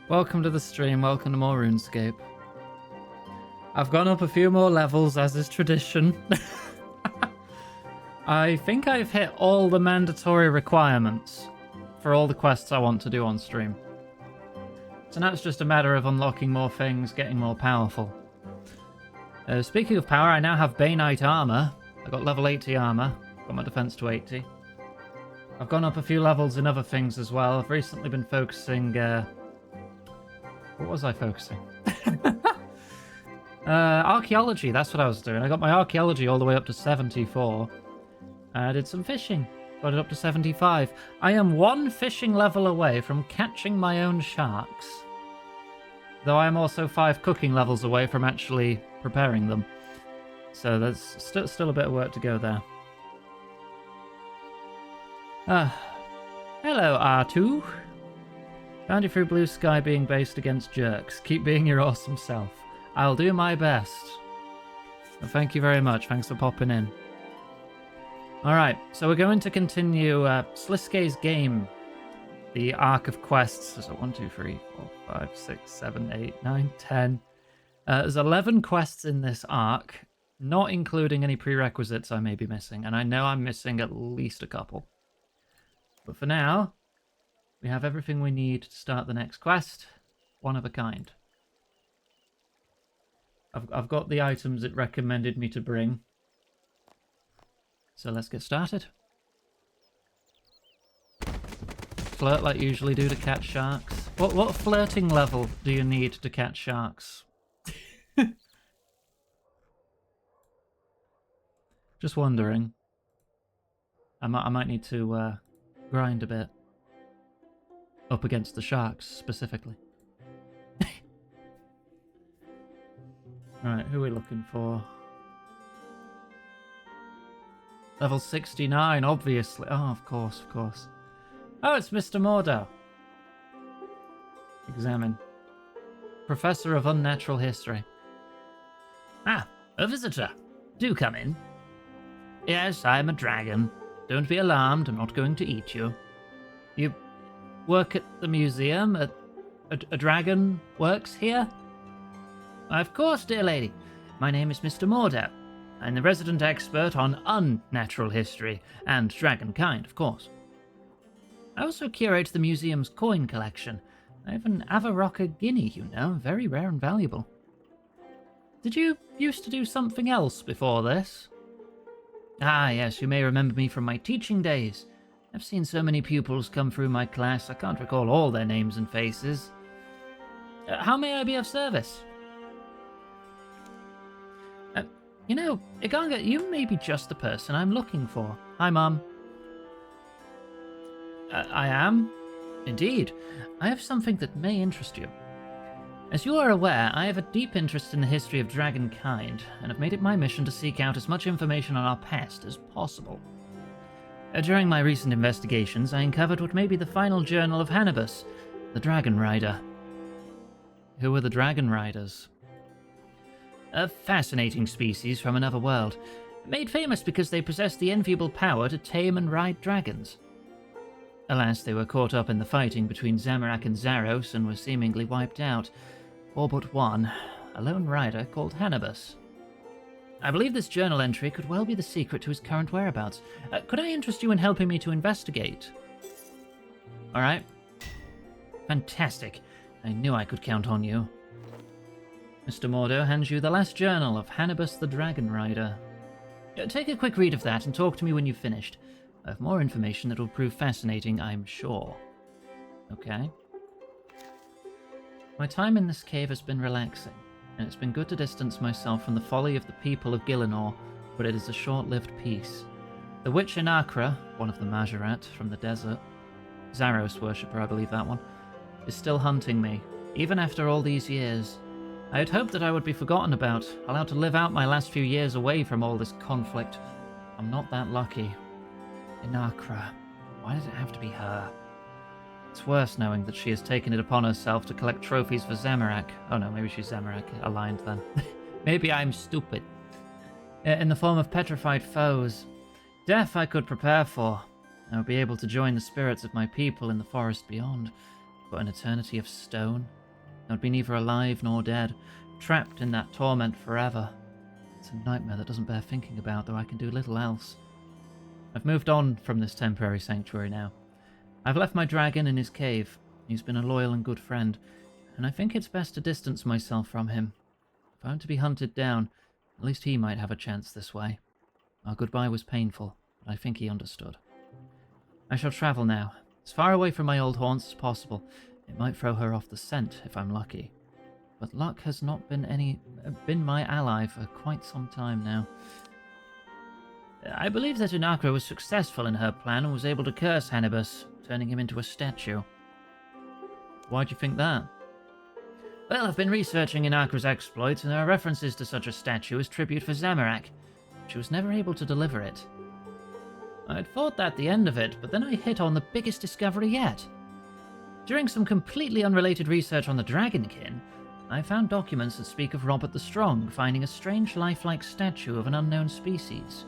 Welcome to the stream, welcome to more Runescape. I've gone up a few more levels, as is tradition. I think I've hit all the mandatory requirements for all the quests I want to do on stream. So now it's just a matter of unlocking more things, getting more powerful. Speaking of power, I now have Bainite armor. I got level 80 armor, got my defense to 80. I've gone up a few levels in other things as well. I've recently been focusing... what was I focusing? Archaeology, that's what I was doing. I got my archaeology all the way up to 74. I did some fishing, got it up to 75. I am one fishing level away from catching my own sharks. Though I am also 5 cooking levels away from actually preparing them. So there's still a bit of work to go there. Hello, R2. Found you through Blue Sky being based against jerks. Keep being your awesome self. I'll do my best. Well, thank you very much. Thanks for popping in. Alright, so we're going to continue Sliskay's game. The Arc of Quests. So 1, 2, 3, 4, 5, 6, 7, 8, 9, 10. There's 11 quests in this arc, not including any prerequisites I may be missing. And I know I'm missing at least a couple. But for now, we have everything we need to start the next quest. One of a kind. I've got the items it recommended me to bring. So let's get started. Flirt like you usually do to catch sharks. What flirting level do you need to catch sharks? Just wondering. I might need to grind a bit. Up against the sharks, specifically. Right, who are we looking for? Level 69, obviously. Oh, of course, of course. Oh, it's Mr. Mordo. Examine. Professor of Unnatural History. Ah, a visitor. Do come in. Yes, I'm a dragon. Don't be alarmed, I'm not going to eat you. You work at the museum? A dragon works here? Of course, dear lady. My name is Mr. Mordo. I'm the resident expert on unnatural history, and dragonkind, of course. I also curate the museum's coin collection. I have an Avarocca guinea, you know, very rare and valuable. Did you used to do something else before this? Ah, yes, you may remember me from my teaching days. I've seen so many pupils come through my class, I can't recall all their names and faces. How may I be of service? You know, Iganga, you may be just the person I'm looking for. Hi, Mum. I am? Indeed. I have something that may interest you. As you are aware, I have a deep interest in the history of dragonkind, and have made it my mission to seek out as much information on our past as possible. During my recent investigations, I uncovered what may be the final journal of Hannibus, the Dragon Rider. Who are the Dragon Riders? A fascinating species from another world, made famous because they possess the enviable power to tame and ride dragons. Alas, they were caught up in the fighting between Zamorak and Zaros and were seemingly wiped out. All but one, a lone rider called Hannibus. I believe this journal entry could well be the secret to his current whereabouts. Could I interest you in helping me to investigate? Alright. Fantastic. I knew I could count on you. Mr. Mordo hands you the last journal of Hannibus the Dragon Rider. Take a quick read of that and talk to me when you've finished. I have more information that will prove fascinating, I'm sure. Okay. My time in this cave has been relaxing, and it's been good to distance myself from the folly of the people of Gillinor, but it is a short-lived peace. The witch Inakra, one of the Majorat from the desert, Zaros worshipper, I believe that one, is still hunting me, even after all these years. I had hoped that I would be forgotten about, allowed to live out my last few years away from all this conflict. I'm not that lucky. Inakra. Why did it have to be her? It's worse knowing that she has taken it upon herself to collect trophies for Zamorak. Oh no, maybe she's Zamorak aligned then. Maybe I'm stupid. In the form of petrified foes. Death I could prepare for. I would be able to join the spirits of my people in the forest beyond. But an eternity of stone? I'd be neither alive nor dead, trapped in that torment forever. It's a nightmare that doesn't bear thinking about, though I can do little else. I've moved on from this temporary sanctuary now. I've left my dragon in his cave. He's been a loyal and good friend, and I think it's best to distance myself from him. If I'm to be hunted down, at least he might have a chance this way. Our goodbye was painful, but I think he understood. I shall travel now, as far away from my old haunts as possible. It might throw her off the scent if I'm lucky. But luck has not been my ally for quite some time now. I believe that Inakra was successful in her plan and was able to curse Hannibus, turning him into a statue. Why do you think that? Well, I've been researching Inakra's exploits, and there are references to such a statue as tribute for Zamorak. She was never able to deliver it. I'd thought that the end of it, but then I hit on the biggest discovery yet. During some completely unrelated research on the Dragonkin, I found documents that speak of Robert the Strong finding a strange lifelike statue of an unknown species.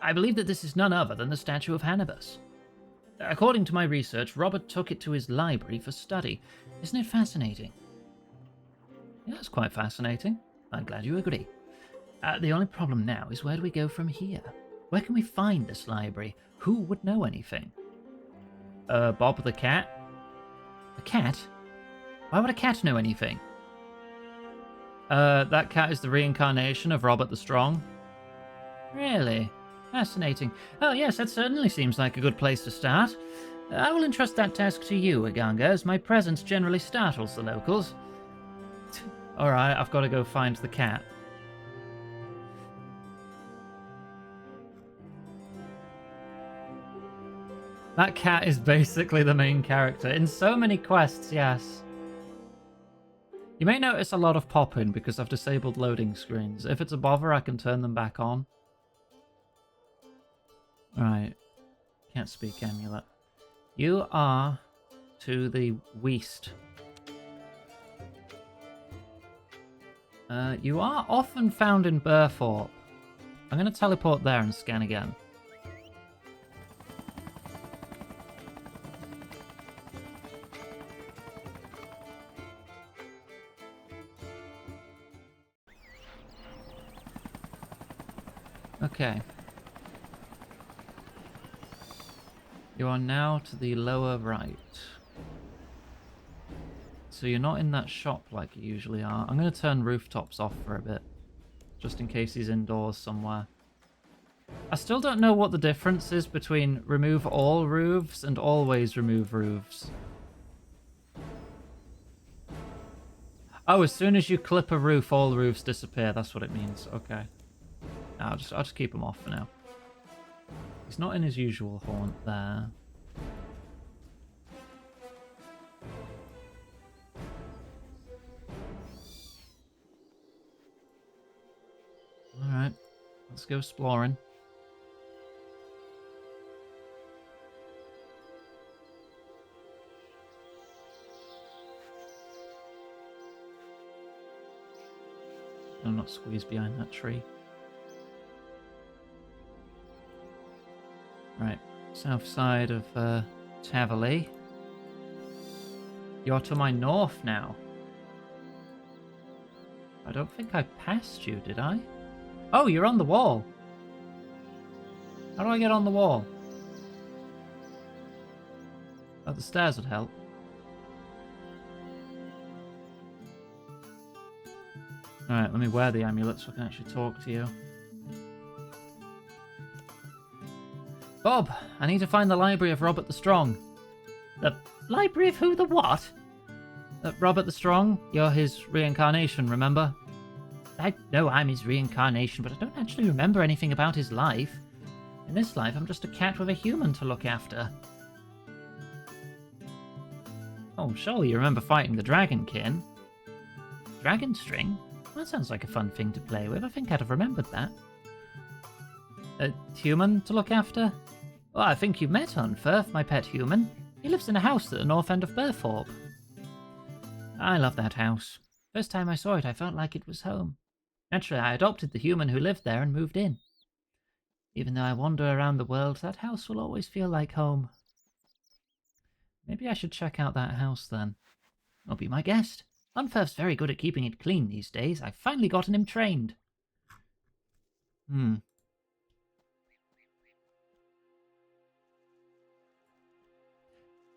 I believe that this is none other than the statue of Hannibus. According to my research, Robert took it to his library for study. Isn't it fascinating? Yeah, it's quite fascinating. I'm glad you agree. The only problem now is, where do we go from here? Where can we find this library? Who would know anything? Bob the cat? A cat? Why would a cat know anything? That cat is the reincarnation of Robert the Strong. Really? Fascinating. Oh yes, that certainly seems like a good place to start. I will entrust that task to you, Iganga, as my presence generally startles the locals. Alright, I've got to go find the cat. That cat is basically the main character in so many quests, yes. You may notice a lot of pop-in because I've disabled loading screens. If it's a bother, I can turn them back on. Right. Can't speak amulet. You are to the west. You are often found in Burthorpe. I'm going to teleport there and scan again. Okay. You are now to the lower right. So you're not in that shop like you usually are. I'm going to turn rooftops off for a bit, just in case he's indoors somewhere. I still don't know what the difference is between remove all roofs and always remove roofs. Oh, as soon as you clip a roof, all roofs disappear. That's what it means. Okay. I'll just keep him off for now. He's not in his usual haunt there. Alright, let's go exploring. I'm not squeezed behind that tree. Right, south side of Tavali. You're to my north now. I don't think I passed you, did I? Oh, you're on the wall. How do I get on the wall? Oh, the stairs would help. Alright, let me wear the amulet so I can actually talk to you. Bob, I need to find the library of Robert the Strong. The library of who? The what? Robert the Strong. You're his reincarnation, remember? I know I'm his reincarnation, but I don't actually remember anything about his life. In this life, I'm just a cat with a human to look after. Oh, surely you remember fighting the Dragonkin. Dragon string? That sounds like a fun thing to play with. I think I'd have remembered that. A human to look after? Well, I think you've met Unferth, my pet human. He lives in a house at the north end of Burthorpe. I love that house. First time I saw it, I felt like it was home. Naturally, I adopted the human who lived there and moved in. Even though I wander around the world, that house will always feel like home. Maybe I should check out that house then. Or be my guest. Unferth's very good at keeping it clean these days. I've finally gotten him trained.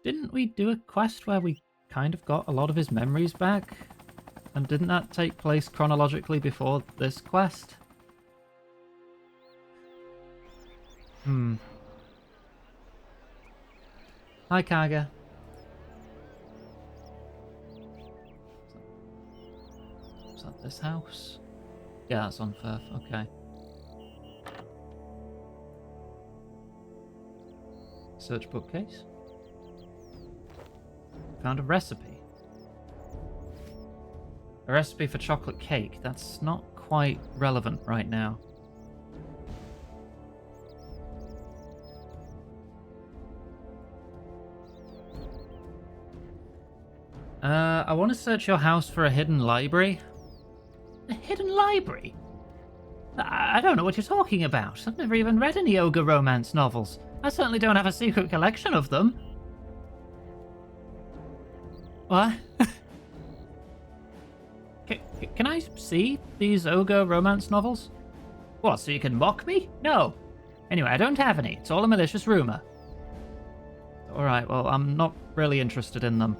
Didn't we do a quest where we kind of got a lot of his memories back? And didn't that take place chronologically before this quest? Hi, Kaga. Is that this house? Yeah, that's on Firth. Okay. Search bookcase. Found a recipe. A recipe for chocolate cake. That's not quite relevant right now. I want to search your house for a hidden library. A hidden library? I don't know what you're talking about. I've never even read any ogre romance novels. I certainly don't have a secret collection of them. What? Can I see these ogre romance novels? What, so you can mock me? No. Anyway, I don't have any. It's all a malicious rumor. Alright, well, I'm not really interested in them.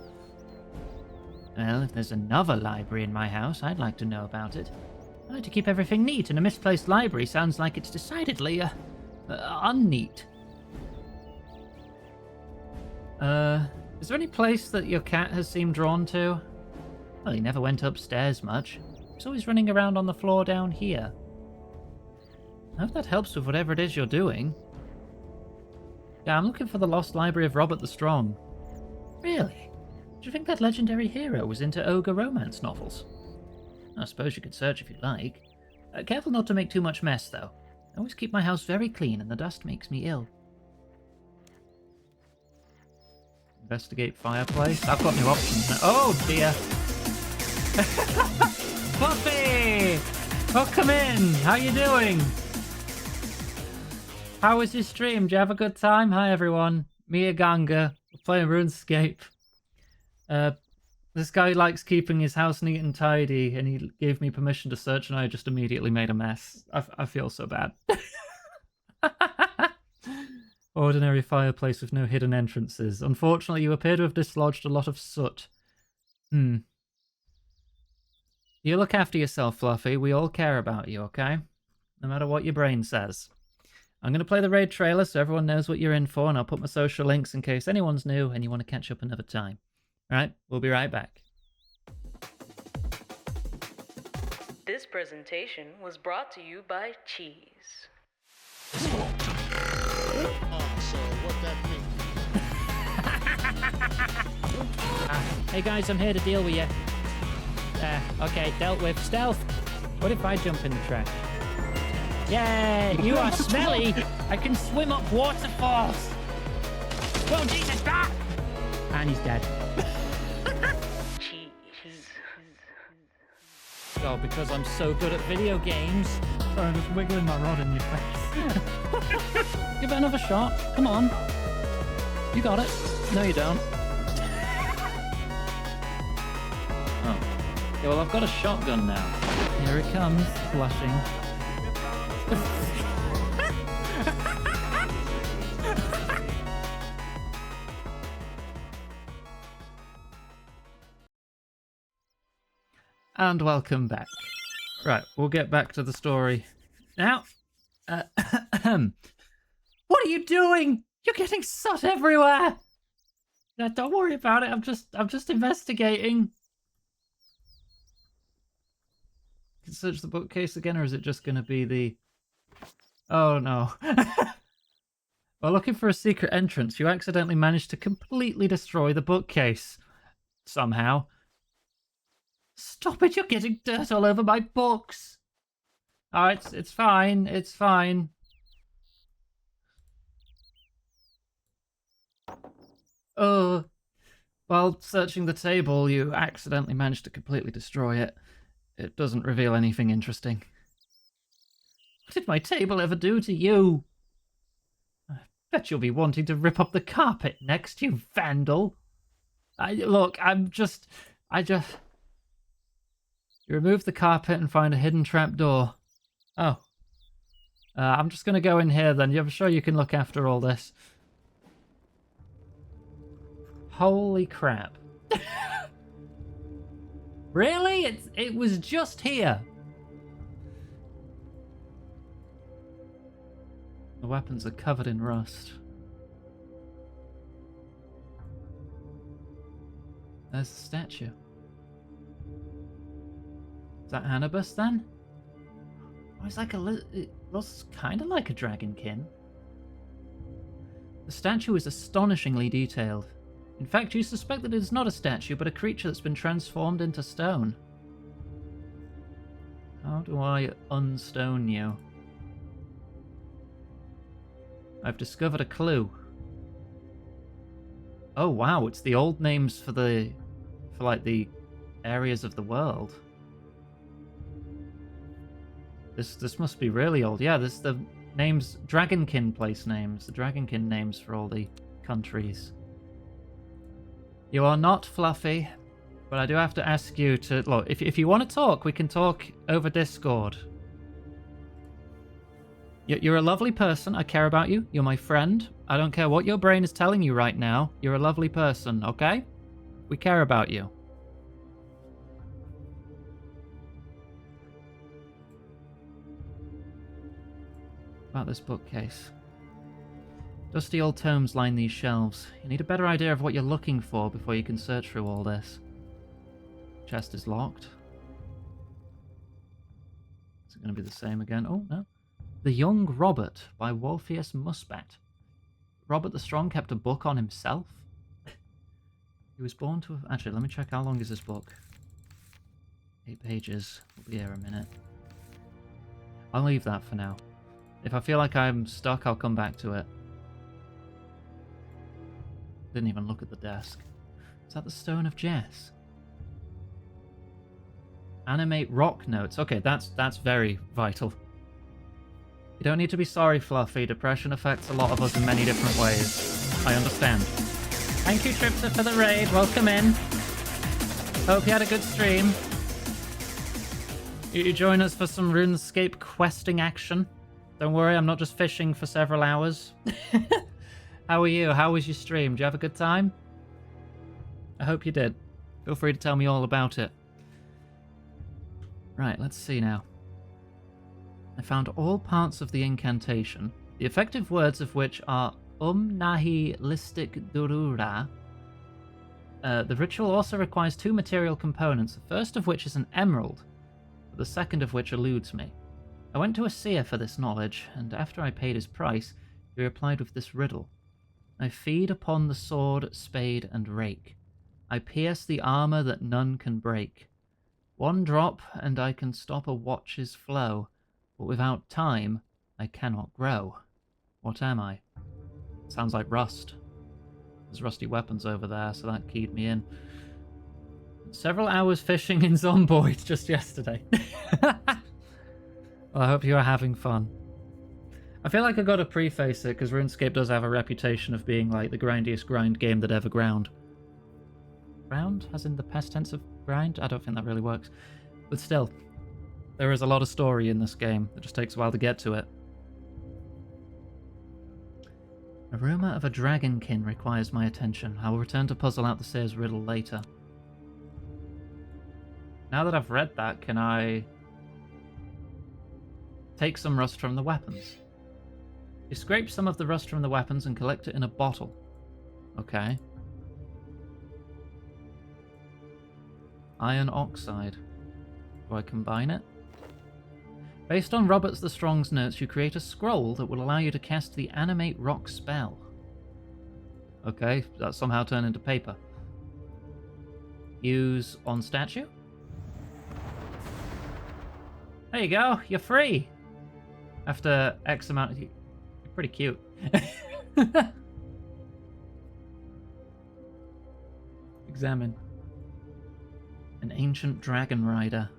Well, if there's another library in my house, I'd like to know about it. I like to keep everything neat, and a misplaced library sounds like it's decidedly, unneat. Is there any place that your cat has seemed drawn to? Well, he never went upstairs much. He's always running around on the floor down here. I hope that helps with whatever it is you're doing. Yeah, I'm looking for the lost library of Robert the Strong. Really? Do you think that legendary hero was into ogre romance novels? I suppose you could search if you like. Careful not to make too much mess, though. I always keep my house very clean, and the dust makes me ill. Investigate fireplace. I've got new options now. Oh dear. Fluffy! Welcome in. How you doing? How was your stream? Did you have a good time? Hi everyone. Mia Ganga. We're playing RuneScape. This guy likes keeping his house neat and tidy, and he gave me permission to search, and I just immediately made a mess. I feel so bad. Ordinary fireplace with no hidden entrances. Unfortunately, you appear to have dislodged a lot of soot. You look after yourself, Fluffy. We all care about you, okay? No matter what your brain says. I'm going to play the raid trailer so everyone knows what you're in for, and I'll put my social links in case anyone's new and you want to catch up another time. Alright, we'll be right back. This presentation was brought to you by Cheese. So what that means? Hey guys, I'm here to deal with you. Okay, dealt with. Stealth! What if I jump in the trash? Yeah, you are smelly! I can swim up waterfalls! Whoa, Jesus! Ah! And he's dead. Cheese. Oh, because I'm so good at video games. Sorry, I'm just wiggling my rod in your face. Give it another shot. Come on. You got it. No, you don't. Oh. Yeah, well, I've got a shotgun now. Here it comes, blushing. And welcome back. Right, we'll get back to the story. Now, what are you doing? You're getting soot everywhere! Don't worry about it, I'm just investigating. Can search the bookcase again, or is it just gonna be the... Oh no. While looking for a secret entrance, you accidentally managed to completely destroy the bookcase. Somehow. Stop it, you're getting dirt all over my books. Oh, it's fine, it's fine. Oh, while searching the table, you accidentally managed to completely destroy it. It doesn't reveal anything interesting. What did my table ever do to you? I bet you'll be wanting to rip up the carpet next, you vandal. I just... You remove the carpet and find a hidden trap door. Oh. I'm just going to go in here then. I'm sure you can look after all this. Holy crap. Really? It was just here. The weapons are covered in rust. There's the statue. Is that Hannibus then? Oh, it's like it looks kind of like a dragonkin. The statue is astonishingly detailed. In fact, you suspect that it is not a statue, but a creature that's been transformed into stone. How do I unstone you? I've discovered a clue. Oh wow, it's the old names for like the areas of the world. This must be really old. Yeah, this the names, Dragonkin place names, the Dragonkin names for all the countries. You are not Fluffy, but I do have to ask you to look. If you want to talk, we can talk over Discord. You're a lovely person. I care about you. You're my friend. I don't care what your brain is telling you right now. You're a lovely person, okay? We care about you. About this bookcase. Dusty old tomes line these shelves. You need a better idea of what you're looking for before you can search through all this. Chest is locked. Is it going to be the same again? Oh, no. The Young Robert by Wolfius Musbat. Robert the Strong kept a book on himself? He was born to... Actually, let me check how long is this book. 8 pages. We'll be here a minute. I'll leave that for now. If I feel like I'm stuck, I'll come back to it. Didn't even look at the desk. Is that the Stone of Jess? Animate rock notes. Okay, that's very vital. You don't need to be sorry, Fluffy. Depression affects a lot of us in many different ways. I understand. Thank you, Tripsa, for the raid. Welcome in. Hope you had a good stream. You join us for some RuneScape questing action. Don't worry, I'm not just fishing for several hours. How are you? How was your stream? Did you have a good time? I hope you did. Feel free to tell me all about it. Right, let's see now. I found all parts of the incantation, the effective words of which are nahi listic durura. The ritual also requires 2 material components, the first of which is an emerald, but the second of which eludes me. I went to a seer for this knowledge, and after I paid his price, he replied with this riddle. I feed upon the sword, spade, and rake. I pierce the armor that none can break. 1 drop, and I can stop a watch's flow, but without time, I cannot grow. What am I? Sounds like rust. There's rusty weapons over there, so that keyed me in. Several hours fishing in Zomboid just yesterday. Well, I hope you are having fun. I feel like I gotta preface it, because RuneScape does have a reputation of being like the grindiest grind game that ever ground. Ground? As in the past tense of grind? I don't think that really works. But still, there is a lot of story in this game. It just takes a while to get to it. A rumour of a dragonkin requires my attention. I will return to puzzle out the Seer's riddle later. Now that I've read that, can I take some rust from the weapons? You scrape some of the rust from the weapons and collect it in a bottle. Okay. Iron oxide. Do I combine it? Based on Roberts the Strong's notes, you create a scroll that will allow you to cast the Animate Rock spell. Okay, that somehow turned into paper. Use on statue? There you go, you're free! After X amount of... You're pretty cute. Examine. An ancient dragon rider.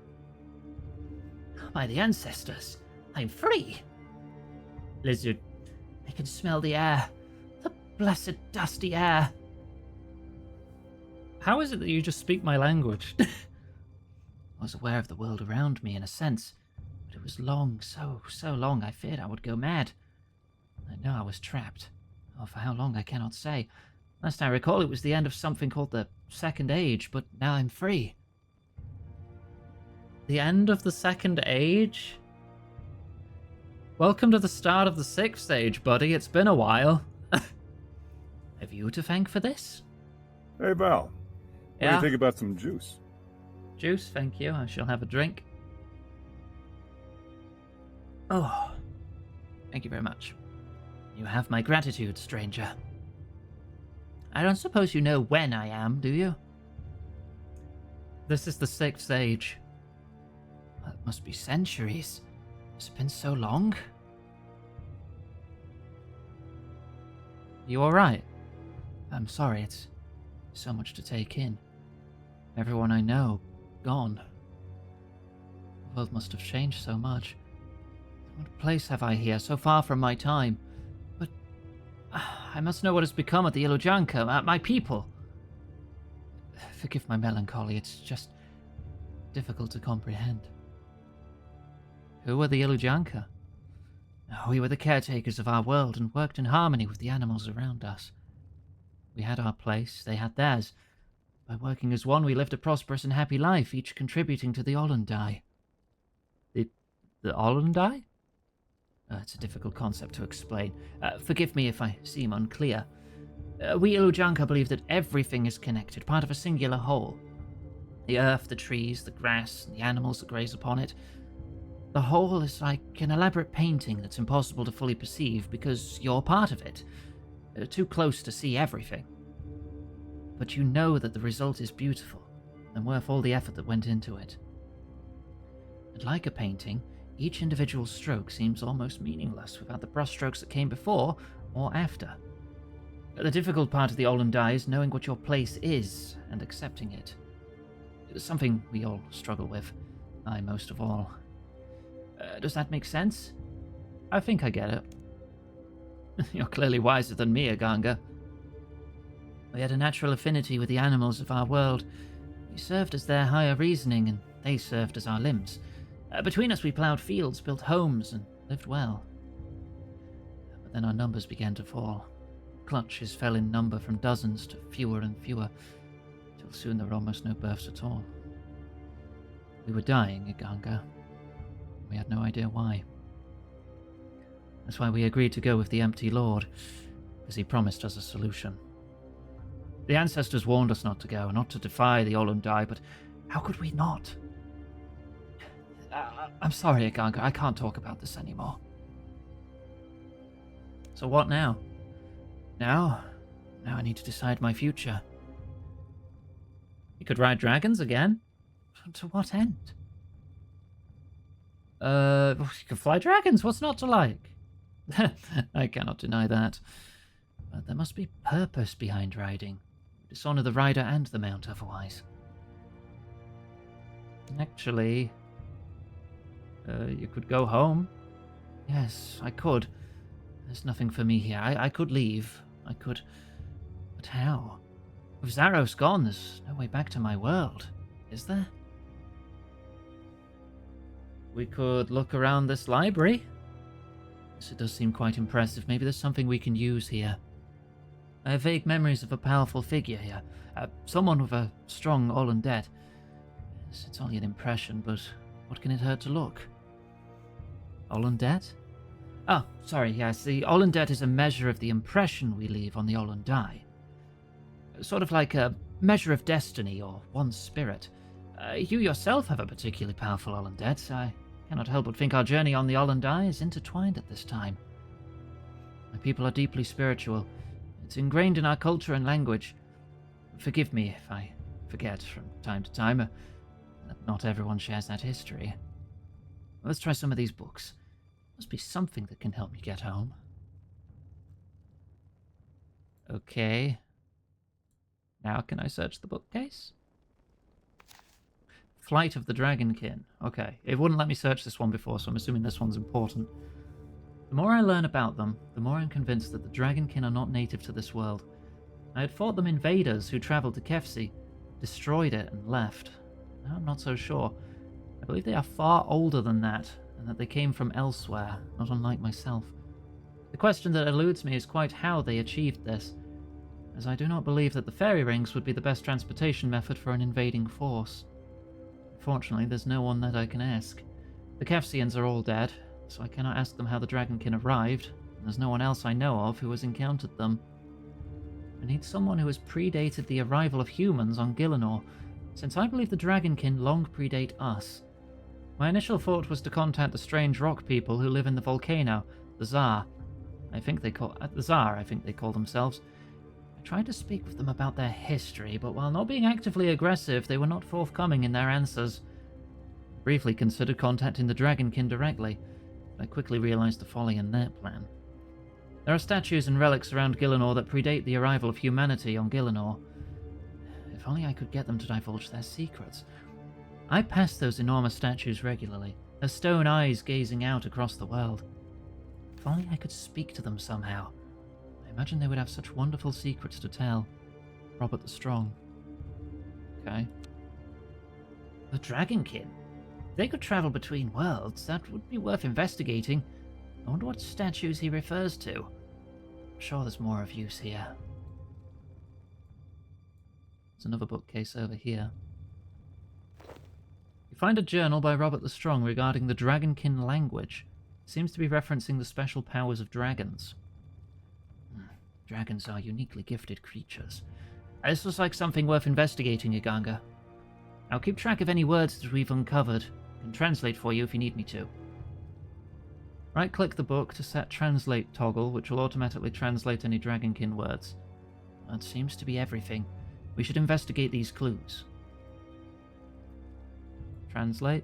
By the ancestors, I'm free. Lizard, I can smell the air. The blessed dusty air. How is it that you just speak my language? was aware of the world around me in a sense, but it was long, so long, I feared I would go mad. I know I was trapped. Oh, for how long I cannot say. Last I recall, it was the end of something called the Second Age, but now I'm free. The end of the Second Age? Welcome to the start of the Sixth Age, buddy. It's been a while. Have you to thank for this? Hey, Val. What do Yeah? you think about some juice? Juice, thank you. I shall have a drink. Oh, thank you very much. You have my gratitude, stranger. I don't suppose you know when I am, do you? This is the Sixth Age. That must be centuries. It's been so long. You alright? I'm sorry, it's so much to take in. Everyone I know, gone. The world must have changed so much. What place have I here, so far from my time? But I must know what has become of the Ilujanka, my people. Forgive my melancholy, it's just difficult to comprehend. Who were the Ilujanka? We were the caretakers of our world and worked in harmony with the animals around us. We had our place, they had theirs. By working as one, we lived a prosperous and happy life, each contributing to the Ollendai. The Ollendai? It's a difficult concept to explain. Forgive me if I seem unclear. We Ilujanka believe that everything is connected, part of a singular whole. The earth, the trees, the grass, and the animals that graze upon it. The whole is like an elaborate painting that's impossible to fully perceive because you're part of it. Too close to see everything. But you know that the result is beautiful and worth all the effort that went into it. And like a painting, each individual stroke seems almost meaningless without the brushstrokes that came before or after. The difficult part of the Ollendai is knowing what your place is and accepting it. Something we all struggle with, I most of all. Does that make sense? I think I get it. You're clearly wiser than me, Aganga. We had a natural affinity with the animals of our world. We served as their higher reasoning, and they served as our limbs. Between us we ploughed fields, built homes, and lived well. But then our numbers began to fall. Clutches fell in number from dozens to fewer and fewer, till soon there were almost no births at all. We were dying, Aganga. We had no idea why. That's why we agreed to go with the Empty Lord, because he promised us a solution. The ancestors warned us not to go, not to defy the Ollendai, but how could we not? I'm sorry, Aganga, I can't talk about this anymore. So what now? Now I need to decide my future. You could ride dragons again? To what end? You could fly dragons, what's not to like? I cannot deny that. But there must be purpose behind riding. Dishonor the rider and the mount otherwise. Actually, you could go home. Yes, I could. There's nothing for me here. I could leave. I could... But how? With Zaros gone, there's no way back to my world. Is there? We could look around this library. Yes, it does seem quite impressive. Maybe there's something we can use here. I have vague memories of a powerful figure here. Someone with a strong Ollendet. Yes, it's only an impression, but what can it hurt to look? Ollendet? Oh, sorry, yes. The Ollendet is a measure of the impression we leave on the Ollendai. Sort of like a measure of destiny or one's spirit. You yourself have a particularly powerful Ollendet. I cannot help but think our journey on the Ollendai is intertwined at this time. My people are deeply spiritual. It's ingrained in our culture and language. Forgive me if I forget from time to time that not everyone shares that history. Let's try some of these books. Must be something that can help me get home. Okay. Now can I search the bookcase? Flight of the Dragonkin. Okay, it wouldn't let me search this one before, so I'm assuming this one's important. The more I learn about them, the more I'm convinced that the Dragonkin are not native to this world. I had thought them invaders who travelled to Kefsi, destroyed it and left. Now I'm not so sure. I believe they are far older than that, and that they came from elsewhere, not unlike myself. The question that eludes me is quite how they achieved this, as I do not believe that the fairy rings would be the best transportation method for an invading force. Unfortunately, there's no one that I can ask. The Kefsians are all dead, so I cannot ask them how the Dragonkin arrived, and there's no one else I know of who has encountered them. I need someone who has predated the arrival of humans on Gielinor, since I believe the Dragonkin long predate us. My initial thought was to contact the strange rock people who live in the volcano, the Tsar. I think they call themselves. I tried to speak with them about their history, but while not being actively aggressive, they were not forthcoming in their answers. I briefly considered contacting the Dragonkin directly, but I quickly realized the folly in their plan. There are statues and relics around Gielinor that predate the arrival of humanity on Gielinor. If only I could get them to divulge their secrets. I pass those enormous statues regularly, their stone eyes gazing out across the world. If only I could speak to them somehow. I imagine they would have such wonderful secrets to tell. Robert the Strong. Okay. The Dragonkin. If they could travel between worlds, that would be worth investigating. I wonder what statues he refers to. I'm sure there's more of use here. There's another bookcase over here. You find a journal by Robert the Strong regarding the Dragonkin language. It seems to be referencing the special powers of dragons. Dragons are uniquely gifted creatures. This looks like something worth investigating, Iganga. I'll keep track of any words that we've uncovered, and translate for you if you need me to. Right-click the book to set Translate toggle, which will automatically translate any Dragonkin words. That seems to be everything. We should investigate these clues. Translate.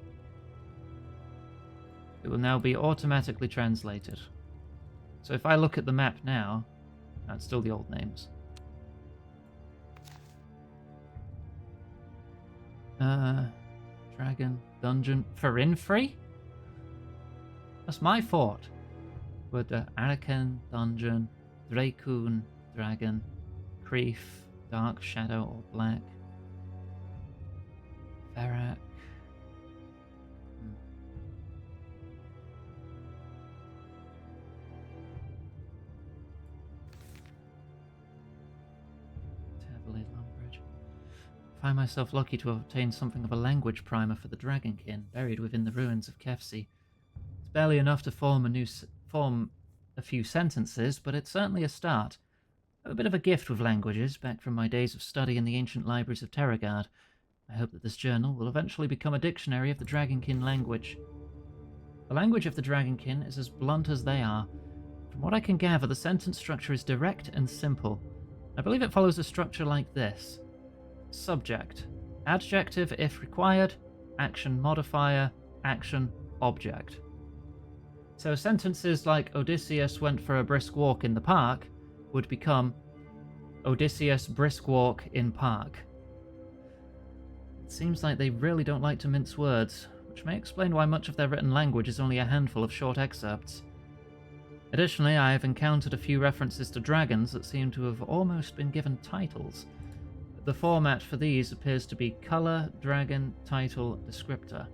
It will now be automatically translated. So if I look at the map now, that's still the old names. Dragon, Dungeon, Farinfree? That's my thought. With the Arakan, Dungeon, Dracoon, Dragon, Creef, Dark Shadow or Black, Ferak. Heavily Lumbridge. I find myself lucky to have obtained something of a language primer for the Dragonkin, buried within the ruins of Kefsi. It's barely enough to form a few sentences, but it's certainly a start. I have a bit of a gift with languages, back from my days of study in the ancient libraries of Terragard. I hope that this journal will eventually become a dictionary of the Dragonkin language. The language of the Dragonkin is as blunt as they are. From what I can gather, the sentence structure is direct and simple. I believe it follows a structure like this. Subject. Adjective if required. Action modifier. Action object. So sentences like Odysseus went for a brisk walk in the park would become Odysseus brisk walk in park. It seems like they really don't like to mince words, which may explain why much of their written language is only a handful of short excerpts. Additionally, I have encountered a few references to dragons that seem to have almost been given titles. The format for these appears to be color, dragon, title, descriptor.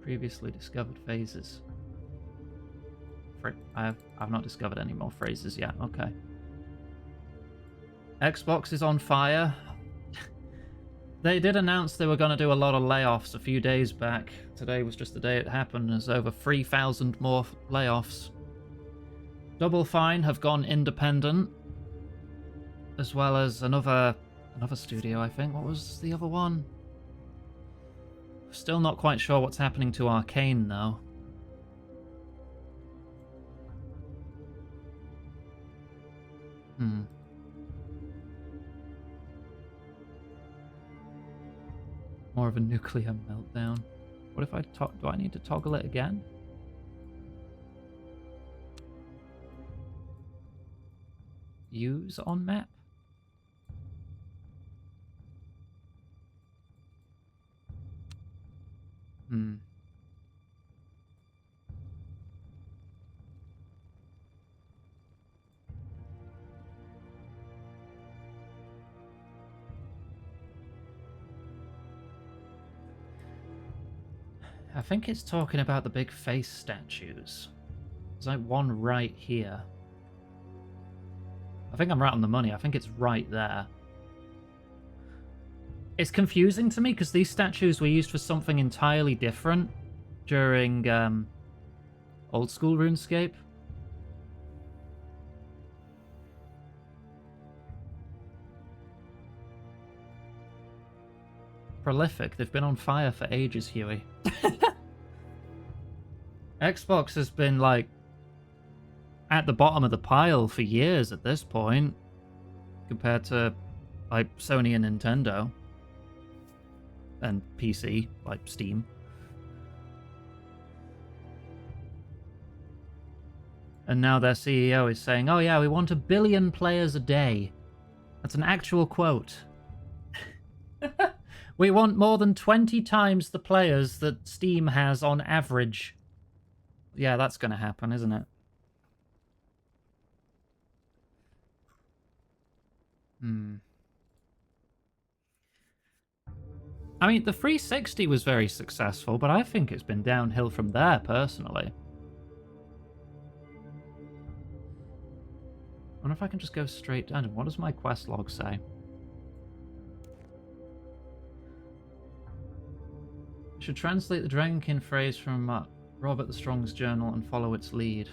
Previously discovered phases. I've not discovered any more phrases yet. Okay. Xbox is on fire. They did announce they were going to do a lot of layoffs a few days back. Today was just the day it happened. There's over 3,000 more layoffs. Double Fine have gone independent, as well as another studio, I think. What was the other one? Still not quite sure what's happening to Arcane, though. More of a nuclear meltdown. What if I do I need to toggle it again? Use on map? I think it's talking about the big face statues. There's like one right here. I think I'm right on the money. I think it's right there. It's confusing to me because these statues were used for something entirely different during old school RuneScape. Prolific. They've been on fire for ages, Huey. Xbox has been, like, at the bottom of the pile for years at this point, compared to, like, Sony and Nintendo. And PC, like Steam. And now their CEO is saying, oh yeah, we want 1 billion players a day. That's an actual quote. We want more than 20 times the players that Steam has on average. Yeah, that's going to happen, isn't it? I mean, the 360 was very successful, but I think it's been downhill from there, personally. I wonder if I can just go straight down. What does my quest log say? I should translate the Dragonkin phrase from Robert the Strong's journal and follow its lead.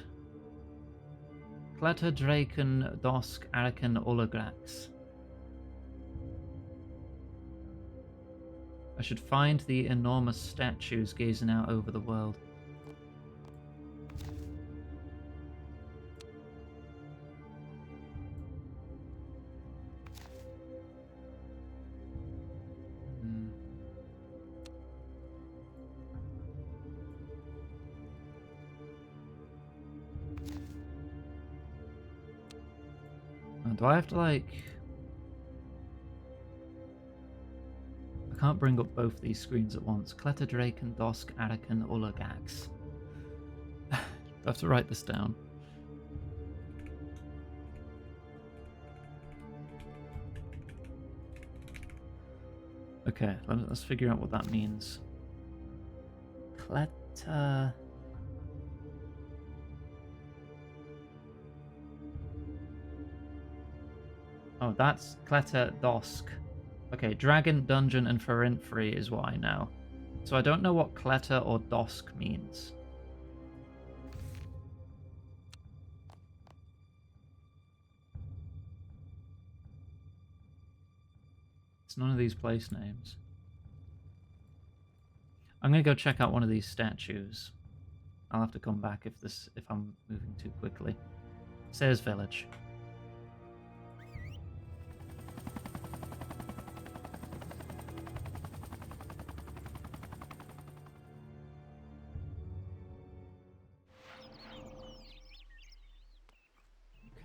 Kletter Draken Dosk Araken Olagrax. I should find the enormous statues gazing out over the world. Do I have to, like... I can't bring up both these screens at once. Kletter Draken Dosk Araken Ulagax. I have to write this down. Okay, let's figure out what that means. Kletter... Oh, that's Kletter Dosk. Okay, Dragon, Dungeon, and Ferintfree is what I know. So I don't know what Kletter or Dosk means. It's none of these place names. I'm gonna go check out one of these statues. I'll have to come back if I'm moving too quickly. Sayers Village.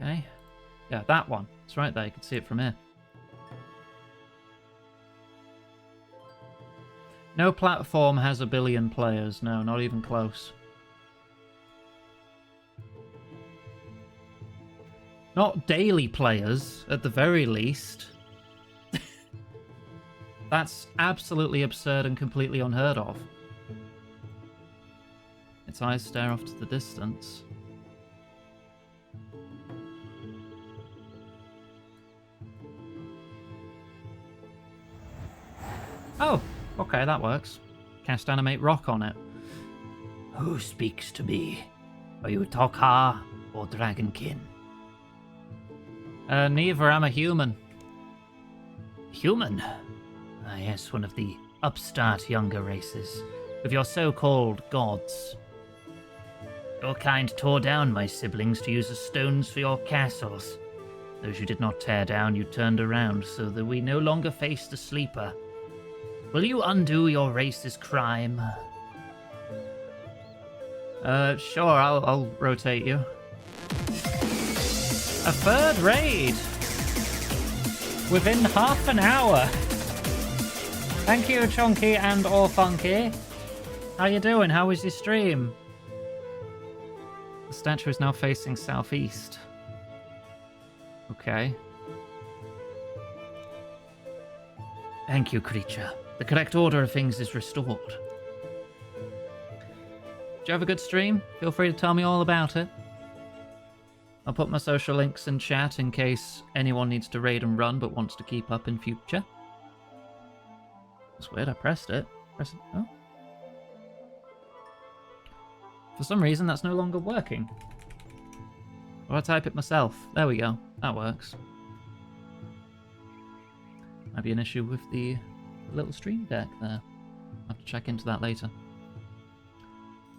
Okay. Yeah, that one. It's right there. You can see it from here. No platform has 1 billion players. No, not even close. Not daily players, at the very least. That's absolutely absurd and completely unheard of. Its eyes stare off to the distance. Oh, okay, that works. Cast Animate Rock on it. Who speaks to me? Are you Tok'ha or Dragonkin? Neither. I'm a human. Human? Ah, yes, one of the upstart younger races, of your so-called gods. Your kind tore down my siblings to use as stones for your castles. Those you did not tear down, you turned around so that we no longer faced a sleeper. Will you undo your race's crime? Sure, I'll rotate you. A third raid! Within half an hour! Thank you, Chonky and or Funky. How you doing? How was your stream? The statue is now facing southeast. Okay. Thank you, creature. The correct order of things is restored. Did you have a good stream? Feel free to tell me all about it. I'll put my social links in chat in case anyone needs to raid and run but wants to keep up in future. That's weird, I pressed it. Oh. For some reason, that's no longer working. Or I type it myself. There we go. That works. Might be an issue with the little stream deck there. I'll have to check into that later.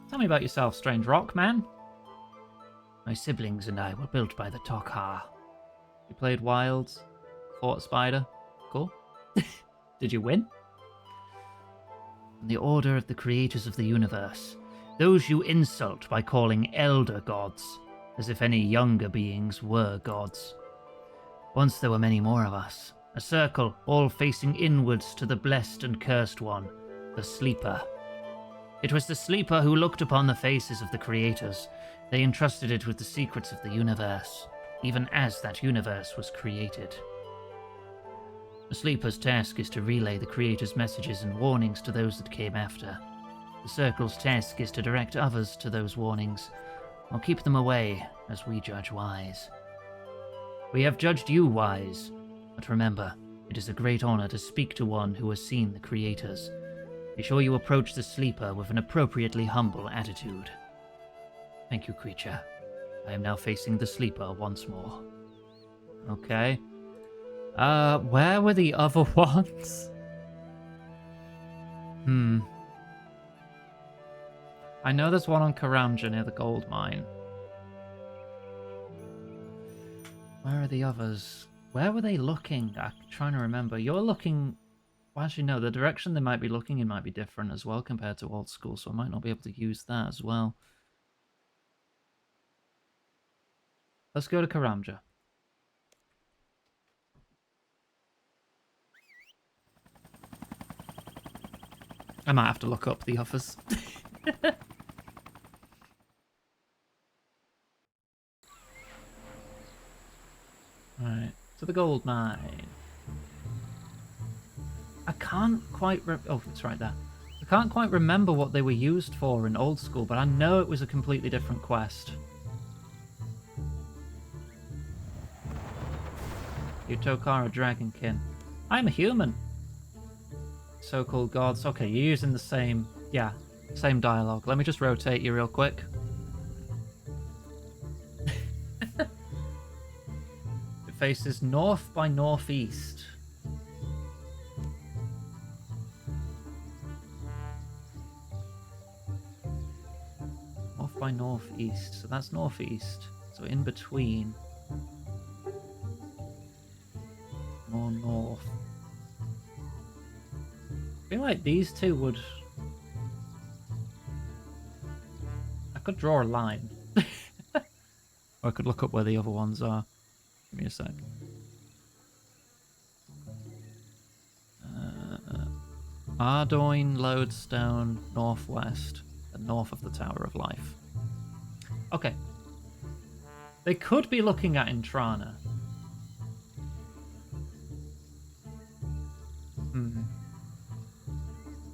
Tell me about yourself, strange rock man. My siblings and I were built by the Tok'ra. You played Wilds, fought a spider. Cool. Did you win? In the order of the creators of the universe, those you insult by calling elder gods, as if any younger beings were gods. Once there were many more of us, a circle all facing inwards to the blessed and cursed one, the Sleeper. It was the Sleeper who looked upon the faces of the creators. They entrusted it with the secrets of the universe, even as that universe was created. The Sleeper's task is to relay the creator's messages and warnings to those that came after. The Circle's task is to direct others to those warnings, or keep them away as we judge wise. We have judged you wise, but remember, it is a great honor to speak to one who has seen the creators. Be sure you approach the Sleeper with an appropriately humble attitude. Thank you, creature. I am now facing the Sleeper once more. Okay. Where were the other ones? I know there's one on Karanja near the gold mine. Where are the others? Where were they looking? I'm trying to remember. You're looking... Well, actually, no. The direction they might be looking in might be different as well compared to old school, so I might not be able to use that as well. Let's go to Karamja. I might have to look up the others. Right, to the gold mine. I can't quite oh, it's right there. I can't quite remember what they were used for in old school, but I know it was a completely different quest. You Tok'ra Dragonkin. I'm a human. So-called gods. Okay, you're using the same... Yeah, same dialogue. Let me just rotate you real quick. It faces north by northeast. North by northeast. So that's northeast. So in between. More north. I feel like these two would... I could draw a line. Or I could look up where the other ones are. Give me a sec. Ardoyne, Lodestone, northwest, and north of the Tower of Life. Okay. They could be looking at Intrana.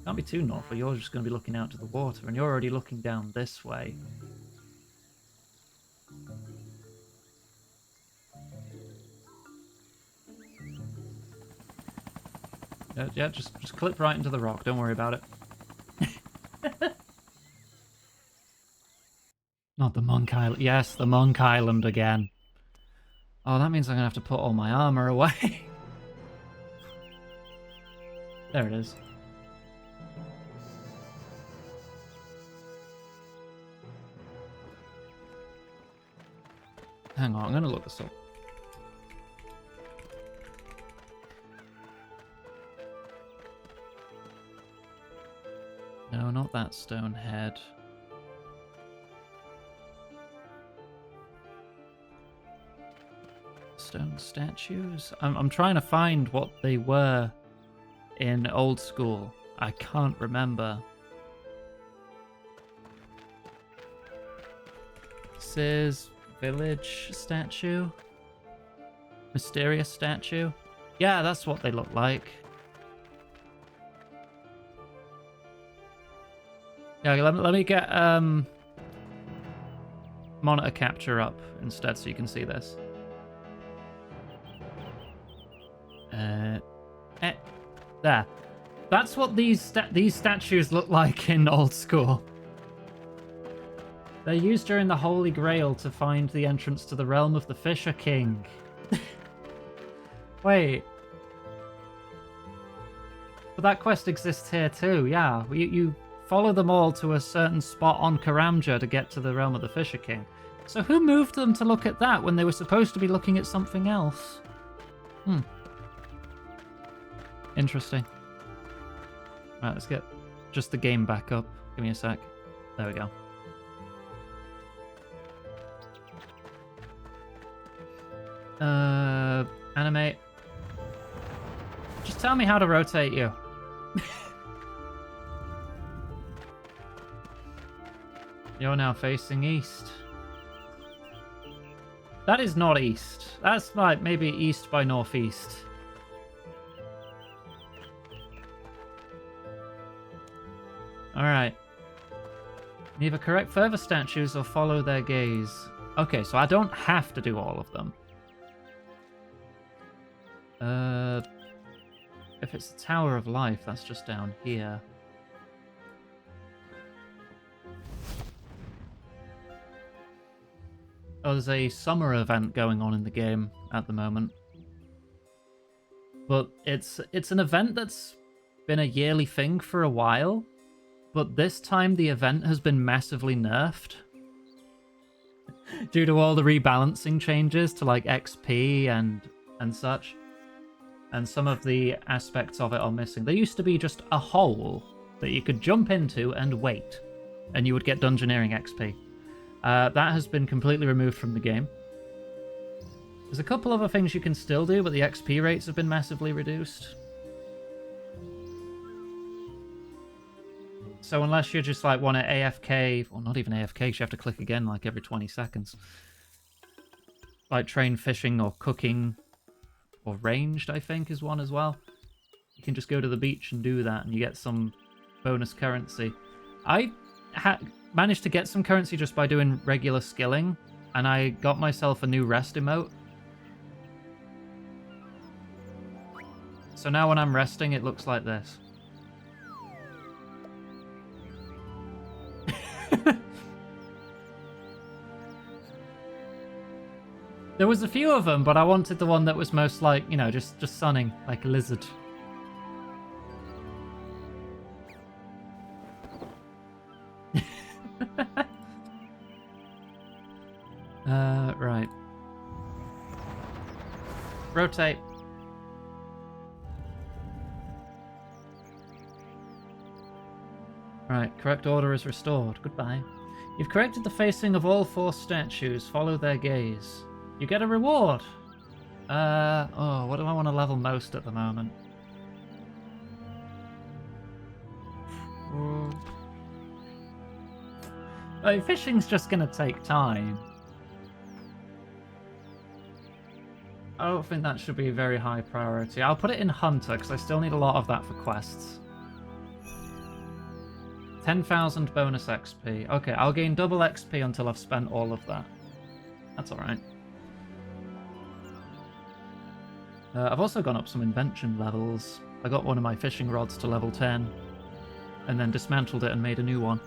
Can't be too north, or you're just going to be looking out to the water, and you're already looking down this way. Yeah, just clip right into the rock. Don't worry about it. Not the Monk Island. Yes, the Monk Island again. Oh, that means I'm going to have to put all my armor away. There it is. Hang on, I'm going to look this up. No, not that stone head. Stone statues? I'm trying to find what they were in old school. I can't remember. This is village statue. Mysterious statue. Yeah, that's what they look like. Yeah, let me get monitor capture up instead so you can see this. There. That's what these statues look like in old school. They're used during the Holy Grail to find the entrance to the realm of the Fisher King. Wait. But that quest exists here too, yeah. You follow them all to a certain spot on Karamja to get to the realm of the Fisher King. So who moved them to look at that when they were supposed to be looking at something else? Interesting. Right, let's get just the game back up. Give me a sec. There we go. Animate. Just tell me how to rotate you. You're now facing east. That is not east. That's like maybe east by northeast. Alright. Either correct further statues or follow their gaze. Okay, so I don't have to do all of them. If it's the Tower of Life, that's just down here. Oh, there's a summer event going on in the game at the moment. But it's an event that's been a yearly thing for a while. But this time the event has been massively nerfed. Due to all the rebalancing changes to like XP and such. And some of the aspects of it are missing. There used to be just a hole that you could jump into and wait. And you would get Dungeoneering XP. That has been completely removed from the game. There's a couple other things you can still do, but the XP rates have been massively reduced. So unless you just like want to AFK, or not even AFK, you have to click again like every 20 seconds. Like train fishing or cooking, or ranged I think is one as well. You can just go to the beach and do that and you get some bonus currency. I managed to get some currency just by doing regular skilling, and I got myself a new rest emote. So now when I'm resting it looks like this. There was a few of them, but I wanted the one that was most like, you know, just sunning, like a lizard. Right. Rotate. Right, correct order is restored. Goodbye. You've corrected the facing of all 4 statues. Follow their gaze. You get a reward. Oh, what do I want to level most at the moment? Oh, fishing's just gonna take time. I don't think that should be a very high priority. I'll put it in Hunter, because I still need a lot of that for quests. 10,000 bonus XP. Okay, I'll gain double XP until I've spent all of that. That's alright. I've also gone up some invention levels. I got one of my fishing rods to level 10, and then dismantled it and made a new one.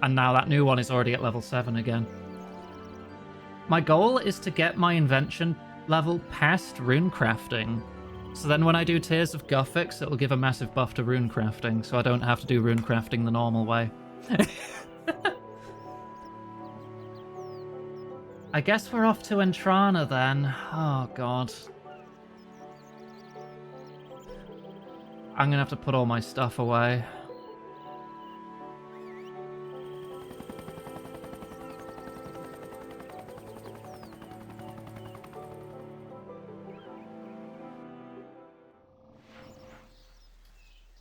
And now that new one is already at level 7 again. My goal is to get my invention level past rune crafting. So then when I do Tears of Guthix, it'll give a massive buff to rune crafting, so I don't have to do rune crafting the normal way. I guess we're off to Entrana then. Oh god. I'm gonna have to put all my stuff away.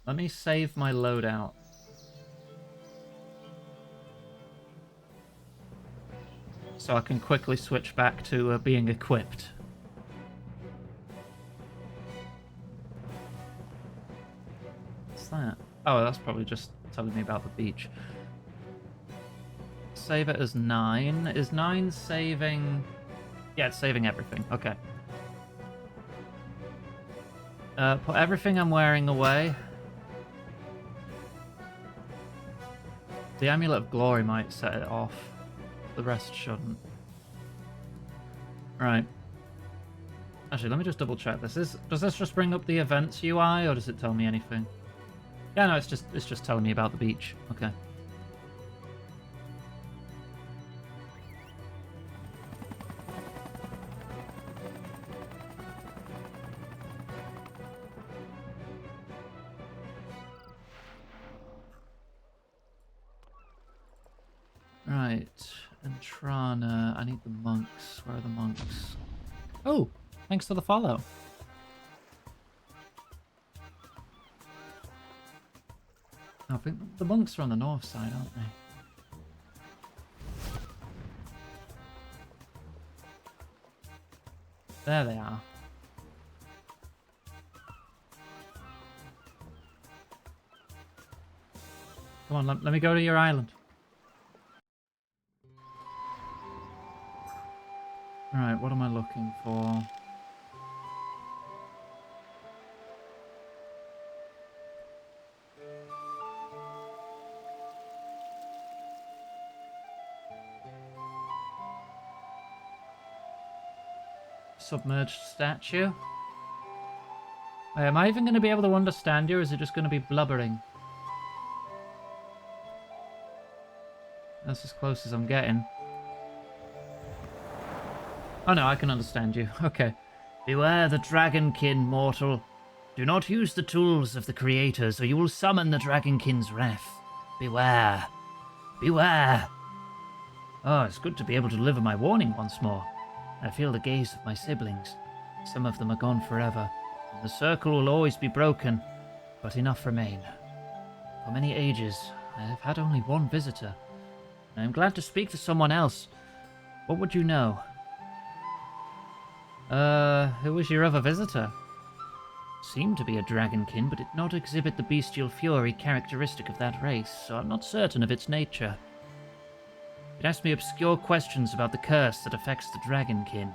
Let me save my loadout. So I can quickly switch back to being equipped. What's that? Oh, that's probably just telling me about the beach. save it as 9. Is 9 saving... Yeah, it's saving everything. Okay. Put everything I'm wearing away. The Amulet of Glory might set it off. The rest shouldn't. Right. Actually, let me just double check this. Does this just bring up the events UI, or does it tell me anything? Yeah, no, it's just telling me about the beach. Okay. Right, Entrana. I need the monks. Where are the monks? Oh, thanks for the follow. I think the monks are on the north side, aren't they? There they are. Come on, let me go to your island. Alright, what am I looking for? Submerged statue? Wait, am I even going to be able to understand you, or is it just going to be blubbering? That's as close as I'm getting. Oh no, I can understand you. Okay. Beware the dragonkin, mortal. Do not use the tools of the creators, or you will summon the dragonkin's wrath. Beware. Beware. Oh, it's good to be able to deliver my warning once more. I feel the gaze of my siblings. Some of them are gone forever, and the circle will always be broken, but enough remain. For many ages, I have had only one visitor. I am glad to speak to someone else. What would you know? Who was your other visitor? Seemed to be a dragonkin, but did not exhibit the bestial fury characteristic of that race, so I'm not certain of its nature. It asked me obscure questions about the curse that affects the dragonkin.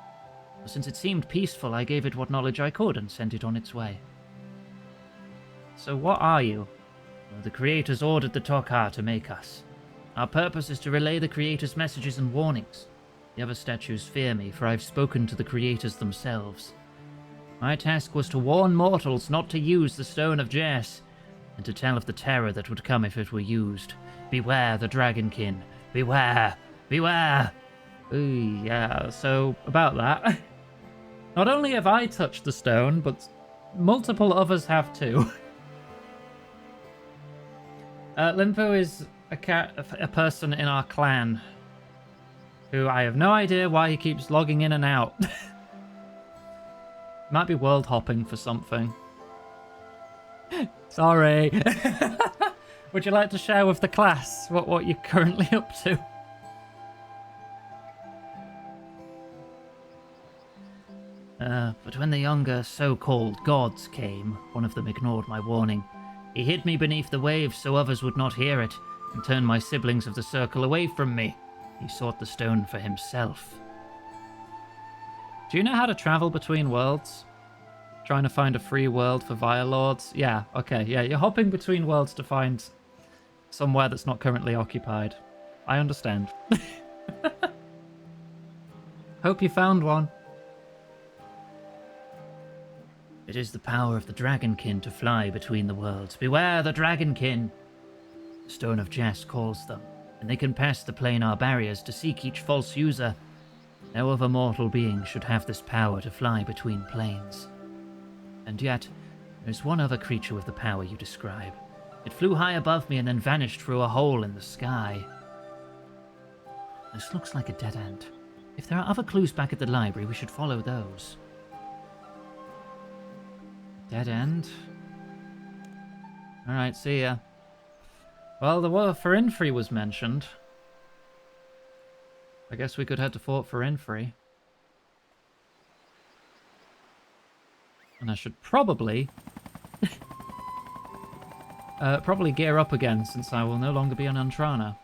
But since it seemed peaceful, I gave it what knowledge I could and sent it on its way. So what are you? Well, the creators ordered the Tok'ar to make us. Our purpose is to relay the creators' messages and warnings. The other statues fear me, for I've spoken to the creators themselves. My task was to warn mortals not to use the Stone of Jess, and to tell of the terror that would come if it were used. Beware the dragonkin. Beware! Beware! Ooh, yeah, so about that. Not only have I touched the stone, but multiple others have too. Limpo is a person in our clan who I have no idea why he keeps logging in and out. Might be world hopping for something. Sorry. Would you like to share with the class what you're currently up to? But when the younger so-called gods came, one of them ignored my warning. He hid me beneath the waves so others would not hear it, and turned my siblings of the circle away from me. He sought the stone for himself. Do you know how to travel between worlds? Trying to find a free world for Vile Lords? Yeah, okay, yeah, you're hopping between worlds to find somewhere that's not currently occupied. I understand. Hope you found one. It is the power of the dragonkin to fly between the worlds. Beware the dragonkin! The Stone of Jess calls them, and they can pass the planar barriers to seek each false user. No other mortal being should have this power to fly between planes. And yet, there's one other creature with the power you describe. It flew high above me and then vanished through a hole in the sky. This looks like a dead end. If there are other clues back at the library, we should follow those. Dead end? Alright, see ya. Well, the word for Infree was mentioned. I guess we could head to Fort for Infree. And I should probably... probably gear up again, since I will no longer be an Antrana.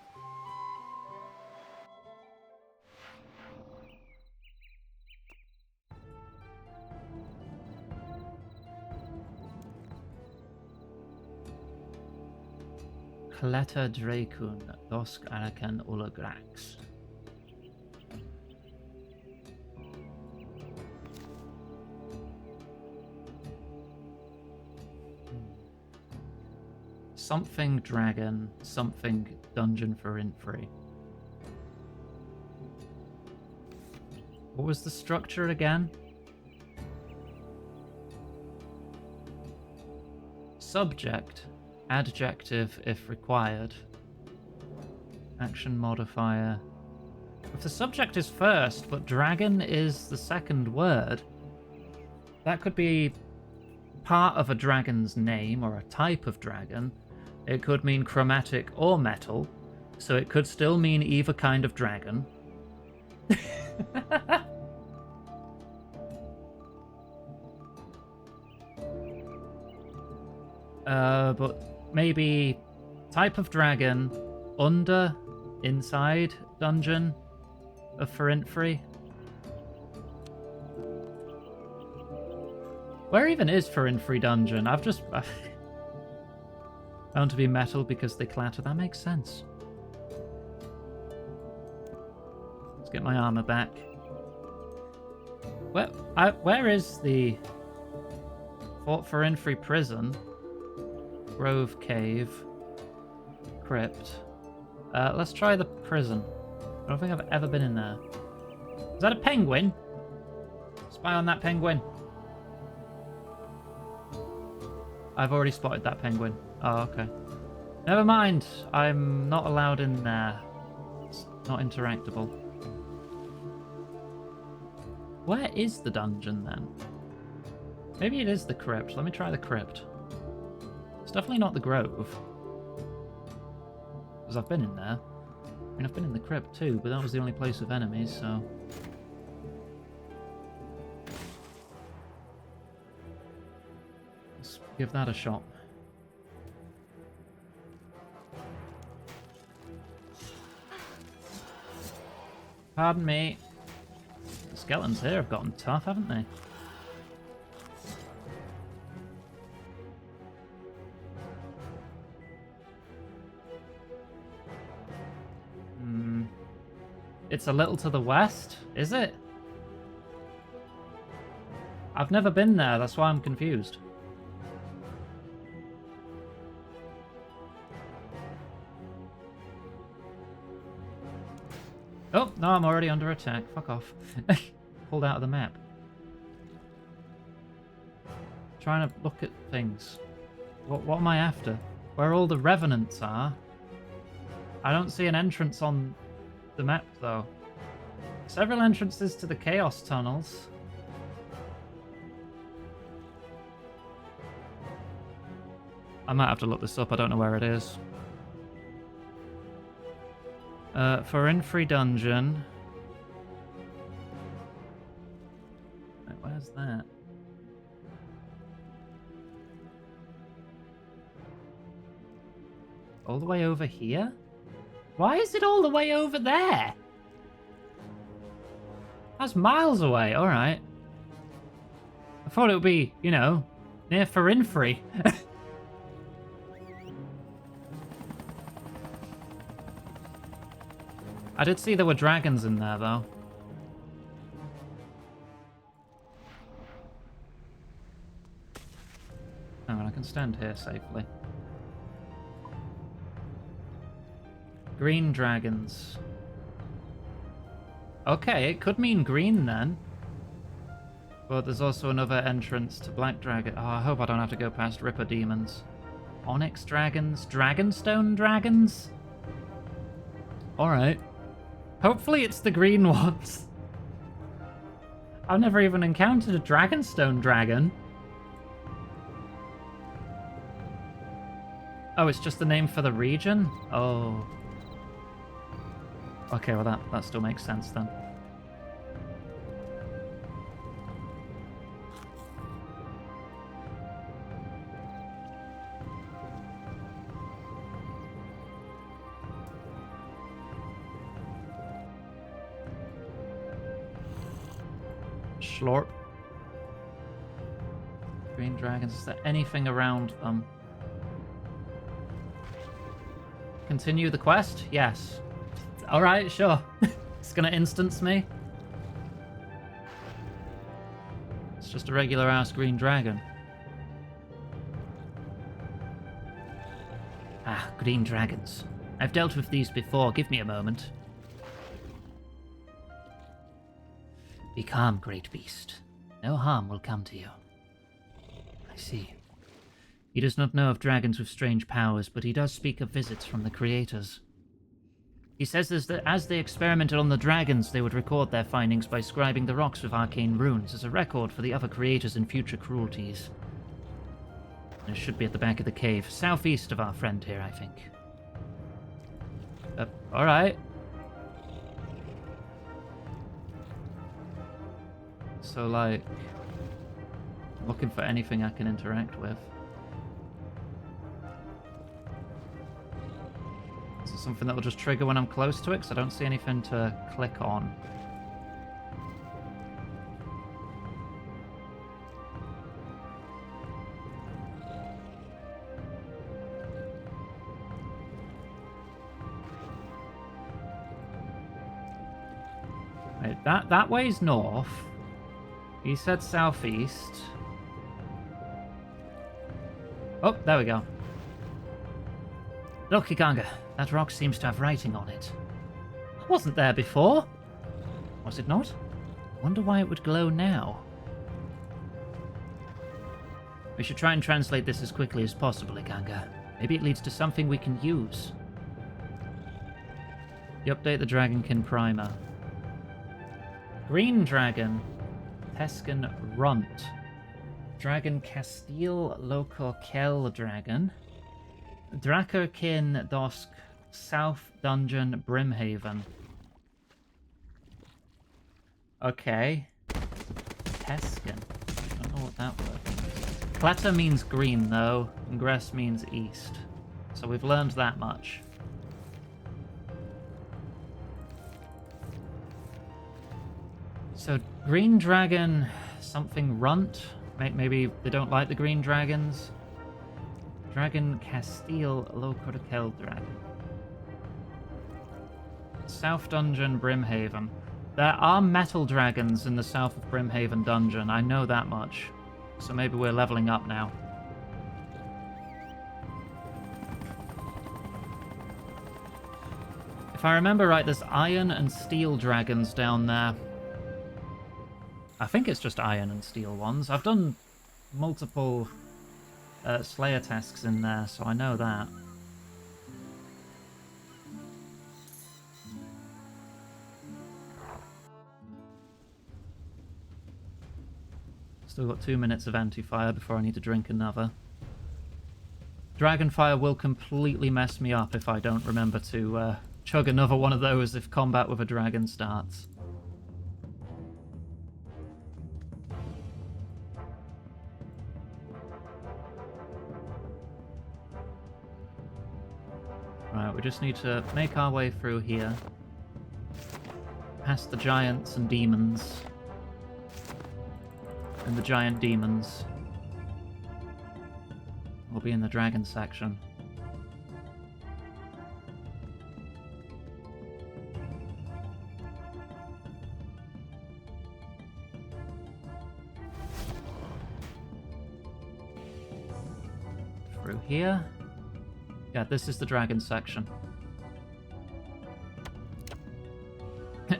Kleta Drakun, Dosk Arakan Ulagrax. Something dragon, something dungeon for Infree. What was the structure again? Subject, adjective if required. Action modifier. If the subject is first, but dragon is the second word, that could be part of a dragon's name or a type of dragon. It could mean chromatic or metal, so it could still mean either kind of dragon. But maybe type of dragon, under, inside dungeon of Ferintfree. Where even is Ferintfree dungeon? I've found to be metal because they clatter. That makes sense. Let's get my armor back. Where is the Fort Ferintfree prison? Grove Cave. Crypt. Let's try the prison. I don't think I've ever been in there. Is that a penguin? Spy on that penguin. I've already spotted that penguin. Oh, okay. Never mind. I'm not allowed in there. It's not interactable. Where is the dungeon then? Maybe it is the crypt. Let me try the crypt. It's definitely not the grove. Because I've been in there. I mean, I've been in the crypt too, but that was the only place with enemies, so... let's give that a shot. Pardon me. The skeletons here have gotten tough, haven't they? It's a little to the west, is it? I've never been there, that's why I'm confused. Oh, no, I'm already under attack. Fuck off. Pulled out of the map. Trying to look at things. What am I after? Where all the revenants are? I don't see an entrance on the map, though. Several entrances to the Chaos Tunnels. I might have to look this up. I don't know where it is. Ferintfree Dungeon. Where's that? All the way over here? Why is it all the way over there? That's miles away, alright. I thought it would be, you know, near Ferintfree. I did see there were dragons in there, though. Oh, and I can stand here safely. Green dragons. Okay, it could mean green then. But there's also another entrance to Black Dragon. Oh, I hope I don't have to go past Ripper Demons. Onyx dragons? Dragonstone dragons? Alright. Hopefully it's the green ones. I've never even encountered a Dragonstone dragon. Oh, it's just the name for the region? Oh. Okay, well that still makes sense then. Schlorp. Green dragons, is there anything around them? Continue the quest? Yes. Alright, sure. It's gonna instance me. It's just a regular ass green dragon. Ah, green dragons. I've dealt with these before. Give me a moment. Be calm, great beast. No harm will come to you. I see. He does not know of dragons with strange powers, but he does speak of visits from the creators. He says that as they experimented on the dragons, they would record their findings by scribing the rocks with arcane runes as a record for the other creators in future cruelties. It should be at the back of the cave, southeast of our friend here, I think. Alright. So, like, looking for anything I can interact with. Is it something that will just trigger when I'm close to it? Because I don't see anything to click on. Wait, that way's north. He said southeast. Oh, there we go. Look, Iganga, that rock seems to have writing on it. I wasn't there before. Was it not? Wonder why it would glow now. We should try and translate this as quickly as possible, Iganga. Maybe it leads to something we can use. You update the Dragonkin primer. Green dragon. Tescan Runt. Dragon Castile Locokel Dragon. Drakerkin Dosk South Dungeon Brimhaven. Okay. Tescan. I don't know what that word means. Clatter means green though, and Gress means east. So we've learned that much. So green dragon, something runt. Maybe they don't like the green dragons. Dragon Castile Locokel Dragon. South Dungeon Brimhaven. There are metal dragons in the south of Brimhaven Dungeon. I know that much. So maybe we're leveling up now. If I remember right, there's iron and steel dragons down there. I think it's just iron and steel ones. I've done multiple Slayer tasks in there, so I know that. Still got 2 minutes of anti-fire before I need to drink another. Dragonfire will completely mess me up if I don't remember to chug another one of those if combat with a dragon starts. Right, we just need to make our way through here. Past the giants and demons. And the giant demons. We'll be in the dragon section. Through here. Yeah, this is the dragon section.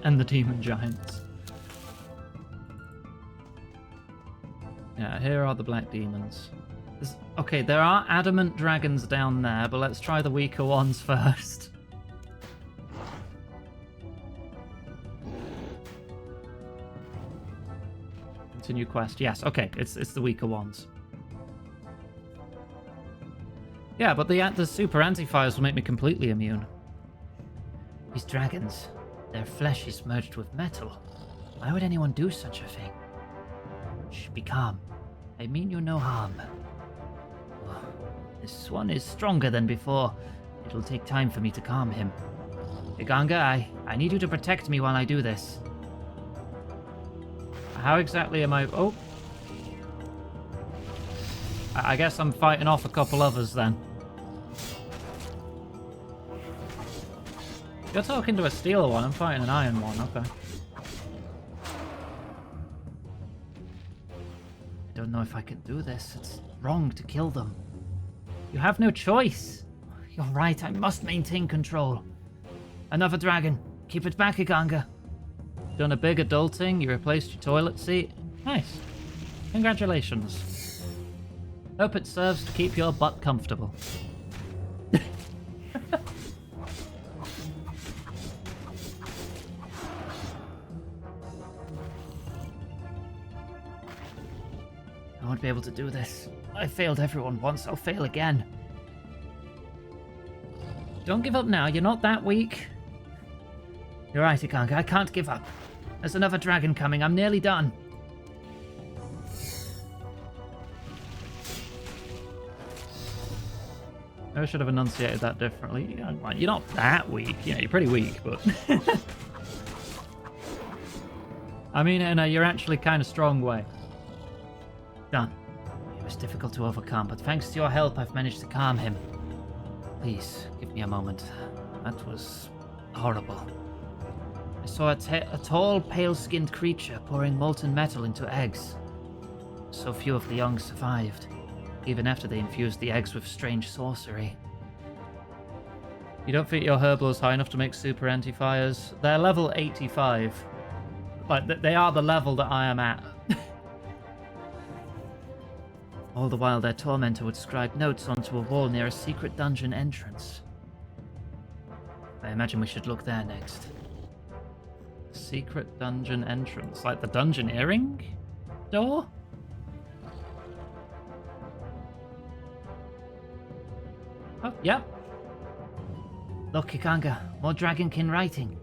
And the demon giants. Yeah, here are the black demons. Okay, there are adamant dragons down there, but let's try the weaker ones first. Continue quest. Yes, okay, it's the weaker ones. Yeah, but the super anti-fires will make me completely immune. These dragons, their flesh is merged with metal. Why would anyone do such a thing? Shh, be calm. I mean you no harm. Oh, this one is stronger than before. It'll take time for me to calm him. Iganga, I need you to protect me while I do this. How exactly am I... Oh. I guess I'm fighting off a couple others then. You're talking to a steel one, I'm fighting an iron one, okay. I don't know if I can do this. It's wrong to kill them. You have no choice. You're right, I must maintain control. Another dragon. Keep it back, Iganga. Done a big adulting, you replaced your toilet seat. Nice. Congratulations. Hope it serves to keep your butt comfortable. I won't be able to do this. I failed everyone once, I'll fail again. Don't give up now, you're not that weak. You're right, Iganga, I can't give up. There's another dragon coming, I'm nearly done. I should have enunciated that differently. You're not that weak. Yeah, you're pretty weak, but... I mean, in a you're actually kind of strong way. Done. It was difficult to overcome, but thanks to your help, I've managed to calm him. Please, give me a moment. That was horrible. I saw a tall, pale-skinned creature pouring molten metal into eggs. So few of the young survived, even after they infused the eggs with strange sorcery. You don't think your Herblow's high enough to make super anti-fires? They're level 85. Like, they are the level that I am at. All the while, their tormentor would scribe notes onto a wall near a secret dungeon entrance. I imagine we should look there next. Secret dungeon entrance? Like the dungeoneering door? Oh, yeah. Look, Iganga, more dragonkin writing.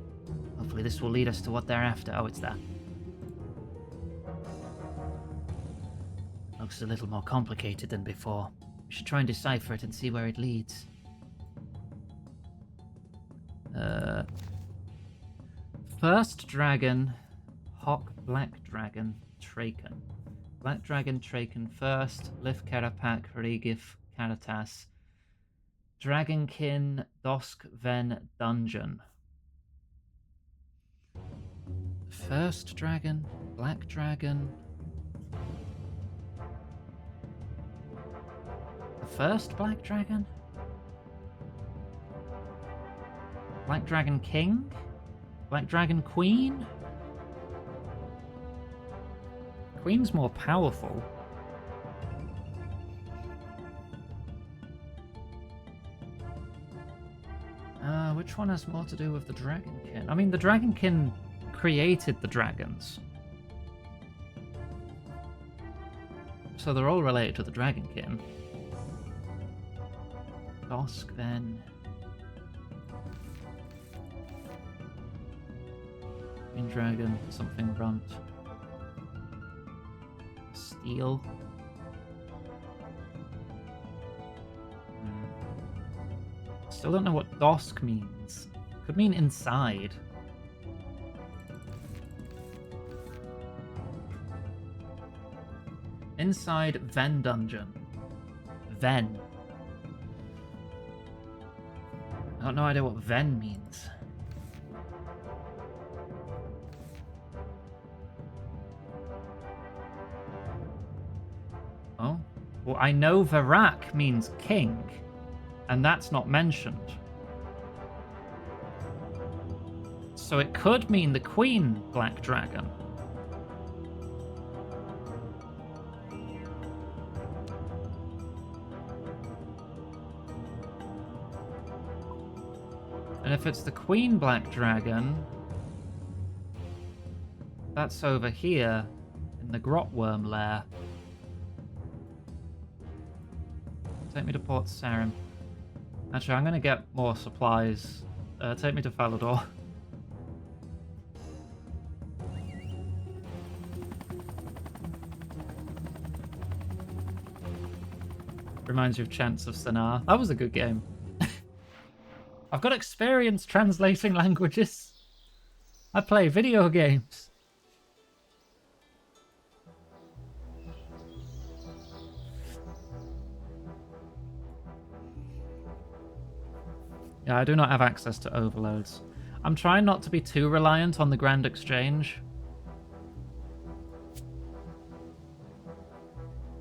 Hopefully this will lead us to what they're after. Oh, it's that. Looks a little more complicated than before. We should try and decipher it and see where it leads. First dragon, Hawk Black Dragon, Traken. Black Dragon, Traken first, Lif Karapak, Regif, Karatas. Dragonkin, Dosk Ven Dungeon. First dragon, Black Dragon. The first Black Dragon? Black Dragon King? Black Dragon Queen? Queen's more powerful. Which one has more to do with the Dragonkin? I mean, the Dragonkin created the dragons. So they're all related to the Dragonkin. Dosk, then. Green Dragon, something runt. Steel. Still don't know what Dosk means. Could mean inside. Inside Ven Dungeon. Ven. I got no idea what Ven means. Oh? Well, I know Varak means king. And that's not mentioned. So it could mean the Queen Black Dragon. And if it's the Queen Black Dragon, that's over here in the Grotworm lair. Take me to Port Sarim. Actually, I'm going to get more supplies. Take me to Falador. Reminds you of Chants of Sennaar. That was a good game. I've got experience translating languages. I play video games. Yeah, I do not have access to overloads. I'm trying not to be too reliant on the Grand Exchange.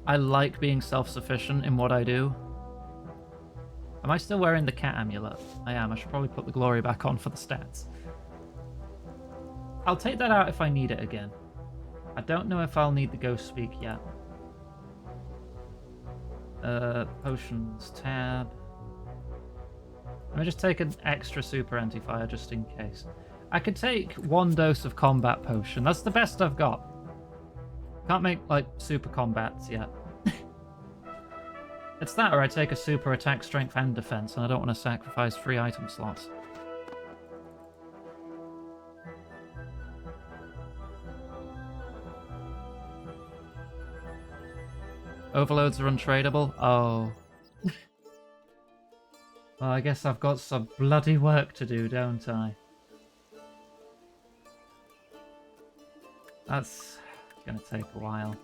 I like being self-sufficient in what I do. Am I still wearing the cat amulet? I am. I should probably put the glory back on for the stats. I'll take that out if I need it again. I don't know if I'll need the ghost speak yet. Potions tab. Let me just take an extra super anti-fire just in case. I could take 1 dose of combat potion. That's the best I've got. Can't make, like, super combats yet. It's that, or I take a super attack, strength, and defense, and I don't want to sacrifice 3 item slots. Overloads are untradeable? Oh. Well, I guess I've got some bloody work to do, don't I? That's gonna take a while.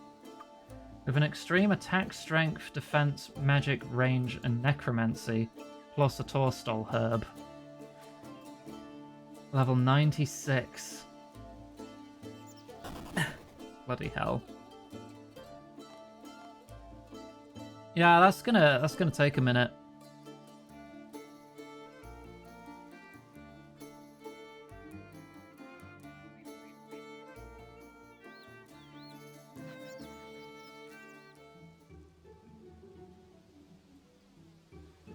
With an extreme attack, strength, defense, magic, range, and necromancy, plus a Torstol herb. Level 96. Bloody hell. Yeah, that's gonna take a minute.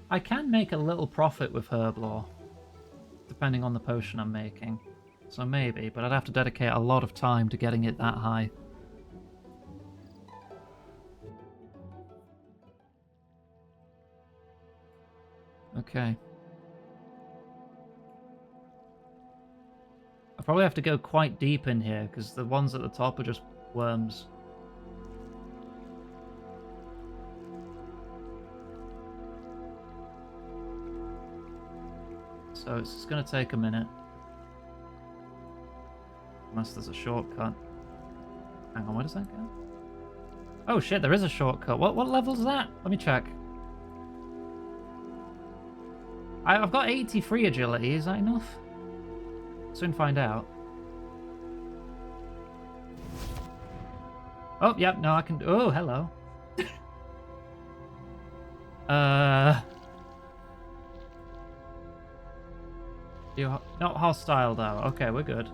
I can make a little profit with herb lore, depending on the potion I'm making. So maybe, but I'd have to dedicate a lot of time to getting it that high. Okay. I probably have to go quite deep in here, because the ones at the top are just worms. So it's just going to take a minute. Unless there's a shortcut. Hang on, where does that go? Oh shit, there is a shortcut. What level's that? Let me check. I've got 83 agility, is that enough? Soon find out. Oh, yep, no, I can... Oh, hello. You're not hostile, though. Okay, we're good.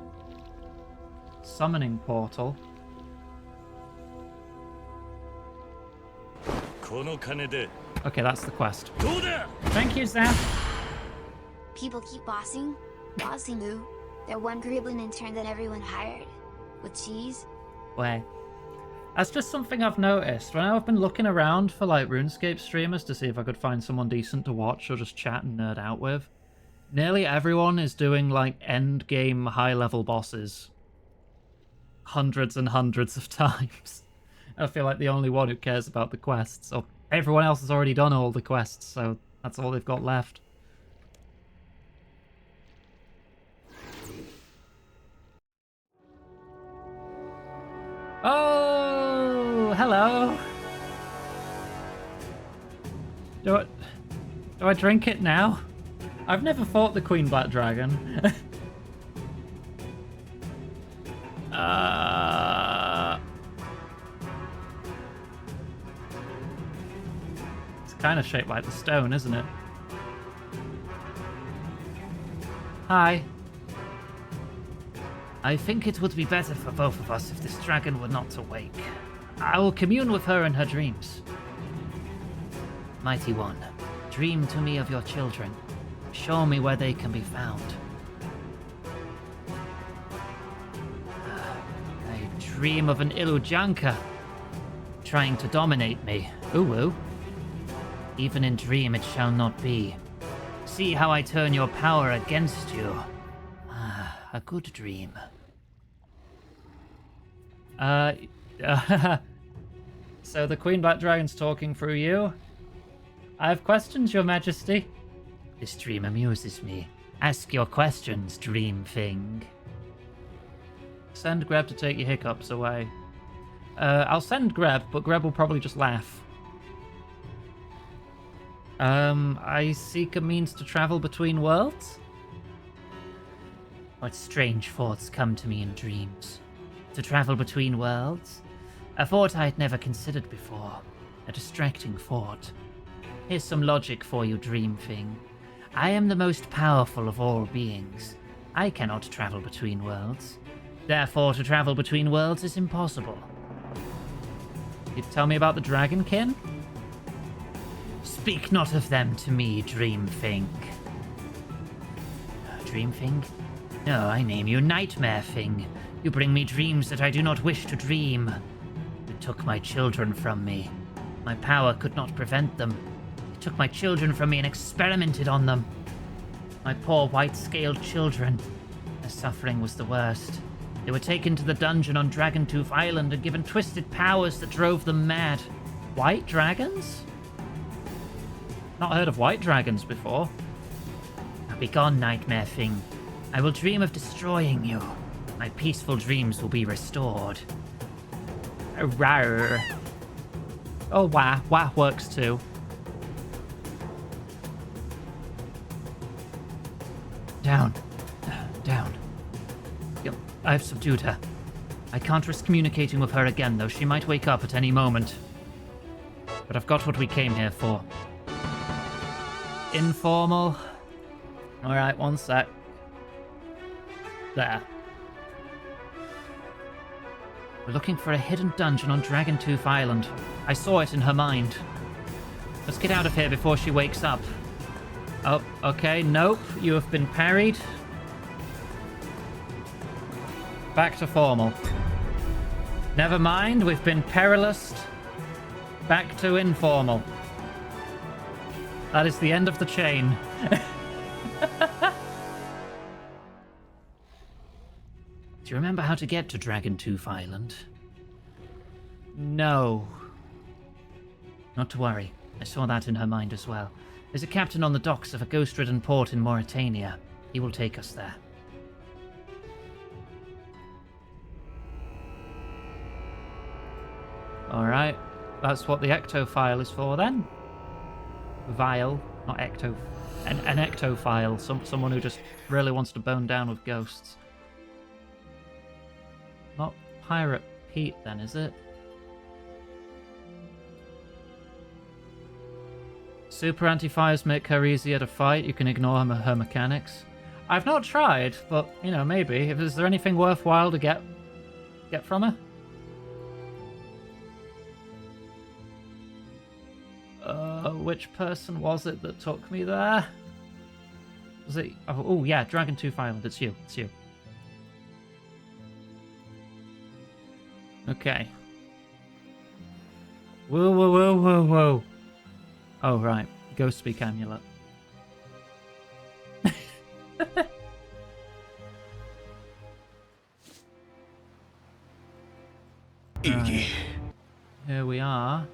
Summoning portal. Okay, that's the quest. Thank you, Zap. People keep bossing who? They're one Griblin intern that everyone hired. With cheese? Wait. That's just something I've noticed. When I've been looking around for, like, RuneScape streamers to see if I could find someone decent to watch or just chat and nerd out with, nearly everyone is doing, like, end-game high-level bosses. Hundreds and hundreds of times. I feel like the only one who cares about the quests. Or everyone else has already done all the quests, so that's all they've got left. Oh, hello. Do I drink it now? I've never fought the Queen Black Dragon. It's kind of shaped like the stone, isn't it? Hi. I think it would be better for both of us if this dragon were not awake. I will commune with her in her dreams. Mighty One, dream to me of your children. Show me where they can be found. I dream of an Ilujanka trying to dominate me. Uwu. Even in dream it shall not be. See how I turn your power against you. A good dream. So the Queen Black Dragon's talking through you? I have questions, Your Majesty. This dream amuses me. Ask your questions, dream thing. Send Greb to take your hiccups away. I'll send Greb, but Greb will probably just laugh. I seek a means to travel between worlds? What strange thoughts come to me in dreams? To travel between worlds? A thought I had never considered before. A distracting thought. Here's some logic for you, dream thing. I am the most powerful of all beings. I cannot travel between worlds. Therefore, to travel between worlds is impossible. You tell me about the dragonkin? Speak not of them to me, dream thing. Dream thing? No, I name you nightmare thing. You bring me dreams that I do not wish to dream. You took my children from me. My power could not prevent them. You took my children from me and experimented on them. My poor white-scaled children. Their suffering was the worst. They were taken to the dungeon on Dragontooth Island and given twisted powers that drove them mad. White dragons? Not heard of white dragons before. Now be gone, nightmare thing. I will dream of destroying you. My peaceful dreams will be restored. Rawr. Oh, wah. Wah works too. Down. Down. Yep, I've subdued her. I can't risk communicating with her again, though she might wake up at any moment. But I've got what we came here for. Informal. Alright, one sec. There. We're looking for a hidden dungeon on Dragontooth Island. I saw it in her mind. Let's get out of here before she wakes up. Oh, okay, nope. You have been parried. Back to formal. Never mind, we've been perilous. Back to informal. That is the end of the chain. Do you remember how to get to Dragontooth Island? No. Not to worry. I saw that in her mind as well. There's a captain on the docks of a ghost-ridden port in Mauritania. He will take us there. Alright. That's what the ectophile is for then. Vial, not ecto. An ectophile. Someone who just really wants to bone down with ghosts. Not Pirate Pete then, is it? Super anti-fires make her easier to fight. You can ignore her mechanics. I've not tried, but, you know, maybe. Is there anything worthwhile to get from her? Which person was it that took me there? Was it... Oh, yeah, Dragontooth Island. It's you. It's you. Okay. Whoa, whoa, whoa, whoa, whoa. Oh, right. Ghost Speak Amulet. Right. Here we are.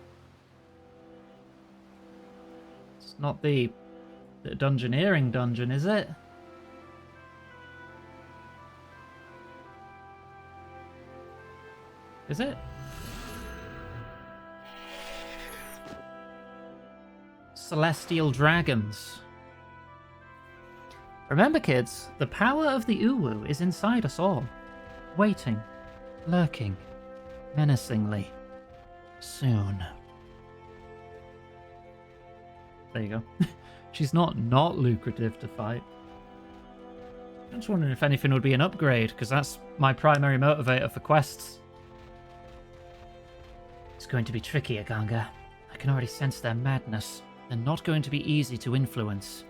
It's not the dungeoneering dungeon, is it? Is it? Celestial dragons. Remember, kids, the power of the Uwu is inside us all. Waiting. Lurking. Menacingly. Soon. There you go. She's not lucrative to fight. I'm just wondering if anything would be an upgrade, because that's my primary motivator for quests. It's going to be tricky, Aganga. I can already sense their madness. They're not going to be easy to influence.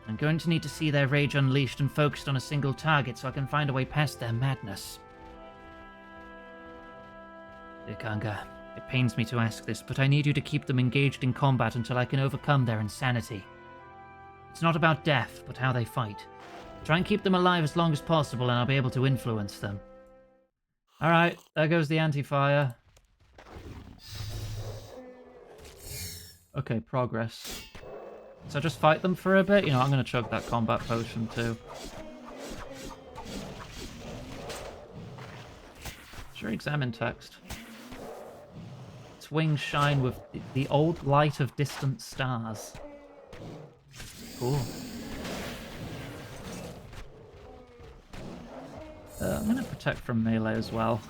I'm going to need to see their rage unleashed and focused on a single target so I can find a way past their madness. Aganga, it pains me to ask this, but I need you to keep them engaged in combat until I can overcome their insanity. It's not about death, but how they fight. Try and keep them alive as long as possible and I'll be able to influence them. Alright, there goes the anti-fire. Okay, progress. So just fight them for a bit? You know, I'm going to chug that combat potion too. Sure, examine text. Its wings shine with the old light of distant stars. Cool. I'm going to protect from melee as well.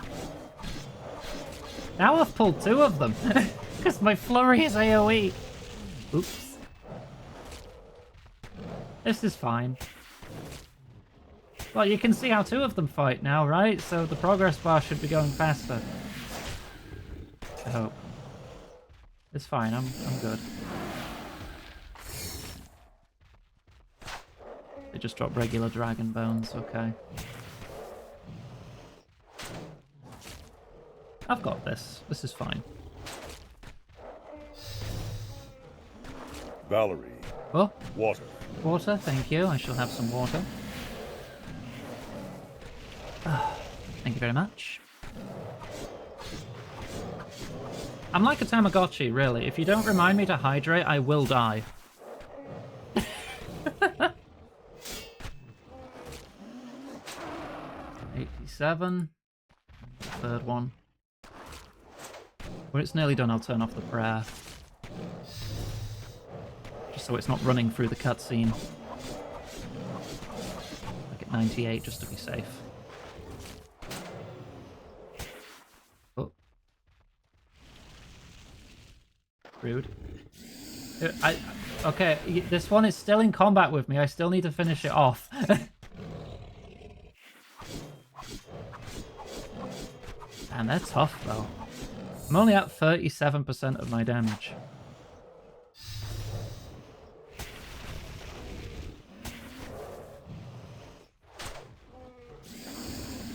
Now I've pulled 2 of them. Because my flurry is AoE. Oops. This is fine. Well, you can see how 2 of them fight now, right? So the progress bar should be going faster. I hope. It's fine, I'm good. They just drop regular dragon bones, okay. I've got this. This is fine. Valerie. Oh, Water. water, thank you. I shall have some water. Thank you very much. I'm like a Tamagotchi, really. If you don't remind me to hydrate, I will die. 87. Third one. When it's nearly done, I'll turn off the prayer. Just so it's not running through the cutscene. Like at 98, just to be safe. Oh. Rude. Okay, this one is still in combat with me. I still need to finish it off. And they're tough, though. I'm only at 37% of my damage.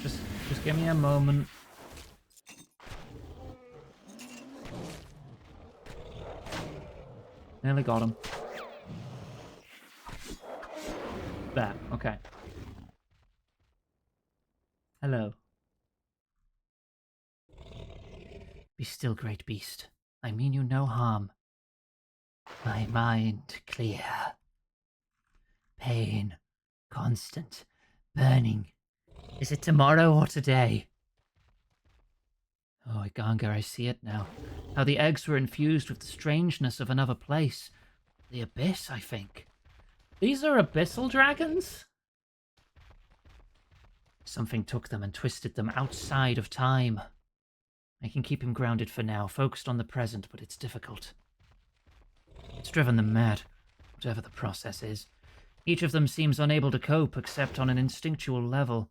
Just give me a moment. Nearly got him. There, okay. Hello. Be still, great beast. I mean you no harm. My mind clear. Pain, constant, burning. Is it tomorrow or today? Oh, Iganga, I see it now. How the eggs were infused with the strangeness of another place. The abyss, I think. These are abyssal dragons? Something took them and twisted them outside of time. I can keep him grounded for now, focused on the present, but it's difficult. It's driven them mad, whatever the process is. Each of them seems unable to cope except on an instinctual level.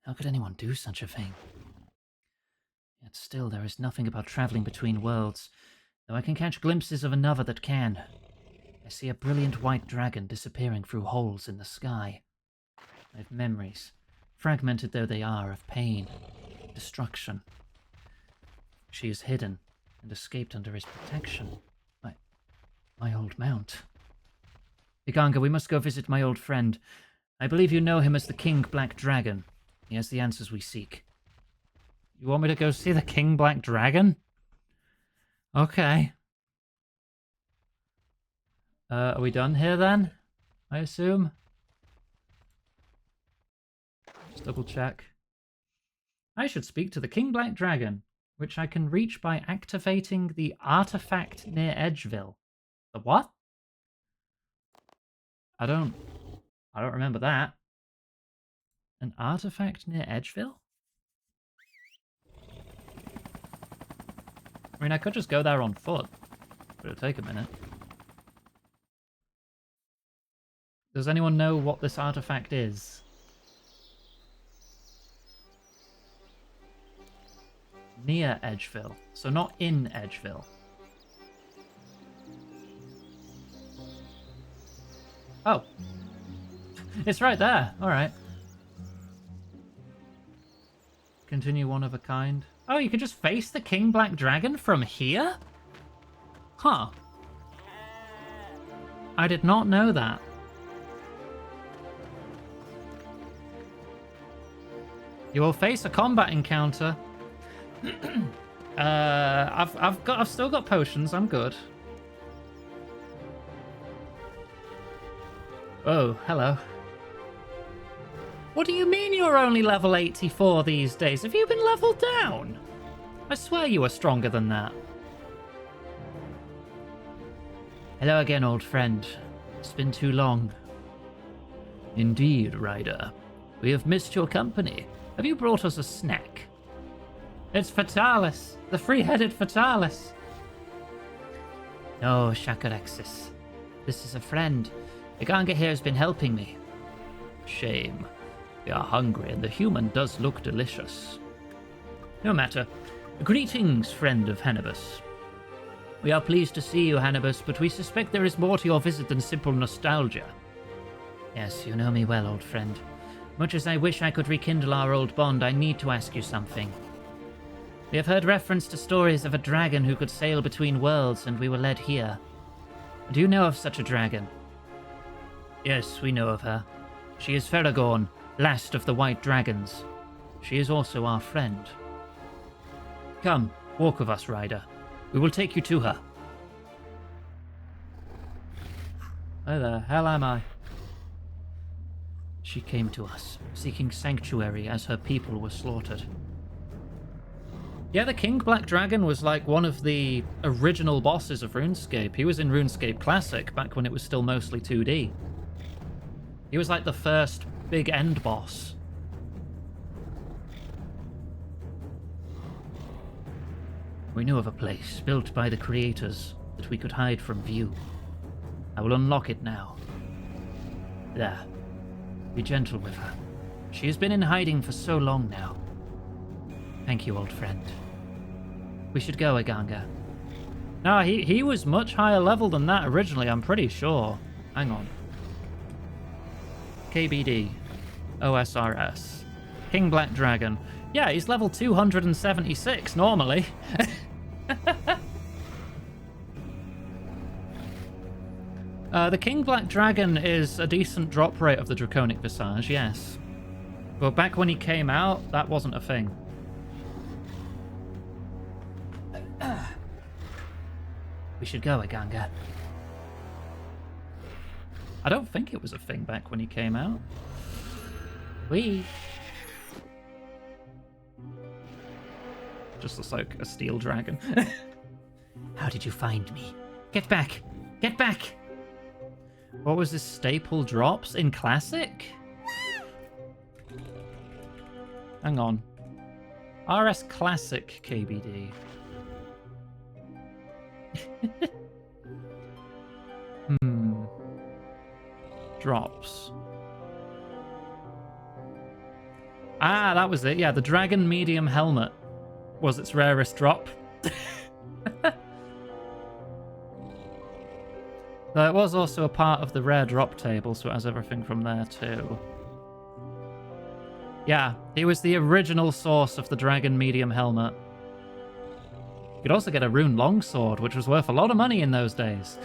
How could anyone do such a thing? Yet still, there is nothing about traveling between worlds, though I can catch glimpses of another that can. I see a brilliant white dragon disappearing through holes in the sky. I have memories, fragmented though they are, of pain, destruction. She is hidden and escaped under his protection. My old mount. Iganga, we must go visit my old friend. I believe you know him as the King Black Dragon. He has the answers we seek. You want me to go see the King Black Dragon? Okay. Are we done here then? I assume? Just double check. I should speak to the King Black Dragon, which I can reach by activating the artifact near Edgeville. The what? I don't remember that. An artifact near Edgeville? I mean, I could just go there on foot, but it'll take a minute. Does anyone know what this artifact is? Near Edgeville, so not in Edgeville. Oh. It's right there. Alright. Continue one of a kind. Oh, you can just face the King Black Dragon from here? Huh. I did not know that. You will face a combat encounter. I've still got potions. I'm good. Oh, hello. What do you mean you're only level 84 these days? Have you been leveled down? I swear you were stronger than that. Hello again, old friend. It's been too long. Indeed, Ryder. We have missed your company. Have you brought us a snack? It's Fatalis, the free-headed Fatalis. No, Shakarexis. This is a friend. Iganga here has been helping me. Shame. We are hungry, and the human does look delicious. No matter. Greetings, friend of Hannibus. We are pleased to see you, Hannibus, but we suspect there is more to your visit than simple nostalgia. Yes, you know me well, old friend. Much as I wish I could rekindle our old bond, I need to ask you something. We have heard reference to stories of a dragon who could sail between worlds, and we were led here. Do you know of such a dragon? Yes, we know of her. She is Feragorn, last of the White Dragons. She is also our friend. Come, walk with us, Ryder. We will take you to her. Where the hell am I? She came to us, seeking sanctuary as her people were slaughtered. Yeah, the King Black Dragon was like one of the original bosses of RuneScape. He was in RuneScape Classic back when it was still mostly 2D. He was like the first big end boss. We knew of a place built by the creators that we could hide from view. I will unlock it now. There. Be gentle with her. She has been in hiding for so long now. Thank you, old friend. We should go, Iganga. No, he was much higher level than that originally, I'm pretty sure. Hang on. KBD. OSRS. King Black Dragon. Yeah, he's level 276 normally. The King Black Dragon is a decent drop rate of the Draconic Visage, yes. But back when he came out, that wasn't a thing. We should go, Iganga. I don't think it was a thing back when he came out. We. Just looks like a steel dragon. How did you find me? Get back! Get back! What was this, staple drops in Classic? Hang on. RS Classic KBD. Drops. Ah, that was it. Yeah, the Dragon Medium Helmet was its rarest drop. Though it was also a part of the rare drop table, so it has everything from there too. Yeah, he was the original source of the Dragon Medium Helmet. You could also get a Rune Longsword, which was worth a lot of money in those days.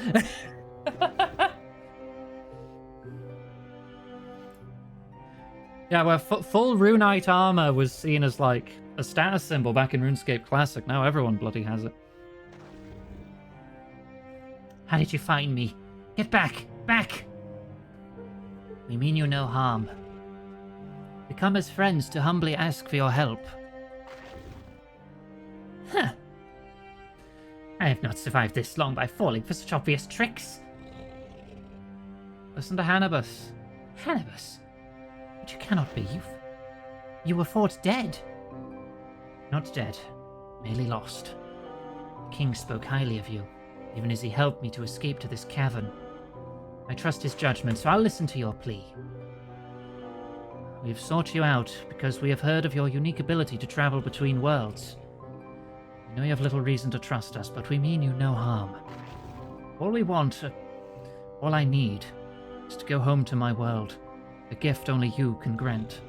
Yeah, where full Runite armor was seen as like a status symbol back in RuneScape Classic. Now everyone bloody has it. How did you find me? Get back! Back! We mean you no harm. We come as friends to humbly ask for your help. Huh. I have not survived this long by falling for such obvious tricks. Listen to Hannibus. Hannibus? But you cannot be. You were fought dead. Not dead. Merely lost. The king spoke highly of you, even as he helped me to escape to this cavern. I trust his judgment, so I'll listen to your plea. We have sought you out because we have heard of your unique ability to travel between worlds. We know you have little reason to trust us, but we mean you no harm. All we want, all I need, is to go home to my world, a gift only you can grant.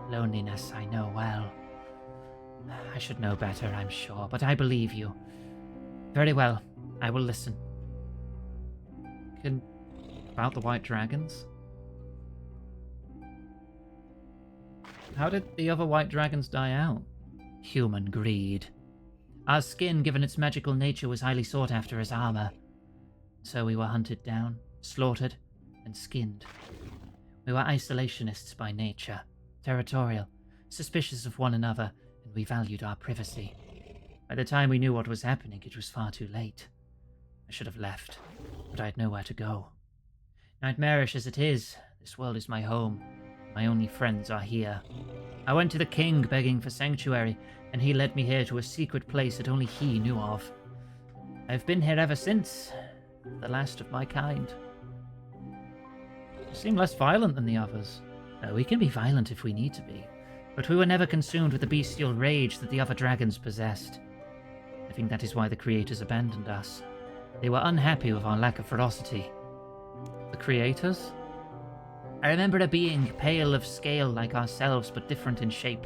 Loneliness, I know well. I should know better, I'm sure, but I believe you. Very well, I will listen. About the White Dragons? How did the other White Dragons die out? Human greed. Our skin, given its magical nature, was highly sought after as armor. So we were hunted down, slaughtered, and skinned. We were isolationists by nature, territorial, suspicious of one another, and we valued our privacy. By the time we knew what was happening, it was far too late. I should have left, but I had nowhere to go. Nightmarish as it is, this world is my home, My only friends are here. I went to the king begging for sanctuary, and he led me here to a secret place that only he knew of. I've been here ever since, the last of my kind. You seem less violent than the others. We can be violent if we need to be, but we were never consumed with the bestial rage that the other dragons possessed. I think that is why the creators abandoned us. They were unhappy with our lack of ferocity. The creators? I remember a being pale of scale like ourselves, but different in shape.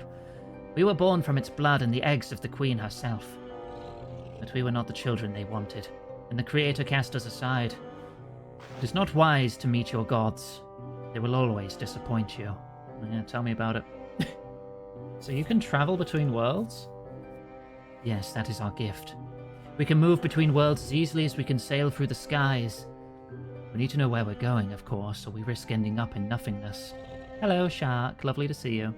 We were born from its blood and the eggs of the queen herself. But we were not the children they wanted, and the creator cast us aside. It is not wise to meet your gods. They will always disappoint you. Yeah, tell me about it. So you can travel between worlds? Yes, that is our gift. We can move between worlds as easily as we can sail through the skies. We need to know where we're going, of course, or we risk ending up in nothingness. Hello, Shark. Lovely to see you.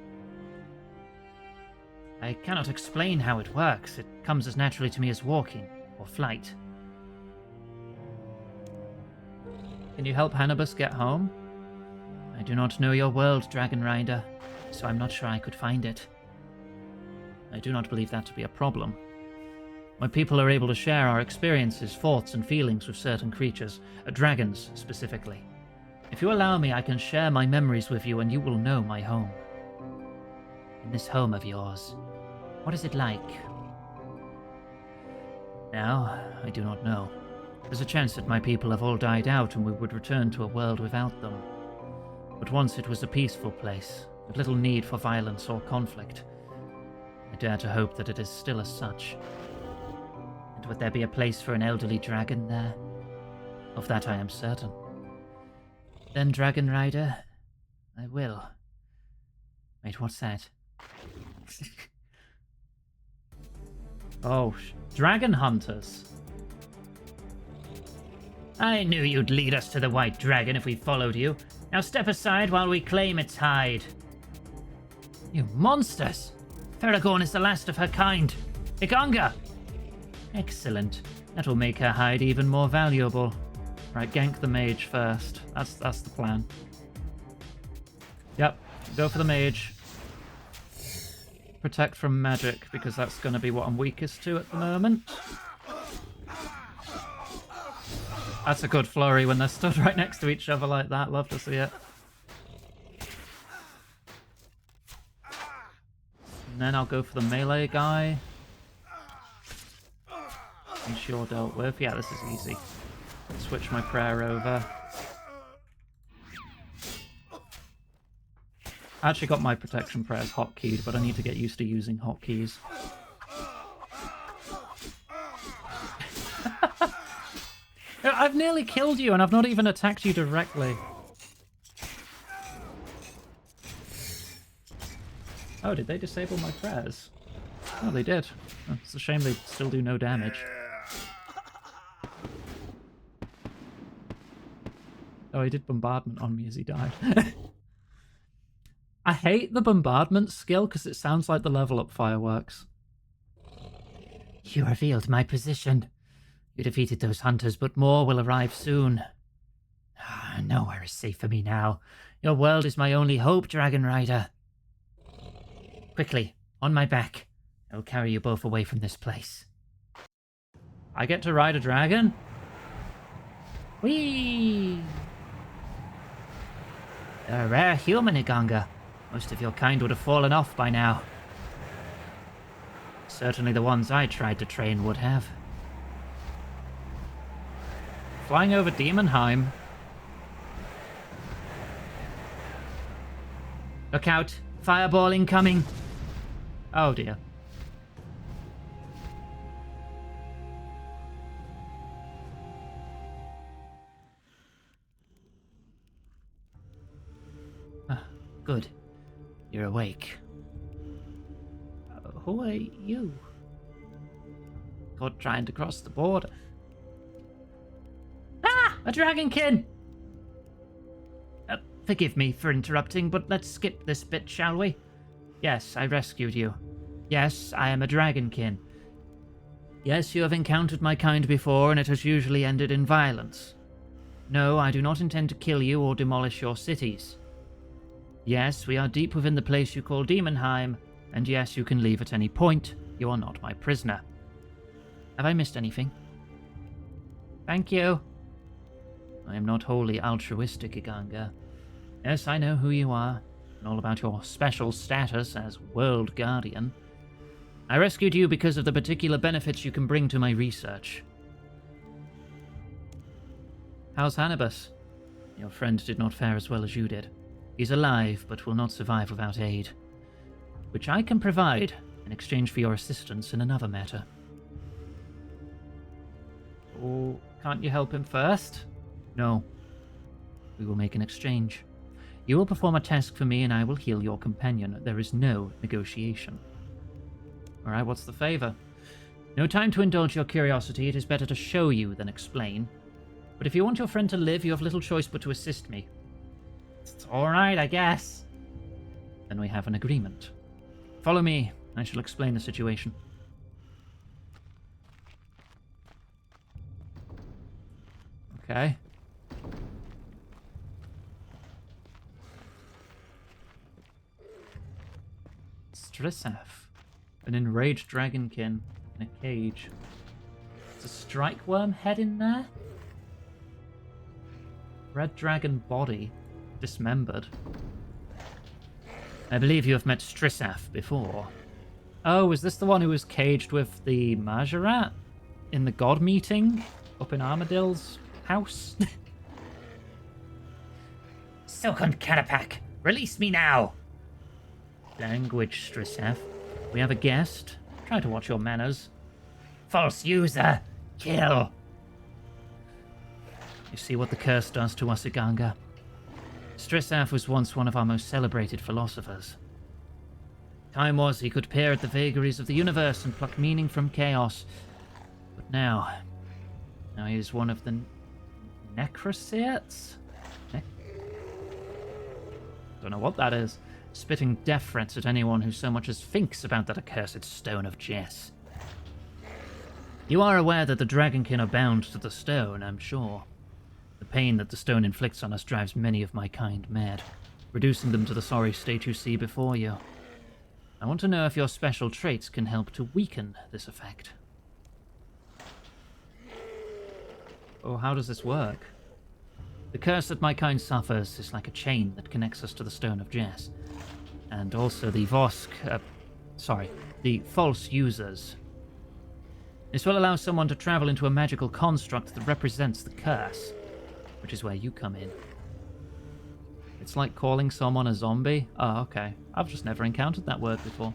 I cannot explain how it works. It comes as naturally to me as walking or flight. Can you help Hannibus get home? I do not know your world, Dragon Rider, so I'm not sure I could find it. I do not believe that to be a problem. My people are able to share our experiences, thoughts, and feelings with certain creatures, dragons specifically. If you allow me, I can share my memories with you and you will know my home. In this home of yours, what is it like? Now, I do not know. There's a chance that my people have all died out and we would return to a world without them. But once it was a peaceful place, with little need for violence or conflict. I dare to hope that it is still as such. And would there be a place for an elderly dragon there? Of that I am certain. Then, Dragon Rider, I will. Wait, what's that? Oh, dragon hunters. I knew you'd lead us to the White Dragon if we followed you. Now step aside while we claim its hide. You monsters! Ferragorn is the last of her kind. Igonga! Excellent. That will make her hide even more valuable. Right, gank the mage first. That's the plan. Yep, go for the mage. Protect from magic, because that's going to be what I'm weakest to at the moment. That's a good flurry when they're stood right next to each other like that. Love to see it. And then I'll go for the melee guy. And sure dealt with. Yeah, this is easy. Switch my prayer over. I actually got my protection prayers hotkeyed, but I need to get used to using hotkeys. I've nearly killed you and I've not even attacked you directly. Oh, did they disable my prayers? Oh, they did. Oh, it's a shame they still do no damage. Oh, he did bombardment on me as he died. I hate the bombardment skill because it sounds like the level up fireworks. You revealed my position. You defeated those hunters, but more will arrive soon. Nowhere is safe for me now. Your world is my only hope, Dragon Rider. Quickly, on my back. I will carry you both away from this place. I get to ride a dragon? Whee! You're a rare human, Igonga. Most of your kind would have fallen off by now. Certainly the ones I tried to train would have. Flying over Demonheim. Look out! Fireball incoming! Oh dear. Good. You're awake. Who are you? Caught trying to cross the border. Ah! A dragonkin! Forgive me for interrupting, but let's skip this bit, shall we? Yes, I rescued you. Yes, I am a dragonkin. Yes, you have encountered my kind before, and it has usually ended in violence. No, I do not intend to kill you or demolish your cities. Yes, we are deep within the place you call Demonheim, and yes, you can leave at any point. You are not my prisoner. Have I missed anything? Thank you. I am not wholly altruistic, Iganga. Yes, I know who you are, and all about your special status as World Guardian. I rescued you because of the particular benefits you can bring to my research. How's Hannibus? Your friend did not fare as well as you did. He's alive, but will not survive without aid, which I can provide in exchange for your assistance in another matter. Oh, can't you help him first? No. We will make an exchange. You will perform a task for me and I will heal your companion. There is no negotiation. Alright, what's the favor? No time to indulge your curiosity. It is better to show you than explain. But if you want your friend to live, you have little choice but to assist me. It's alright, I guess. Then we have an agreement. Follow me. I shall explain the situation. Okay. Strisaf. An enraged dragonkin in a cage. There's a strike worm head in there? Red dragon body. Dismembered. I believe you have met Strisaf before. Oh, is this the one who was caged with the Majorat? In the god meeting? Up in Armadill's house? Silken Catapak, release me now! Language, Strisaf. We have a guest. Try to watch your manners. False user, kill! You see what the curse does to us, Iganga. Strisaf was once one of our most celebrated philosophers. Time was he could peer at the vagaries of the universe and pluck meaning from chaos. But now he is one of the Necroceats? Don't know what that is. Spitting death threats at anyone who so much as thinks about that accursed stone of Jess. You are aware that the Dragonkin are bound to the stone, I'm sure. The pain that the stone inflicts on us drives many of my kind mad, reducing them to the sorry state you see before you. I want to know if your special traits can help to weaken this effect. Oh, how does this work? The curse that my kind suffers is like a chain that connects us to the Stone of Jess. And also the the false users. This will allow someone to travel into a magical construct that represents the curse, which is where you come in. It's like calling someone a zombie? Oh, okay. I've just never encountered that word before.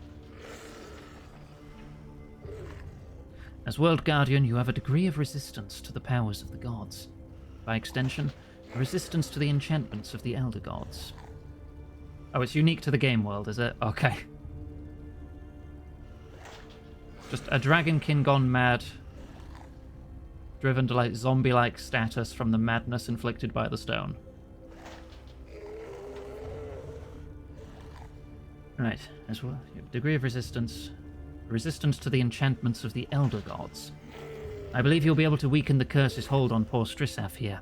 As World Guardian, you have a degree of resistance to the powers of the gods. By extension, a resistance to the enchantments of the Elder Gods. Oh, it's unique to the game world, is it? Okay. Just a dragonkin gone mad, driven to like zombie-like status from the madness inflicted by the stone. Right, as well, degree of resistance to the enchantments of the Elder Gods. I believe you'll be able to weaken the curse's hold on poor Strisaf here,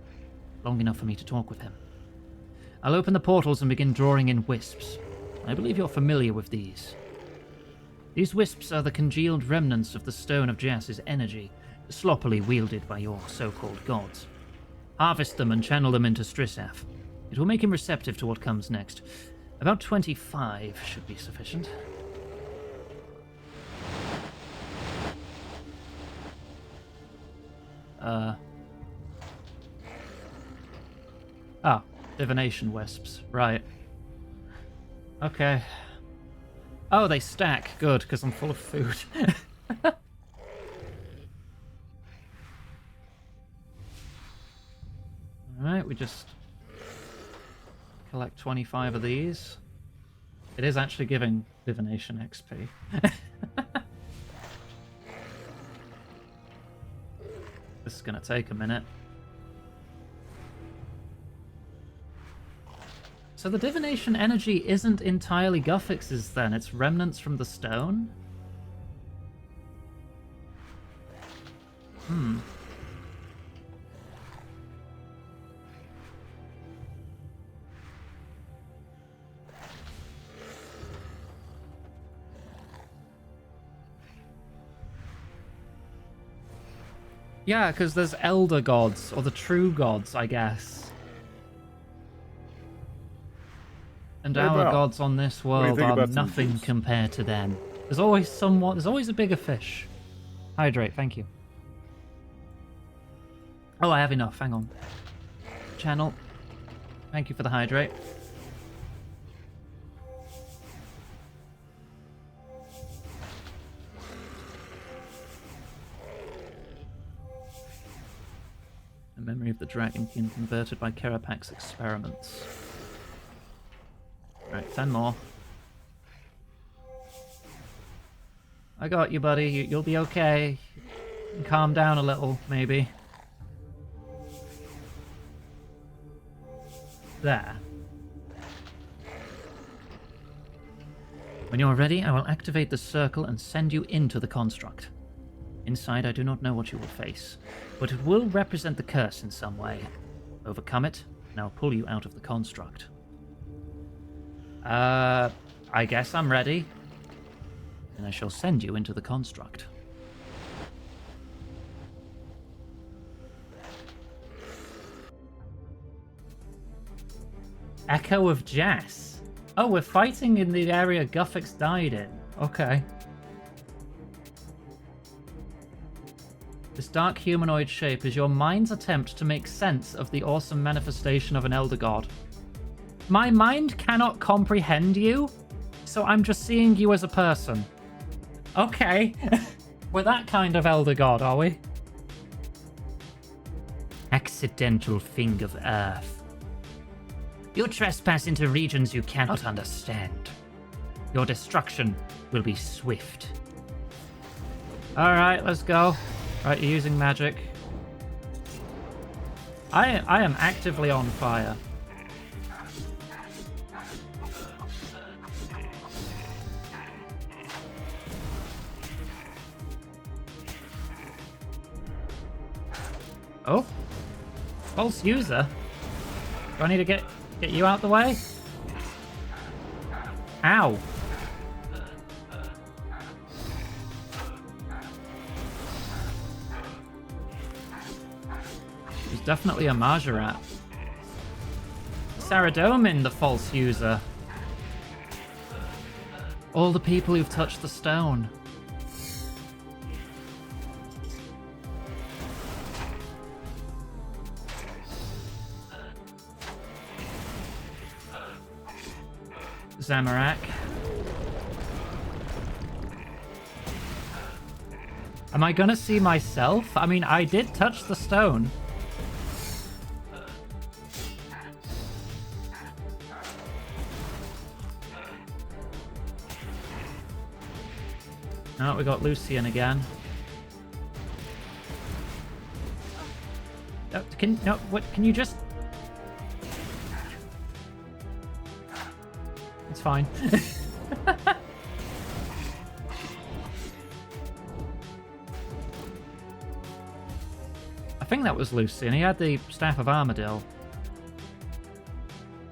long enough for me to talk with him. I'll open the portals and begin drawing in wisps. I believe you're familiar with these. These wisps are the congealed remnants of the Stone of Jass's energy, sloppily wielded by your so-called gods. Harvest them and channel them into Strisaf. It will make him receptive to what comes next. About 25 should be sufficient. Ah, divination wisps. Right. Okay. Oh, they stack. Good, because I'm full of food. Alright, we just collect 25 of these. It is actually giving divination XP. This is going to take a minute. So the divination energy isn't entirely Guffix's then, it's remnants from the stone? Yeah, because there's elder gods, or the true gods, I guess. And Hey, our Val. gods on this What do you world think are about some nothing juice? compared to them. There's always a bigger fish. Hydrate, thank you. Oh, I have enough, hang on. Channel. Thank you for the hydrate. A memory of the dragonkin converted by Kerapak's experiments. Right, 10 more. I got you, buddy. You'll be okay. Calm down a little, maybe. There. When you're ready, I will activate the circle and send you into the construct. Inside, I do not know what you will face, but it will represent the curse in some way. Overcome it, and I'll pull you out of the construct. I guess I'm ready. And I shall send you into the construct. Echo of Jas. Oh, we're fighting in the area Guffix died in. Okay. This dark humanoid shape is your mind's attempt to make sense of the awesome manifestation of an elder god. My mind cannot comprehend you, so I'm just seeing you as a person. Okay. We're that kind of elder god, are we? Accidental thing of earth. You trespass into regions you cannot understand. Your destruction will be swift. Alright, let's go. Right, you're using magic. I am actively on fire. Oh. False user. Do I need to get you out the way? Ow. There's definitely a Majorat. Saradomin, the false user. All the people who've touched the stone. Zamorak. Am I gonna see myself? I mean, I did touch the stone. Oh, we got Lucian again. Can you just... It's fine. I think that was Lucian. He had the Staff of Armadil.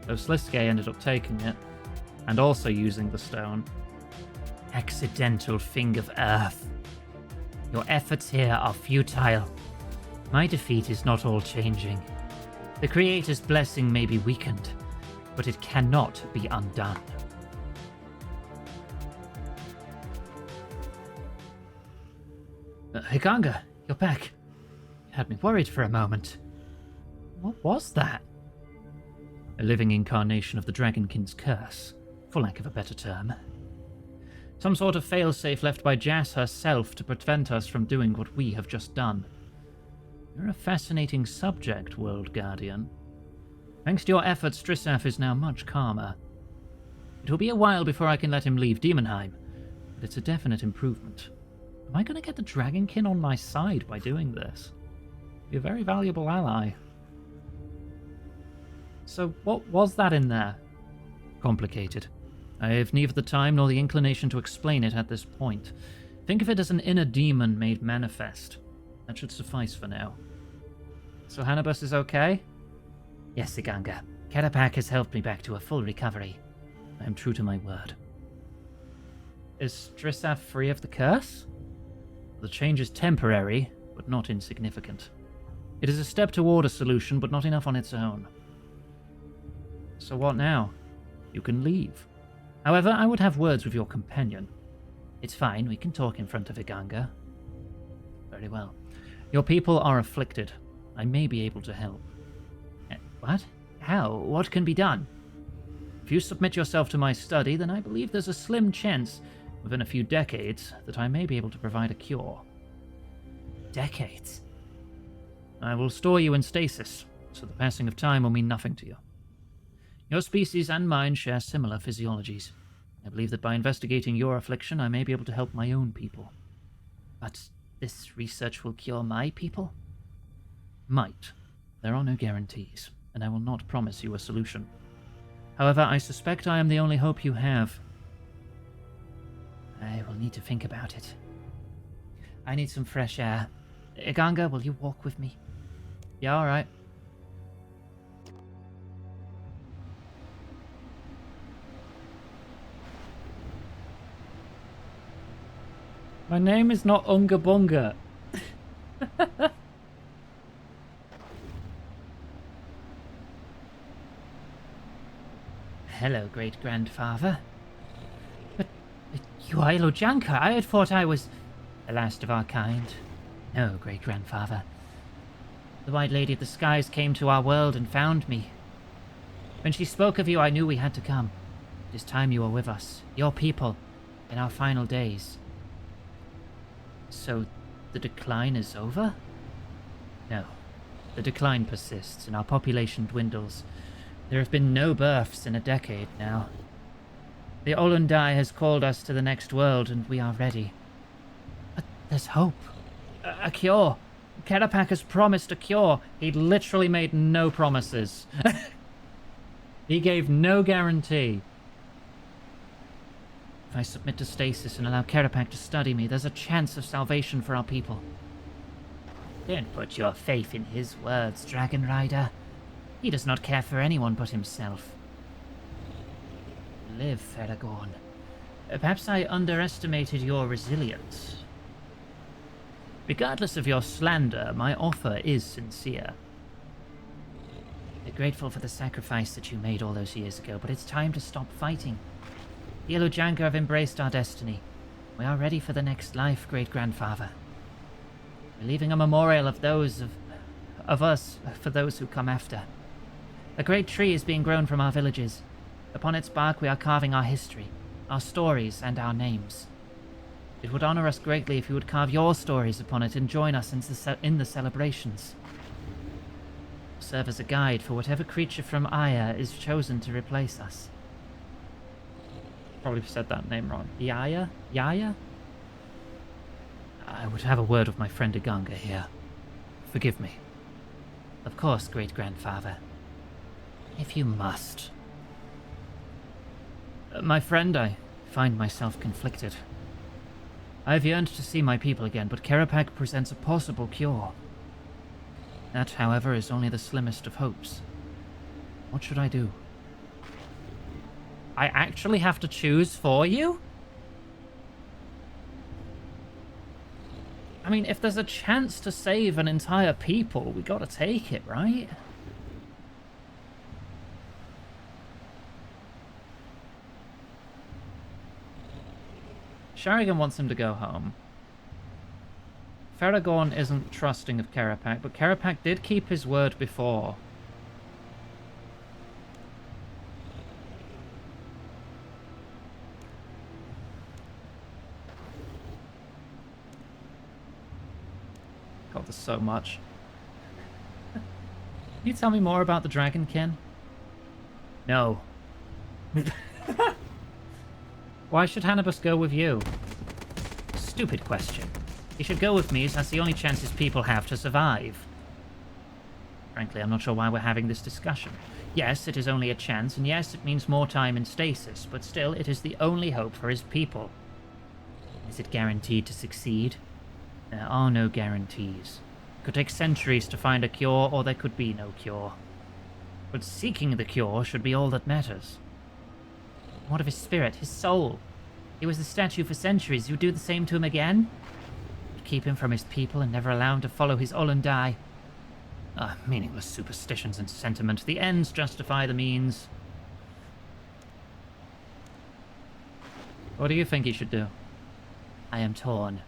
So Sliske ended up taking it. And also using the stone. Accidental thing of earth. Your efforts here are futile. My defeat is not all changing. The Creator's blessing may be weakened, but it cannot be undone. Higanga, you're back. You had me worried for a moment. What was that? A living incarnation of the Dragonkin's curse, for lack of a better term. Some sort of failsafe left by Jas herself to prevent us from doing what we have just done. You're a fascinating subject, World Guardian. Thanks to your efforts, Trisaf is now much calmer. It will be a while before I can let him leave Demonheim, but it's a definite improvement. Am I going to get the Dragonkin on my side by doing this? Be a very valuable ally. So what was that in there? Complicated. I have neither the time nor the inclination to explain it at this point. Think of it as an inner demon made manifest. That should suffice for now. So Hannibus is okay? Yes, Iganga. Kerapak has helped me back to a full recovery. I am true to my word. Is Trisaf free of the curse? The change is temporary, but not insignificant. It is a step toward a solution, but not enough on its own. So what now? You can leave. However, I would have words with your companion. It's fine, we can talk in front of Iganga. Very well. Your people are afflicted. I may be able to help. What? How? What can be done? If you submit yourself to my study, then I believe there's a slim chance, within a few decades, that I may be able to provide a cure. Decades? I will store you in stasis, so the passing of time will mean nothing to you. Your species and mine share similar physiologies. I believe that by investigating your affliction, I may be able to help my own people. But this research will cure my people? Might. There are no guarantees, and I will not promise you a solution. However, I suspect I am the only hope you have. I will need to think about it. I need some fresh air. Iganga, will you walk with me? Yeah, alright. My name is not Unga Bunga. Hello, great-grandfather. But you are Ilojanka. I had thought I was the last of our kind. No, great-grandfather. The White Lady of the Skies came to our world and found me. When she spoke of you, I knew we had to come. It is time you were with us, your people, in our final days. So, the decline is over? No. The decline persists, and our population dwindles. There have been no births in a decade now. The Olundai has called us to the next world, and we are ready. But there's hope. A cure. Kerapak has promised a cure. He literally made no promises. He gave no guarantee. If I submit to stasis and allow Kerapak to study me, there's a chance of salvation for our people. Don't put your faith in his words, Dragon Rider. He does not care for anyone but himself. Live, Feragorn. Perhaps I underestimated your resilience. Regardless of your slander, my offer is sincere. We're grateful for the sacrifice that you made all those years ago, but it's time to stop fighting. The Ilojanka have embraced our destiny. We are ready for the next life, great-grandfather. We're leaving a memorial of those of us for those who come after. A great tree is being grown from our villages. Upon its bark we are carving our history, our stories, and our names. It would honor us greatly if you would carve your stories upon it and join us in the celebrations. Serve as a guide for whatever creature from Aya is chosen to replace us. Probably said that name wrong. Yaya? I would have a word with my friend Iganga here. Forgive me. Of course, great-grandfather. If you must. My friend, I find myself conflicted. I have yearned to see my people again, but Kerapak presents a possible cure. That, however, is only the slimmest of hopes. What should I do? I actually have to choose for you? I mean, if there's a chance to save an entire people, we gotta take it, right? Sharigan wants him to go home. Feragorn isn't trusting of Kerapak, but Kerapak did keep his word before. God, there's so much. Can you tell me more about the Dragonkin? No. Why should Hannibus go with you? Stupid question. He should go with me as that's the only chance his people have to survive. Frankly, I'm not sure why we're having this discussion. Yes, it is only a chance, and yes, it means more time in stasis, but still, it is the only hope for his people. Is it guaranteed to succeed? There are no guarantees. It could take centuries to find a cure, or there could be no cure. But seeking the cure should be all that matters. What of his spirit, his soul? He was the statue for centuries. You would do the same to him again? But keep him from his people and never allow him to follow his Olundai. Meaningless superstitions and sentiment. The ends justify the means. What do you think he should do? I am torn.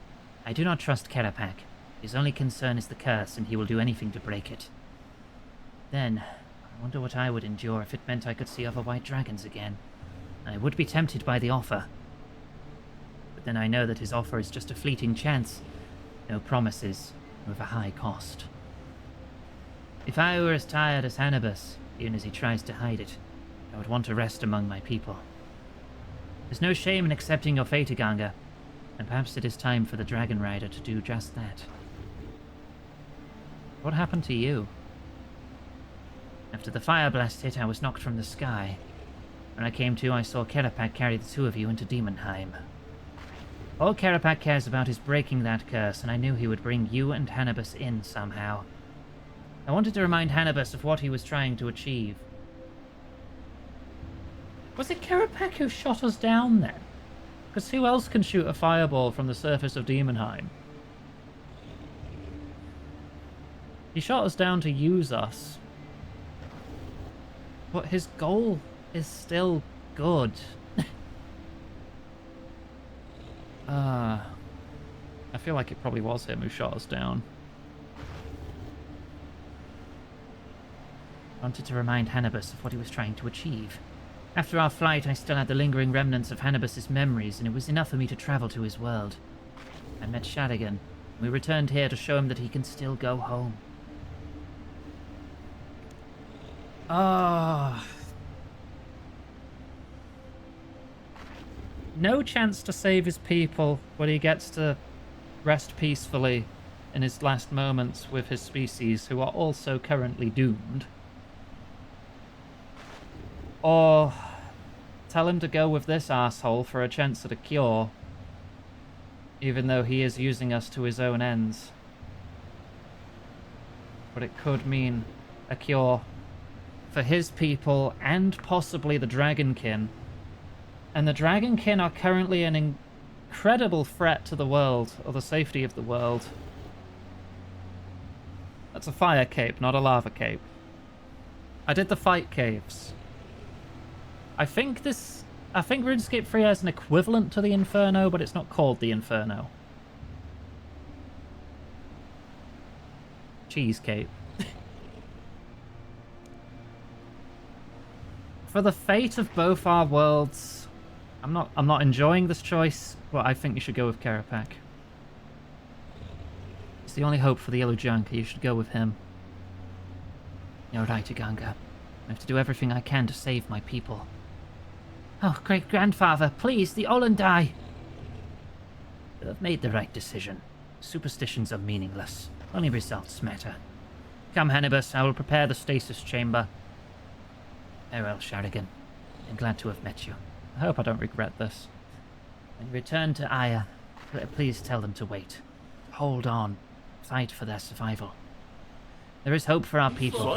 I do not trust Kerapak. His only concern is the curse, and he will do anything to break it. Then, I wonder what I would endure if it meant I could see other white dragons again. I would be tempted by the offer. But then I know that his offer is just a fleeting chance. No promises, with a high cost. If I were as tired as Hannibus, even as he tries to hide it, I would want to rest among my people. There's no shame in accepting your fate, Iganga, and perhaps it is time for the Dragon Rider to do just that. What happened to you? After the fire blast hit, I was knocked from the sky. When I came to, I saw Kerapak carry the two of you into Demonheim. All Kerapak cares about is breaking that curse, and I knew he would bring you and Hannibus in somehow. I wanted to remind Hannibus of what he was trying to achieve. Was it Kerapak who shot us down then? Because who else can shoot a fireball from the surface of Demonheim? He shot us down to use us. But his goal is still good. I feel like it probably was him who shot us down. I wanted to remind Hannibus of what he was trying to achieve. After our flight, I still had the lingering remnants of Hannibus's memories, and it was enough for me to travel to his world. I met Shadigan, and we returned here to show him that he can still go home. No chance to save his people, but he gets to rest peacefully in his last moments with his species, who are also currently doomed. Or tell him to go with this asshole for a chance at a cure, even though he is using us to his own ends. But it could mean a cure for his people and possibly the Dragonkin. And the Dragonkin are currently an incredible threat to the world, or the safety of the world. That's a fire cape, not a lava cape. I did the fight caves. I think RuneScape 3 has an equivalent to the Inferno, but it's not called the Inferno. Cheese cape. For the fate of both our worlds, I'm not enjoying this choice, but I think you should go with Kerapak. It's the only hope for the Yellow Junker. You should go with him. You're right, Iganga. I have to do everything I can to save my people. Oh, great-grandfather, please, the Olundai! You have made the right decision. Superstitions are meaningless. Only results matter. Come, Hannibus, I will prepare the stasis chamber. Farewell, Sharigan. I'm glad to have met you. I hope I don't regret this. When you return to Aya, please tell them to wait. Hold on. Fight for their survival. There is hope for our people.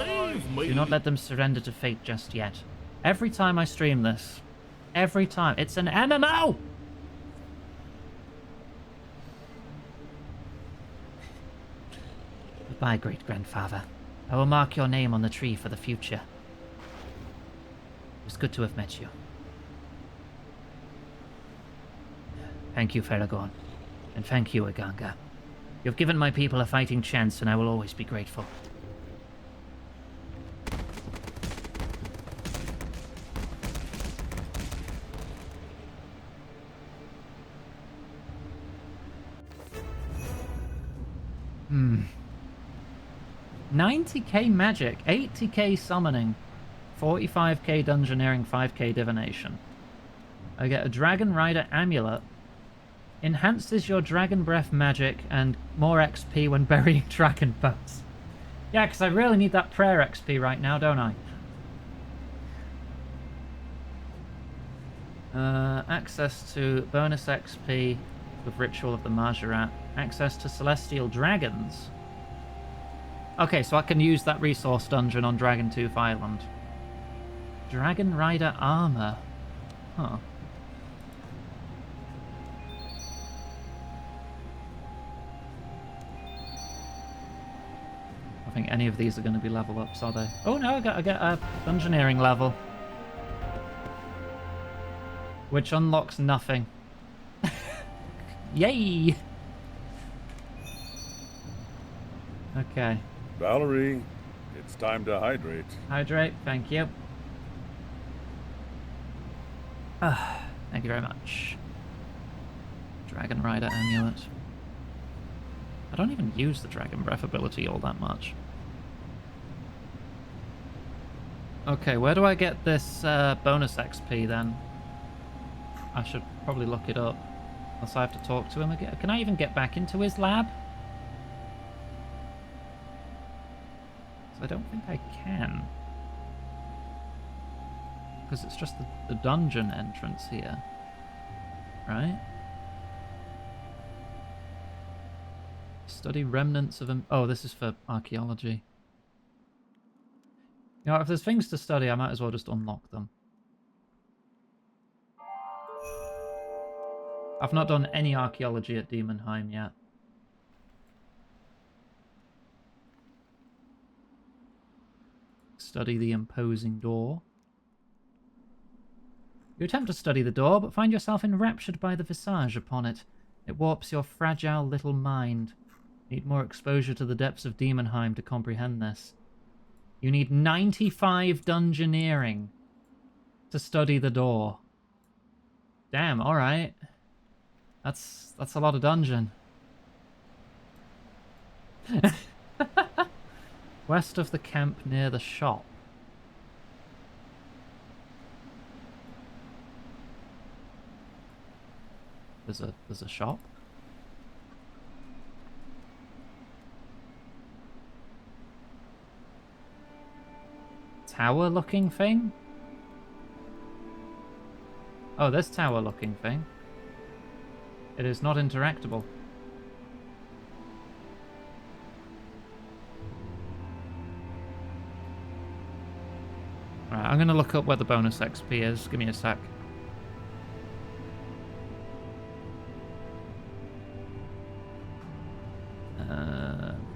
Do not let them surrender to fate just yet. Every time I stream this, every time, it's an MMO! Goodbye, great-grandfather. I will mark your name on the tree for the future. It was good to have met you. Thank you, Ferragon. And thank you, Iganga. You've given my people a fighting chance, and I will always be grateful. Hmm. 90k magic, 80k summoning, 45k dungeoneering, 5k divination. I get a Dragon Rider amulet. Enhances your dragon breath magic and more XP when burying dragon bones. Yeah, because I really need that prayer XP right now, don't I? Access to bonus XP with Ritual of the Majorat. Access to Celestial Dragons. Okay, so I can use that resource dungeon on Dragontooth Island. Dragon Rider armor. Huh. think any of these are going to be level ups, are they? Oh no, I get a dungeoneering level. Which unlocks nothing. Yay! Okay. Valerie, it's time to hydrate. Hydrate, thank you. Thank you very much. Dragon Rider Amulet. I don't even use the Dragon Breath ability all that much. Okay, where do I get this bonus XP then? I should probably look it up. Unless I have to talk to him again. Can I even get back into his lab? So I don't think I can. Because it's just the dungeon entrance here. Right? Study remnants of... Oh, this is for archaeology. You know, if there's things to study, I might as well just unlock them. I've not done any archaeology at Demonheim yet. Study the imposing door. You attempt to study the door, but find yourself enraptured by the visage upon it. It warps your fragile little mind. Need more exposure to the depths of Demonheim to comprehend this. You need 95 dungeoneering to study the door. Damn, alright. That's a lot of dungeon. West of the camp near the shop. There's a shop. Tower looking thing? Oh, this tower looking thing. It is not interactable. Right, I'm going to look up where the bonus XP is. Give me a sec.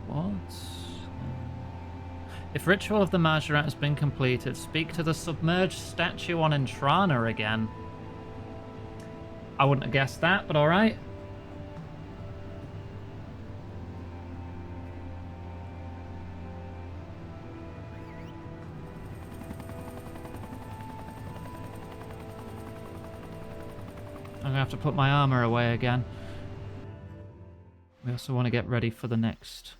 What? If Ritual of the Majorat has been completed, speak to the submerged statue on Entrana again. I wouldn't have guessed that, but alright. I'm gonna have to put my armor away again. We also want to get ready for the next.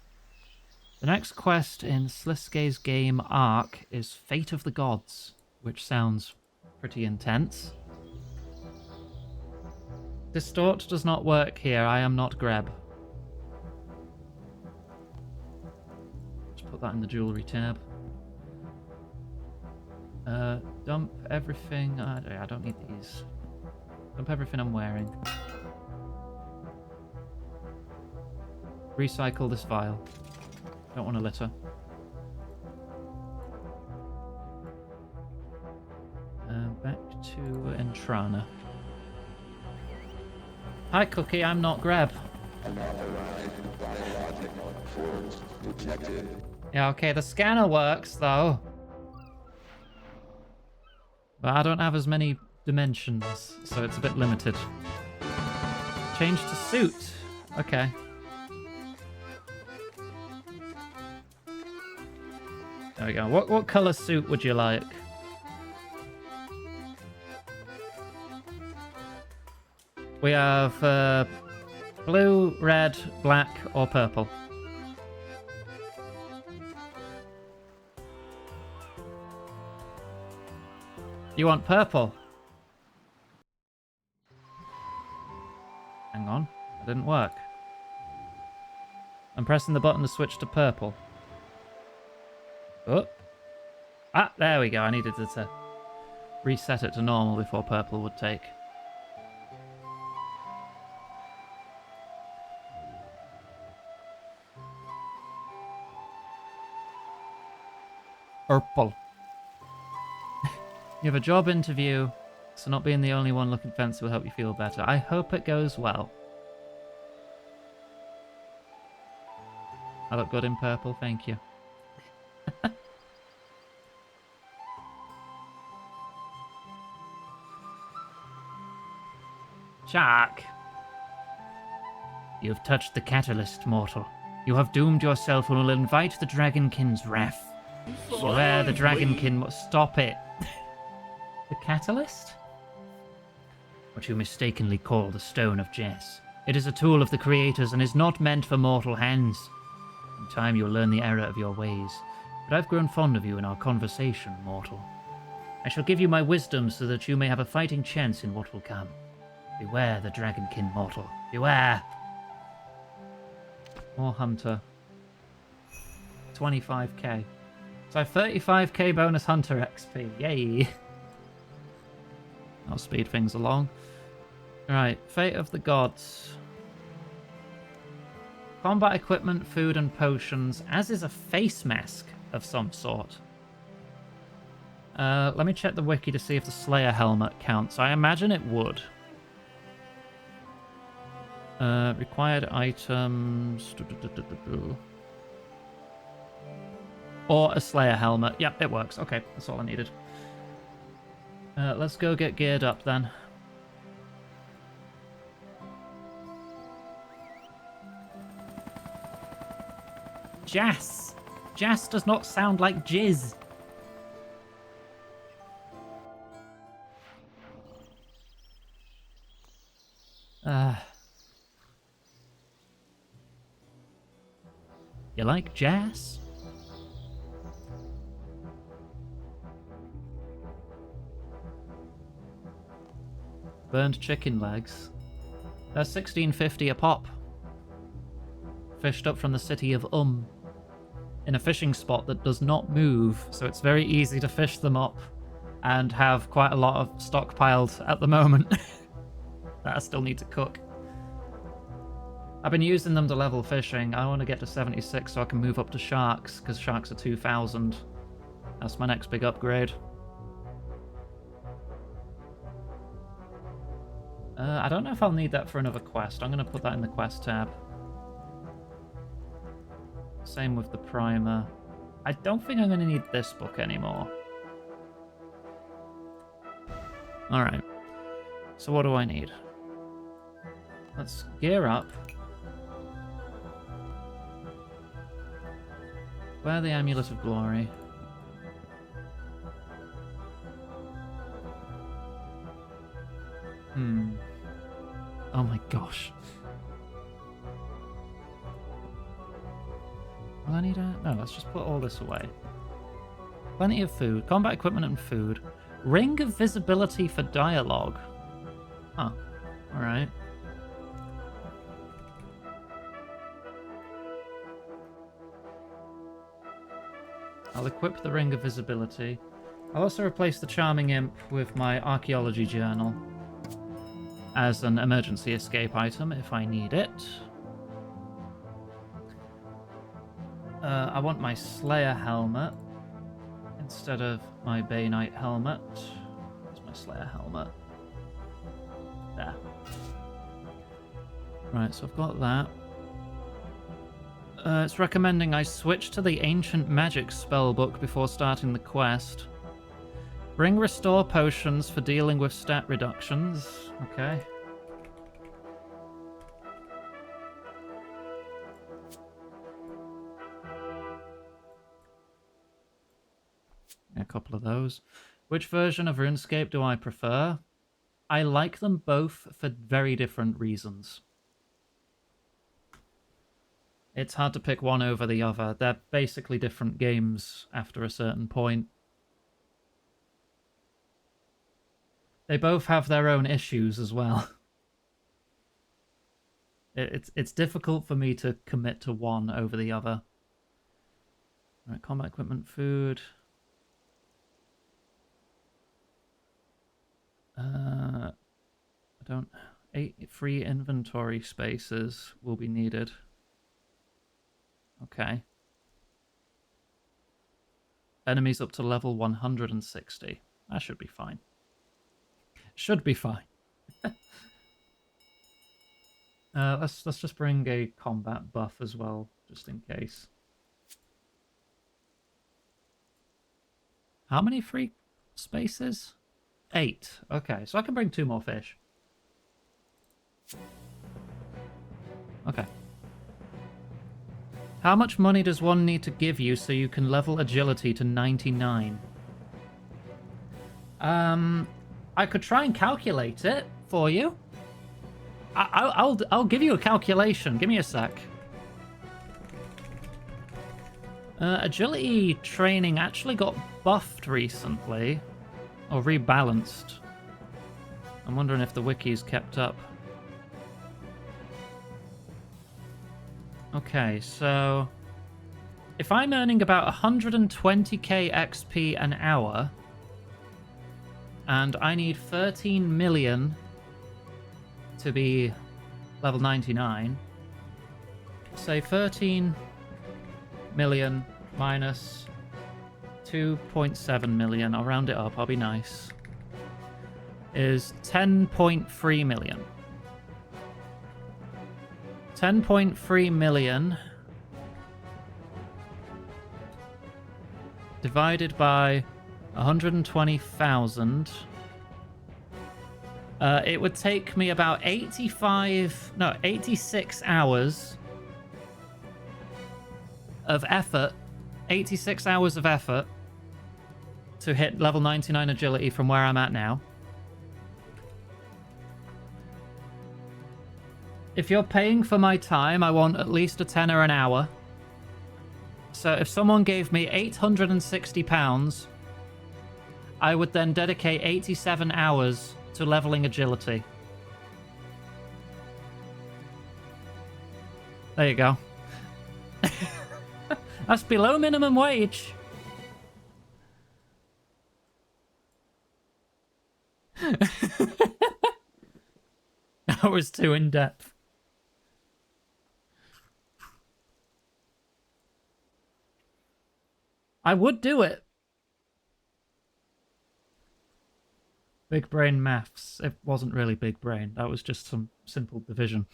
The next quest in Sliske's game arc is Fate of the Gods, which sounds pretty intense. Distort does not work here. I am not Greb. Just put that in the jewelry tab. Dump everything. I don't need these. Dump everything I'm wearing. Recycle this vial. Don't want to litter. Back to Entrana. Hi, Cookie. I'm not Greb. Yeah, okay. The scanner works, though. But I don't have as many dimensions, so it's a bit limited. Change to suit. Okay. There we go. What colour suit would you like? We have blue, red, black, or purple. You want purple? Hang on. That didn't work. I'm pressing the button to switch to purple. Oh. Ah, there we go. I needed to reset it to normal before purple would take. Purple. You have a job interview, so not being the only one looking fancy will help you feel better. I hope it goes well. I look good in purple, thank you. Shark. You have touched the catalyst, mortal. You have doomed yourself and will invite the Dragonkind's wrath. Beware the Dragonkin... Stop it. The catalyst? What you mistakenly call the Stone of Jess. It is a tool of the creators and is not meant for mortal hands. In time you'll learn the error of your ways. But I've grown fond of you in our conversation, mortal. I shall give you my wisdom so that you may have a fighting chance in what will come. Beware the Dragonkin, mortal. Beware! More Hunter. 25k. So 35k bonus Hunter XP. Yay! I'll speed things along. Right, Fate of the Gods. Combat equipment, food and potions, as is a face mask of some sort. Let me check the wiki to see if the Slayer helmet counts. I imagine it would. Required items. Or a Slayer helmet. Yep, it works. Okay, that's all I needed. Let's go get geared up then. Jas! Jas does not sound like jizz. You like Jas? Burned chicken legs. They're $16.50 a pop. Fished up from the city of in a fishing spot that does not move, so it's very easy to fish them up and have quite a lot of stockpiled at the moment that I still need to cook. I've been using them to level fishing. I want to get to 76 so I can move up to sharks, because sharks are 2000. That's my next big upgrade. I don't know if I'll need that for another quest. I'm going to put that in the quest tab. Same with the primer. I don't think I'm going to need this book anymore. Alright. So what do I need? Let's gear up. Wear the Amulet of Glory. Oh my gosh. Will I need a... No, let's just put all this away. Plenty of food. Combat equipment and food. Ring of Visibility for dialogue. Huh. Alright. I'll equip the Ring of Visibility. I'll also replace the Charming Imp with my Archaeology Journal as an emergency escape item if I need it. I want my Slayer helmet instead of my Bay Knight helmet. Where's my Slayer helmet? There. Right, so I've got that. It's recommending I switch to the Ancient Magic spellbook before starting the quest. Bring Restore potions for dealing with stat reductions. Okay. A couple of those. Which version of RuneScape do I prefer? I like them both for very different reasons. It's hard to pick one over the other. They're basically different games after a certain point. They both have their own issues as well. It's difficult for me to commit to one over the other. Alright, combat equipment, food. I don't... 8 free inventory spaces will be needed. Okay. Enemies up to level 160. That should be fine. Should be fine. Let's just bring a combat buff as well, just in case. How many free spaces? 8. Okay, so I can bring 2 more fish. Okay. How much money does one need to give you so you can level agility to 99? I could try and calculate it for you. I'll give you a calculation. Give me a sec. Agility training actually got buffed recently. Or rebalanced. I'm wondering if the wiki's kept up. Okay, so... if I'm earning about 120k XP an hour... and I need 13 million to be level 99. Say 13 million minus 2.7 million. I'll round it up, I'll be nice. Is 10.3 million. 10.3 million divided by 120,000. It would take me about 86 hours of effort. 86 hours of effort to hit level 99 agility from where I'm at now. If you're paying for my time, I want at least a tenner an hour. So if someone gave me £860, I would then dedicate 87 hours to leveling agility. There you go. That's below minimum wage. That was too in-depth. I would do it. Big brain maths. It wasn't really big brain. That was just some simple division.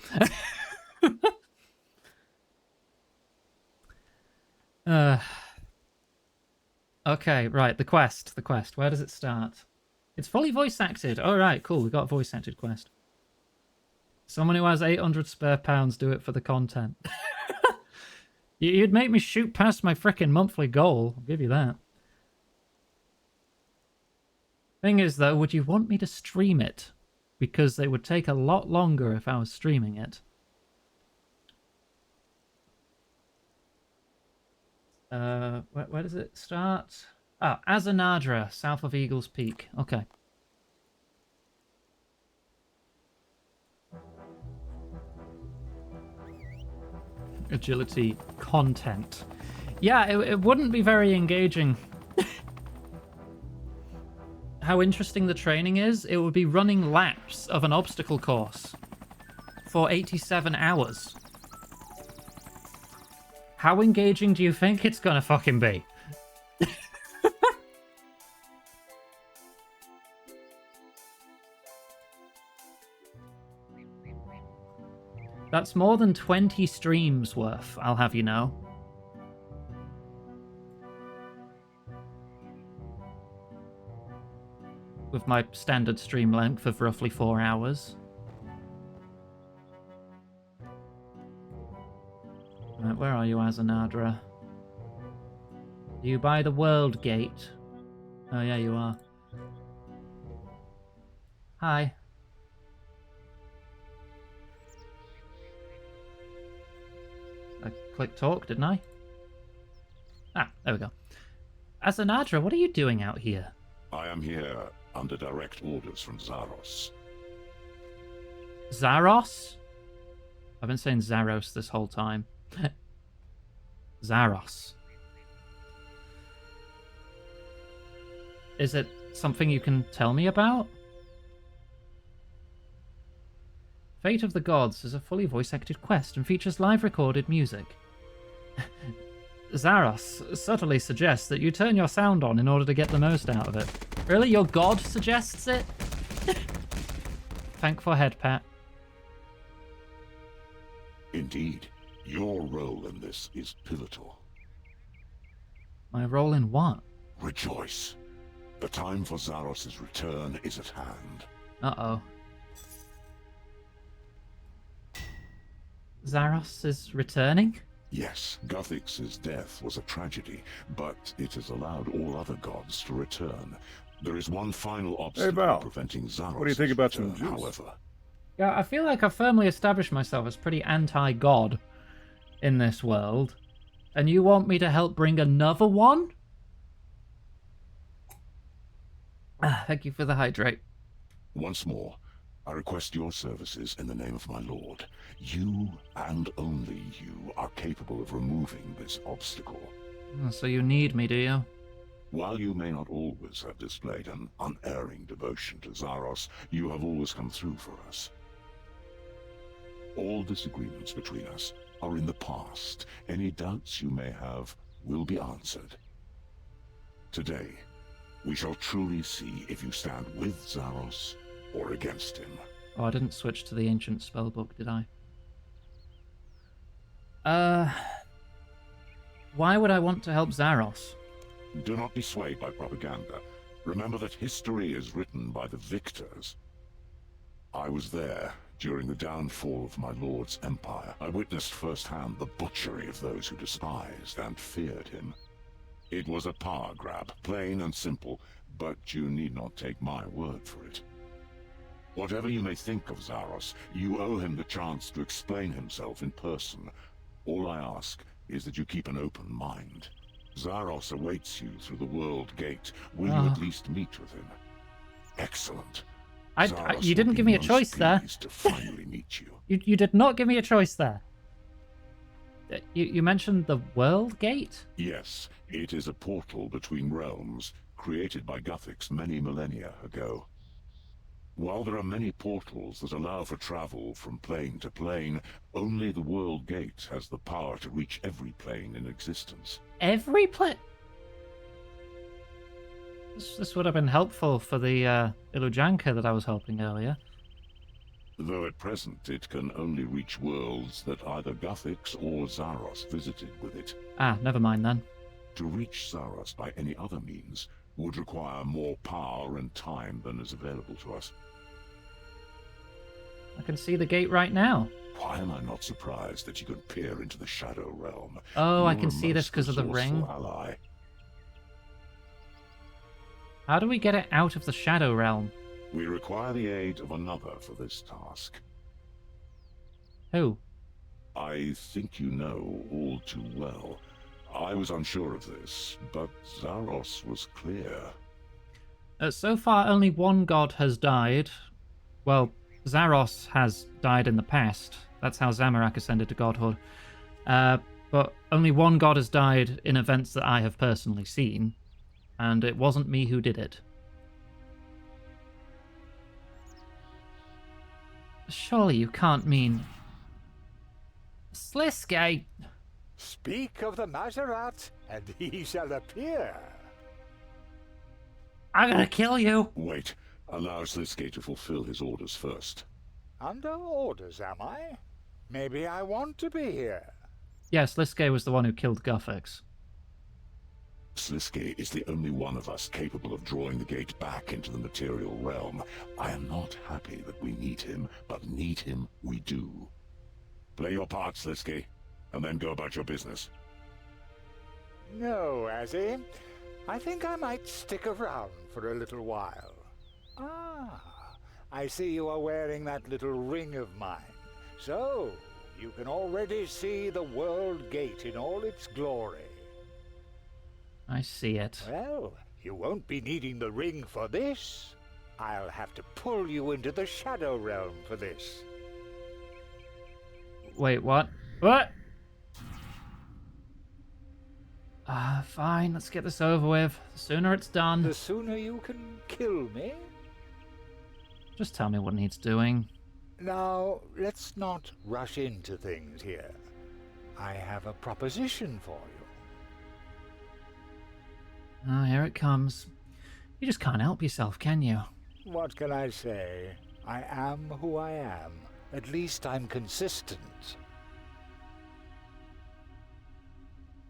Okay, right. The quest. Where does it start? It's fully voice acted. All right, cool. We got a voice acted quest. Someone who has 800 spare pounds, do it for the content. You'd make me shoot past my frickin' monthly goal. I'll give you that. Thing is, though, would you want me to stream it? Because it would take a lot longer if I was streaming it. Where does it start? Ah, Azanadra, south of Eagles Peak. Okay. Agility content. Yeah, it wouldn't be very engaging. How interesting the training is, it would be running laps of an obstacle course for 87 hours. How engaging do you think it's gonna fucking be? That's more than 20 streams worth, I'll have you know. With my standard stream length of roughly 4 hours. Right, where are you, Azanadra? Are you by the World Gate? Oh yeah, you are. Hi. I clicked talk, didn't I? Ah, there we go. Azanadra, what are you doing out here? I am here under direct orders from Zaros. Zaros? I've been saying Zaros this whole time. Zaros. Is it something you can tell me about? Fate of the Gods is a fully voice-acted quest and features live recorded music. Zaros subtly suggests that you turn your sound on in order to get the most out of it. Really? Your god suggests it? Thank for head pat. Indeed, your role in this is pivotal. My role in what? Rejoice. The time for Zaros' return is at hand. Uh-oh. Zaros is returning? Yes, Guthix's death was a tragedy, but it has allowed all other gods to return. There is one final obstacle Val, preventing Zaros' what do you think about some return, juice? however. Yeah, I feel like I've firmly established myself as pretty anti-god in this world. And you want me to help bring another one? Thank you for the hydrate. Once more, I request your services in the name of my lord. You, and only you, are capable of removing this obstacle. So you need me, do you? While you may not always have displayed an unerring devotion to Zaros, you have always come through for us. All disagreements between us are in the past. Any doubts you may have will be answered. Today, we shall truly see if you stand with Zaros or against him. Oh, I didn't switch to the ancient spellbook, did I? Why would I want to help Zaros? Do not be swayed by propaganda. Remember that history is written by the victors. I was there during the downfall of my lord's empire. I witnessed firsthand the butchery of those who despised and feared him. It was a power grab, plain and simple, but you need not take my word for it. Whatever you may think of Zaros, you owe him the chance to explain himself in person. All I ask is that you keep an open mind. Zaros awaits you through the World Gate. Will you at least meet with him? Excellent. You didn't give me a choice there. To finally meet you. You did not give me a choice there. You mentioned the World Gate? Yes, it is a portal between realms, created by Guthix many millennia ago. While there are many portals that allow for travel from plane to plane, only the World Gate has the power to reach every plane in existence. Every plane? This would have been helpful for the Ilujanka that I was helping earlier. Though at present it can only reach worlds that either Guthix or Zaros visited with it. Ah, never mind then. To reach Zaros by any other means would require more power and time than is available to us. I can see the gate right now. Why am I not surprised that you can peer into the Shadow Realm? Oh, I You're can a see this most because of the ring. resourceful ally. How do we get it out of the Shadow Realm? We require the aid of another for this task. Who? I think you know all too well. I was unsure of this, but Zaros was clear. So far, only one god has died. Well, Zaros has died in the past. That's how Zamorak ascended to godhood. But only one god has died in events that I have personally seen. And it wasn't me who did it. Surely you can't mean... Sliske! Speak of the Maserat, and he shall appear. I'm gonna kill you! Wait, allow Sliske to fulfill his orders first. Under orders, am I? Maybe I want to be here. Yes, Sliske was the one who killed Guthix. Sliske is the only one of us capable of drawing the gate back into the material realm. I am not happy that we need him, but need him we do. Play your part, Sliske, and then go about your business. No, Azzy. I think I might stick around for a little while. Ah, I see you are wearing that little ring of mine. So, you can already see the World Gate in all its glory. I see it. Well, you won't be needing the ring for this. I'll have to pull you into the Shadow Realm for this. Wait, what? What? Fine, let's get this over with. The sooner it's done. The sooner you can kill me. Just tell me what needs doing. Now, let's not rush into things here. I have a proposition for you. Oh, here it comes. You just can't help yourself, can you? What can I say? I am who I am. At least I'm consistent.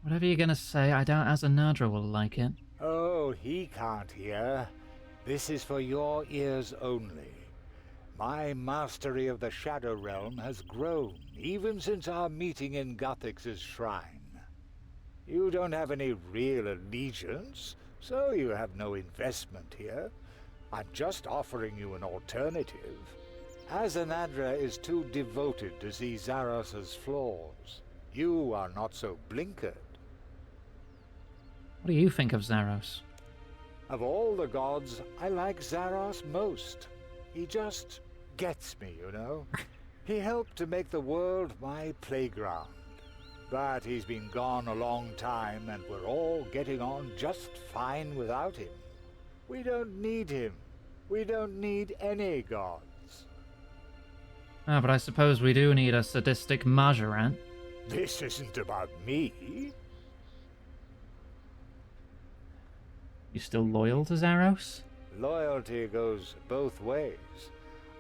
Whatever you're gonna say, I doubt Azanadra will like it. Oh, he can't hear. This is for your ears only. My mastery of the Shadow Realm has grown, even since our meeting in Gothix's shrine. You don't have any real allegiance, so you have no investment here. I'm just offering you an alternative. Azanadra is too devoted to see Zaros's flaws. You are not so blinkered. What do you think of Zaros? Of all the gods, I like Zaros most. He just gets me, you know? He helped to make the world my playground. But he's been gone a long time, and we're all getting on just fine without him. We don't need him. We don't need any gods. Ah, but I suppose we do need a sadistic Majoran. This isn't about me. You still loyal to Zaros? Loyalty goes both ways.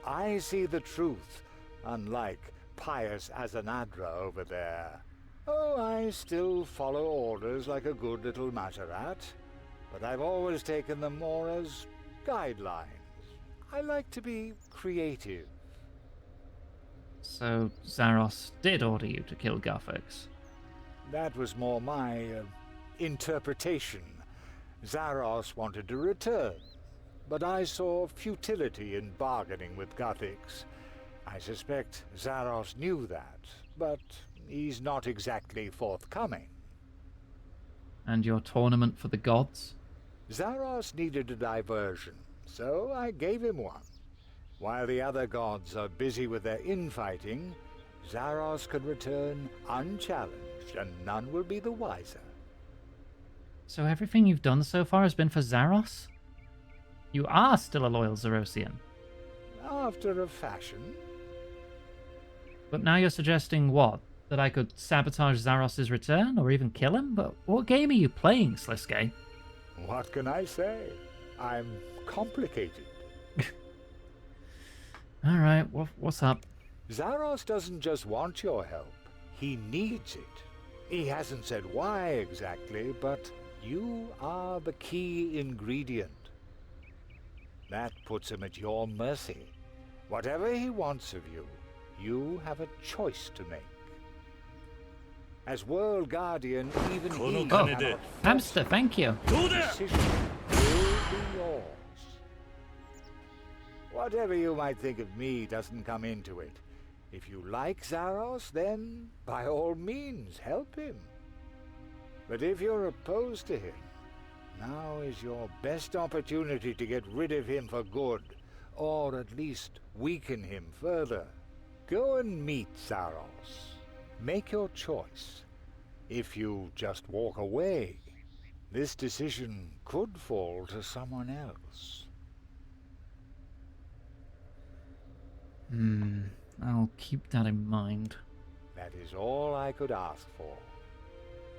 I see the truth, unlike pious Azanadra over there. Oh, I still follow orders like a good little Majorat, but I've always taken them more as guidelines. I like to be creative. So Zaros did order you to kill Guthix? That was more my interpretation. Zaros wanted to return, but I saw futility in bargaining with Guthix. I suspect Zaros knew that, but he's not exactly forthcoming. And your tournament for the gods? Zaros needed a diversion, so I gave him one. While the other gods are busy with their infighting, Zaros can return unchallenged, and none will be the wiser. So everything you've done so far has been for Zaros? You are still a loyal Zarosian. After a fashion. But now you're suggesting what? That I could sabotage Zaros' return, or even kill him? But what game are you playing, Sliske? What can I say? I'm complicated. Alright, what's up? Zaros doesn't just want your help, he needs it. He hasn't said why exactly, but you are the key ingredient. That puts him at your mercy. Whatever he wants of you, you have a choice to make. As World Guardian, even he cannot Hamster, thank you. the decision will be yours. Whatever you might think of me doesn't come into it. If you like Zaros, then by all means help him. But if you're opposed to him, now is your best opportunity to get rid of him for good, or at least weaken him further. Go and meet Zaros. Make your choice. If you just walk away, this decision could fall to someone else. I'll keep that in mind. That is all I could ask for.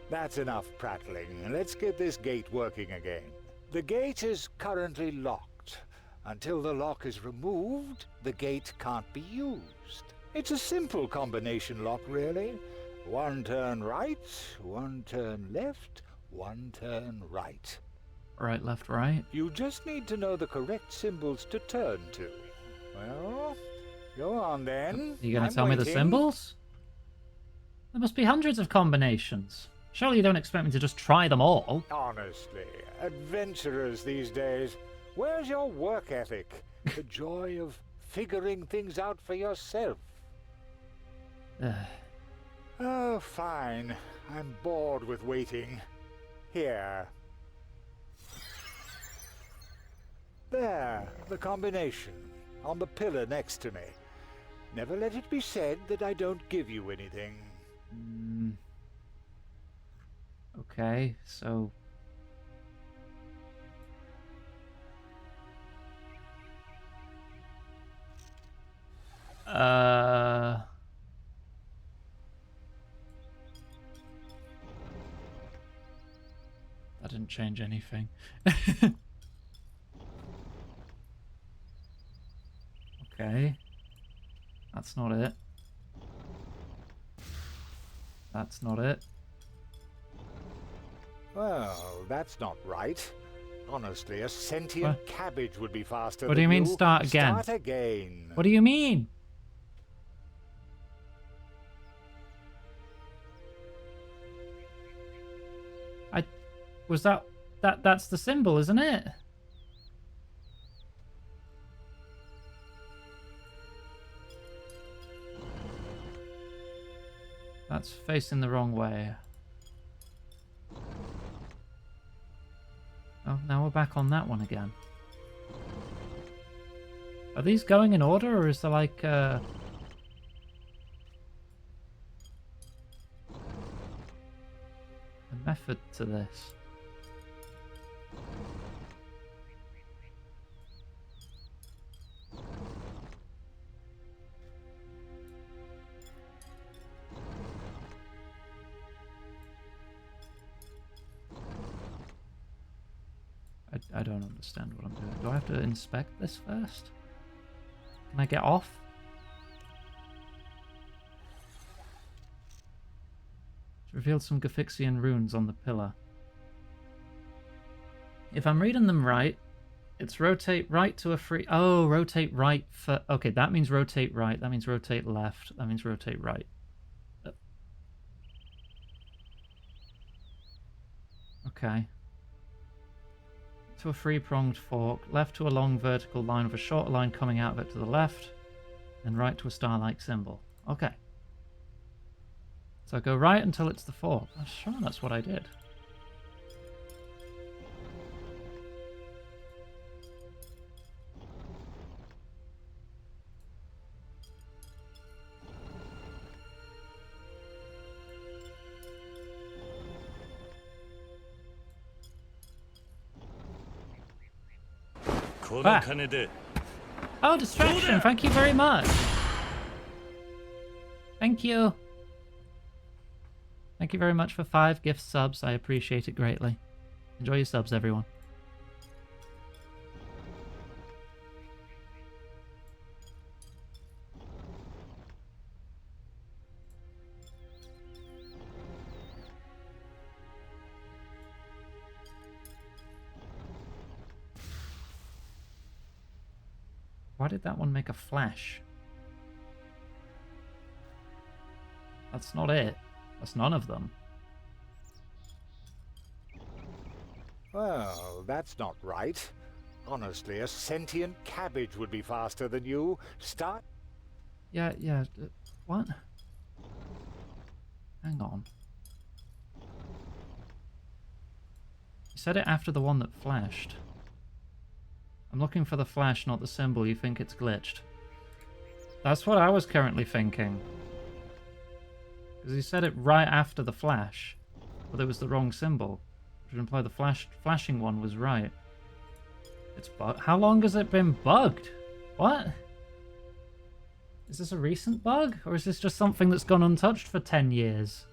That's enough prattling. Let's get this gate working again. The gate is currently locked. Until the lock is removed, the gate can't be used. It's a simple combination lock, really. One turn right, one turn left, one turn right. Right, left, right. You just need to know the correct symbols to turn to. Well, go on then. You gonna I'm tell me the waiting. symbols? There must be hundreds of combinations. Surely you don't expect me to just try them all. Honestly, adventurers these days, where's your work ethic? The joy of figuring things out for yourself. Oh, fine. I'm bored with waiting. Here. There, the combination, on the pillar next to me. Never let it be said that I don't give you anything. Okay, so... That didn't change anything. Okay. That's not it. That's not it. Well, that's not right. Honestly, a sentient cabbage would be faster What than do you mean you. start again? Start again. What do you mean? Was that's the symbol, isn't it? That's facing the wrong way. Oh, now we're back on that one again. Are these going in order, or is there like a method to this? I don't understand what I'm doing. Do I have to inspect this first? Can I get off? It's revealed some Gafixian runes on the pillar. If I'm reading them right, it's rotate right to a free... Oh, rotate right for... Okay, that means rotate right. That means rotate left. That means rotate right. Okay. To a three-pronged fork, left to a long vertical line with a shorter line coming out of it to the left, and right to a star-like symbol. Okay. So I go right until it's the fork. I'm sure that's what I did. Ah. Oh, distraction! Thank you very much. Thank you. Thank you very much for 5 gift subs. I appreciate it greatly. Enjoy your subs, everyone. Why did that one make a flash? That's not it. That's none of them. Well, that's not right. Honestly, a sentient cabbage would be faster than you. Start... Yeah, what? Hang on. You said it after the one that flashed. I'm looking for the flash, not the symbol. You think it's glitched. That's what I was currently thinking. Because you said it right after the flash, but it was the wrong symbol. Which would imply the flashing one was right. It's bugged. How long has it been bugged? What? Is this a recent bug? Or is this just something that's gone untouched for 10 years?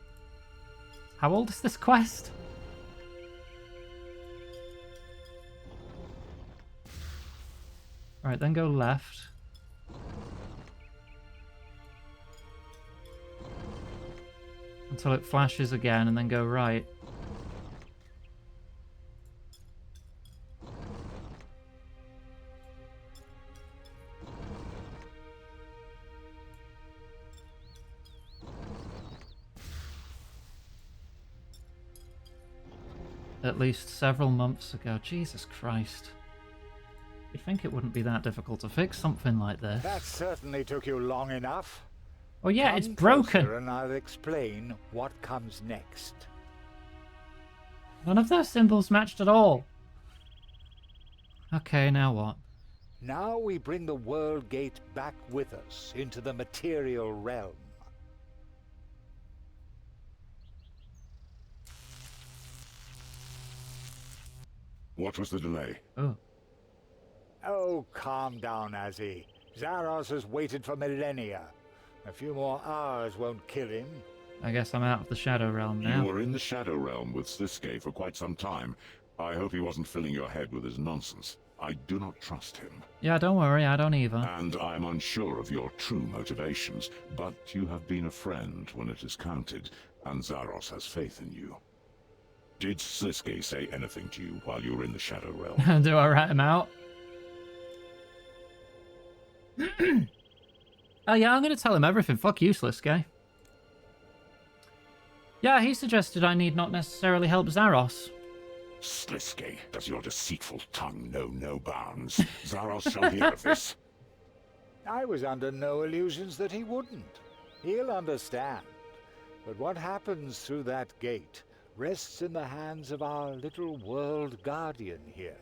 How old is this quest? Alright, then go left. Until it flashes again, and then go right. At least several months ago. Jesus Christ. You'd think it wouldn't be that difficult to fix something like this. That certainly took you long enough. Oh yeah, Come it's broken. closer and I'll explain what comes next. None of those symbols matched at all. Okay, now what? Now we bring the World Gate back with us into the material realm. What was the delay? Oh. Oh, calm down, Azzy. Zaros has waited for millennia. A few more hours won't kill him. I guess I'm out of the Shadow Realm now. You were in the Shadow Realm with Siske for quite some time. I hope he wasn't filling your head with his nonsense. I do not trust him. Yeah, don't worry, I don't either. And I'm unsure of your true motivations, but you have been a friend when it has counted, and Zaros has faith in you. Did Sliske say anything to you while you were in the Shadow Realm? Do I rat him out? Oh yeah, I'm going to tell him everything. Fuck useless guy. Yeah, he suggested I need not necessarily help Zaros. Sliske, does your deceitful tongue know no bounds? Zaros shall hear of this. I was under no illusions that he wouldn't. He'll understand. But what happens through that gate rests in the hands of our little world guardian here.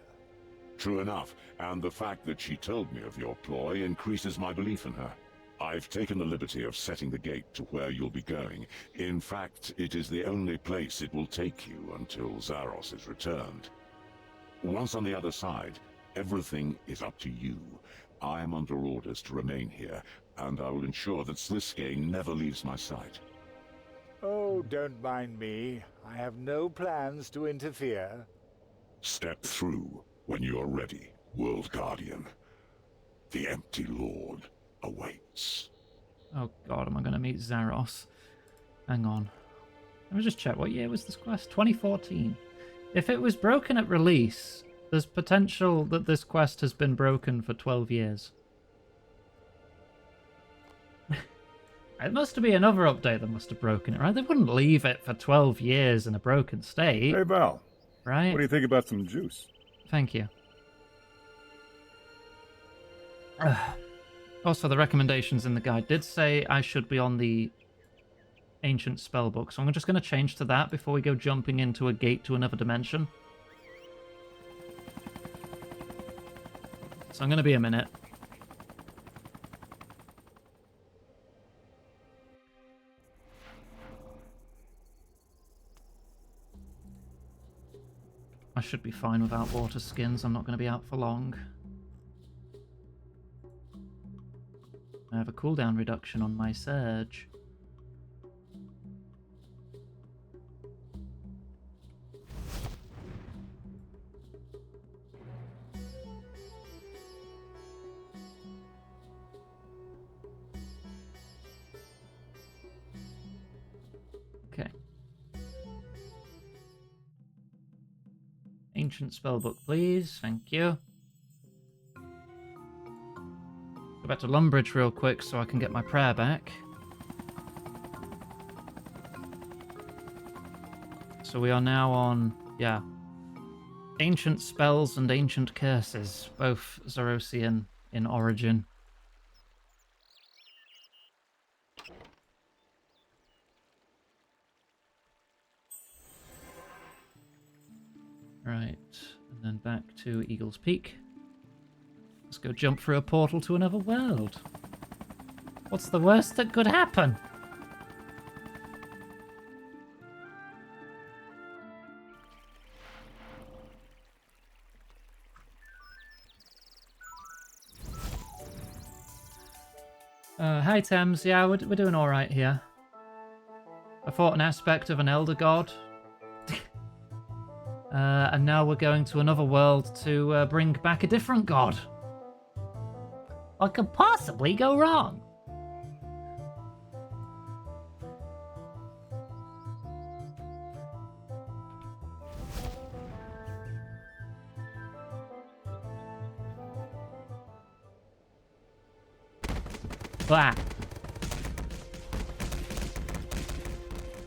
True enough, and the fact that she told me of your ploy increases my belief in her. I've taken the liberty of setting the gate to where you'll be going. In fact, it is the only place it will take you until Zaros is returned. Once on the other side, everything is up to you. I am under orders to remain here, and I will ensure that Sliske never leaves my sight. Oh, don't mind me. I have no plans to interfere. Step through when you are ready, World Guardian. The Empty Lord awaits. Oh god, am I going to meet Zaros? Hang on. Let me just check. What year was this quest? 2014. If it was broken at release, there's potential that this quest has been broken for 12 years. It must be another update that must have broken it, right? They wouldn't leave it for 12 years in a broken state. Hey, Val. Right? What do you think about some juice? Thank you. Also, the recommendations in the guide did say I should be on the ancient spellbook, so I'm just going to change to that before we go jumping into a gate to another dimension. So I'm going to be a minute. I should be fine without water skins. I'm not going to be out for long. I have a cooldown reduction on my surge. Okay. Ancient spellbook, please. Thank you. Go back to Lumbridge real quick so I can get my prayer back. So we are now on, yeah, ancient spells and ancient curses, both Zarosian in origin. Right, and then back to Eagle's Peak. Let's go jump through a portal to another world. What's the worst that could happen? Hi Thames, yeah, we're doing alright here. I fought an aspect of an Elder God. And now we're going to another world to bring back a different god. What could possibly go wrong? Blah.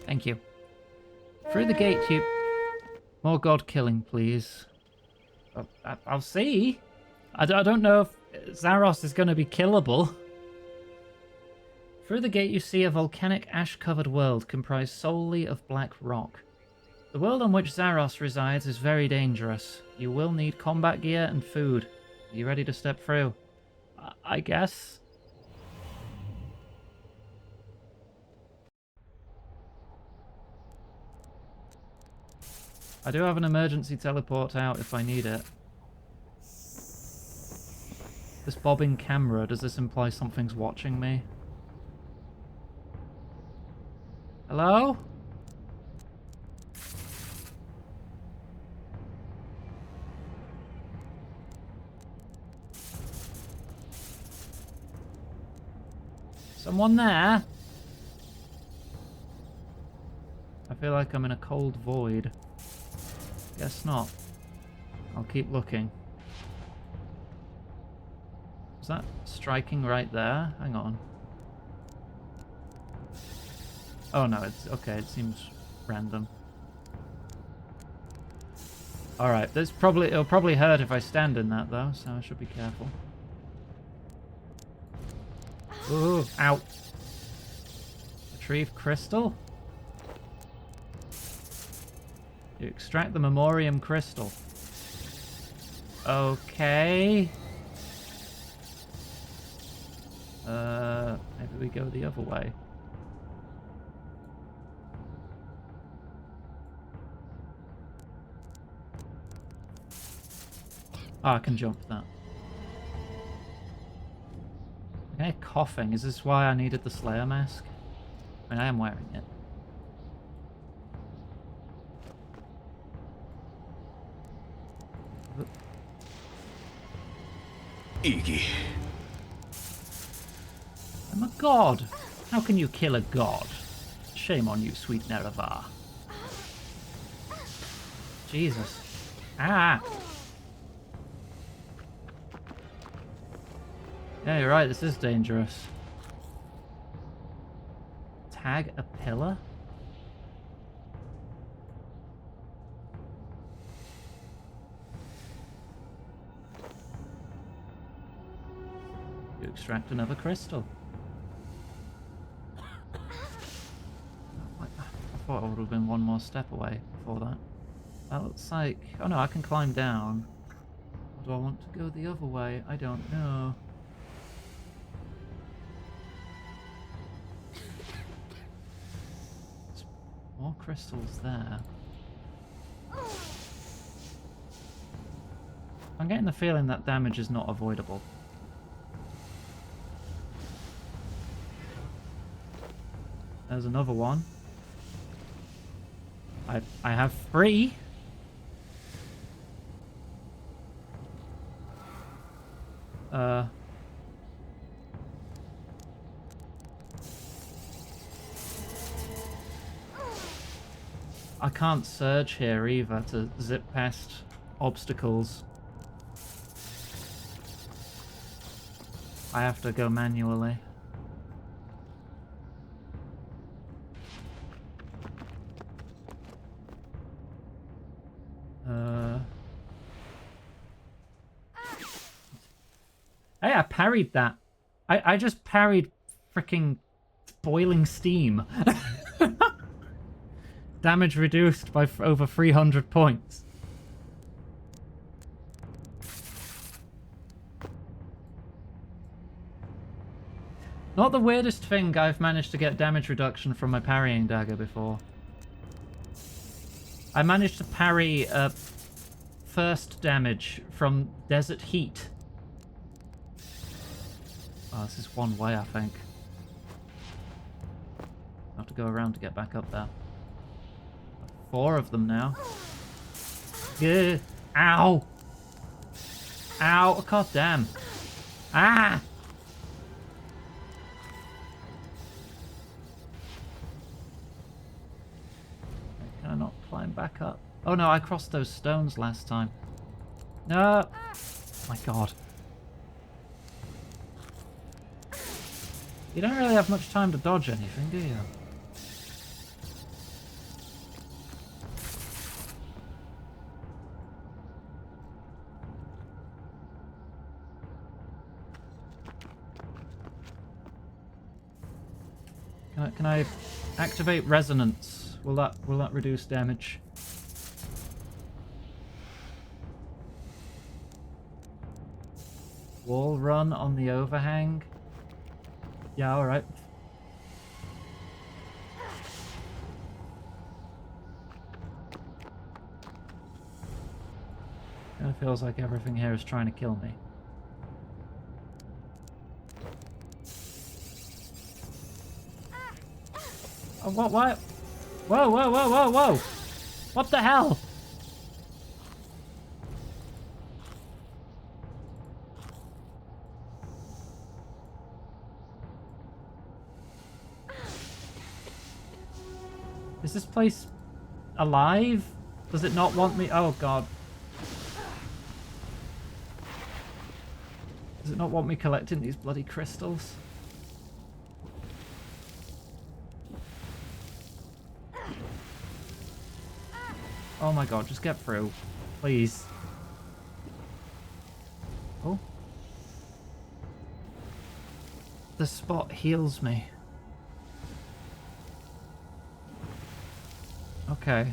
Thank you. Through the gate, you... More god killing, please. I'll see. I don't know if Zaros is going to be killable. Through the gate you see a volcanic ash-covered world comprised solely of black rock. The world on which Zaros resides is very dangerous. You will need combat gear and food. Are you ready to step through? I guess. I do have an emergency teleport out if I need it. This bobbing camera, does this imply something's watching me? Hello? Someone there? I feel like I'm in a cold void. Guess not. I'll keep looking. Is that striking right there? Hang on. Oh no, it's okay, it seems random. Alright, it'll probably hurt if I stand in that though, so I should be careful. Ooh, ow. Retrieve crystal? You extract the memoriam crystal. Okay. Maybe we go the other way. Oh, I can jump that. Okay, coughing. Is this why I needed the Slayer mask? I mean, I am wearing it. Iggy. I'm a god. How can you kill a god? Shame on you, sweet Nerevar. Jesus. Ah! Yeah, you're right, this is dangerous. Tag a pillar? You extract another crystal. I thought I would have been one more step away before that. That looks like... Oh no, I can climb down. Or do I want to go the other way? I don't know. There's more crystals there. I'm getting the feeling that damage is not avoidable. There's another one. I have 3. I can't surge here either to zip past obstacles. I have to go manually. Hey, I parried that. I just parried freaking boiling steam. Damage reduced by over 300 points. Not the weirdest thing I've managed to get damage reduction from my parrying dagger before. I managed to parry first damage from desert heat. Oh, this is one way, I think. I have to go around to get back up there. 4 of them now. Yeah. Ow! Ow! God damn! Ah! Can I not climb back up? Oh no, I crossed those stones last time. No! Oh my god. You don't really have much time to dodge anything, do you? Can I activate resonance? Will that reduce damage? Wall run on the overhang? Yeah, alright. Kinda feels like everything here is trying to kill me. Oh, what? Whoa! What the hell? Is this place alive? Does it not want me? Oh god. Does it not want me collecting these bloody crystals? Oh my god, just get through. Please. Oh. The spot heals me. Okay.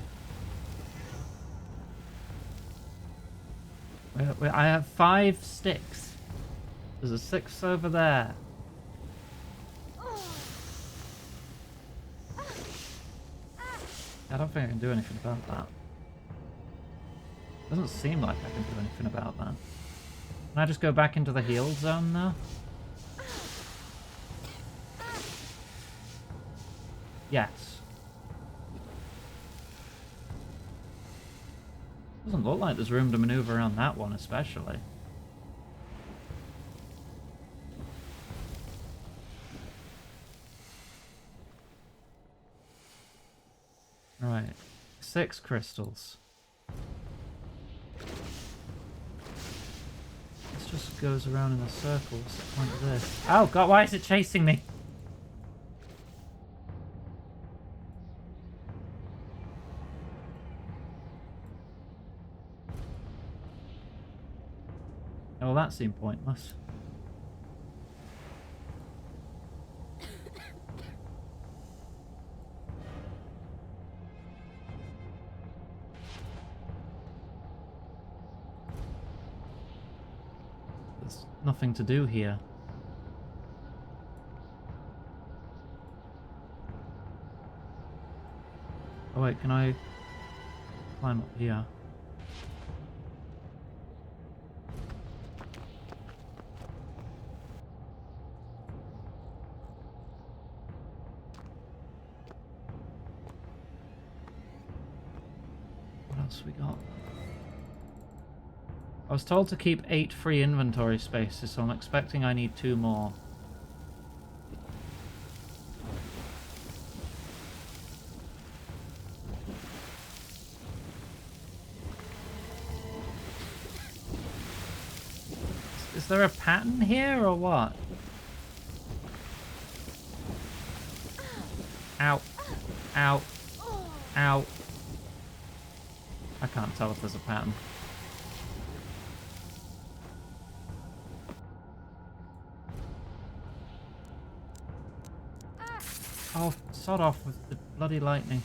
Wait, I have 5 sticks. There's a 6th over there. I don't think I can do anything about that. Doesn't seem like I can do anything about that. Can I just go back into the heal zone now? Yes. Doesn't look like there's room to maneuver around that one especially. Right. 6 crystals. This just goes around in a circle. What's the point of this? Oh god, why is it chasing me? Oh, well, that seemed pointless. There's nothing to do here. Oh wait, can I climb up here? What else we got? I was told to keep 8 free inventory spaces, so I'm expecting I need 2 more. Is there a pattern here or what? Ow. Ow. Ow. I can't tell if there's a pattern. Oh, sod off with the bloody lightning.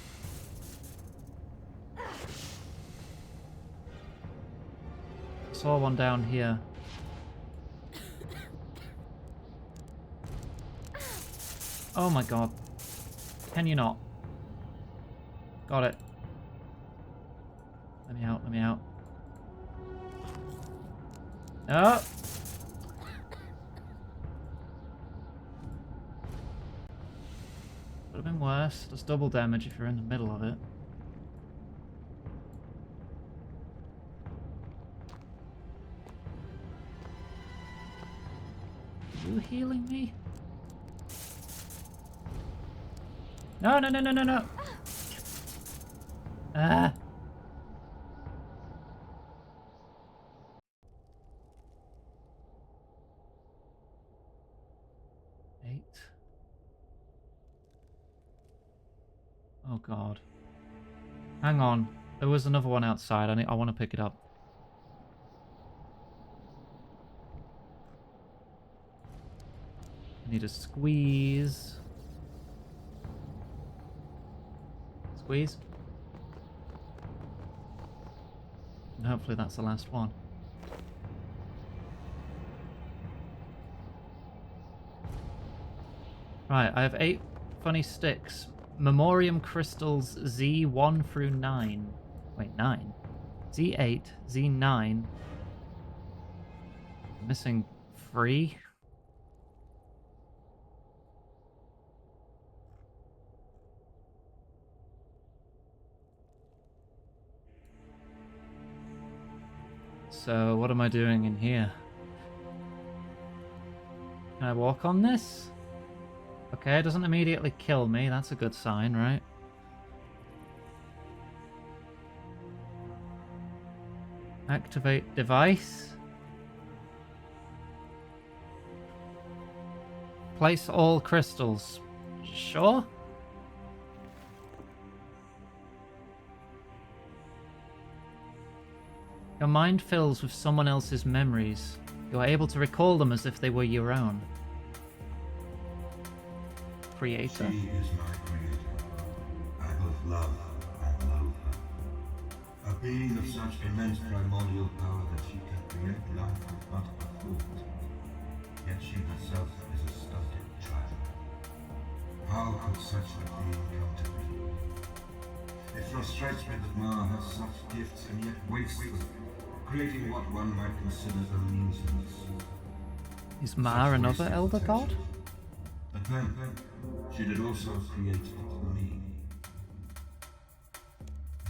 Saw one down here. Oh my god. Can you not? Got it. Let me out, let me out. No! Would have been worse. Does double damage if you're in the middle of it. Are you healing me? No, no, no, no, no, no! Ah! Oh god. Hang on. There was another one outside. I want to pick it up. I need a squeeze. Squeeze. And hopefully that's the last one. Right, I have 8 funny sticks. Memoriam crystals Z1 through 9. Wait, 9? Z8, Z9. Missing 3? So, what am I doing in here? Can I walk on this? Okay, it doesn't immediately kill me. That's a good sign, right? Activate device. Place all crystals. Sure. Your mind fills with someone else's memories. You are able to recall them as if they were your own. Creator. She is my creator. I both love and loathe her. A being of such immense primordial power that she can create life with but a thought. Yet she herself is a stunted child. How could such a being come to be? It frustrates me that Ma has such gifts and yet wastes them, creating what one might consider a nuisance. Is Ma another elder god? But then, she did also create me.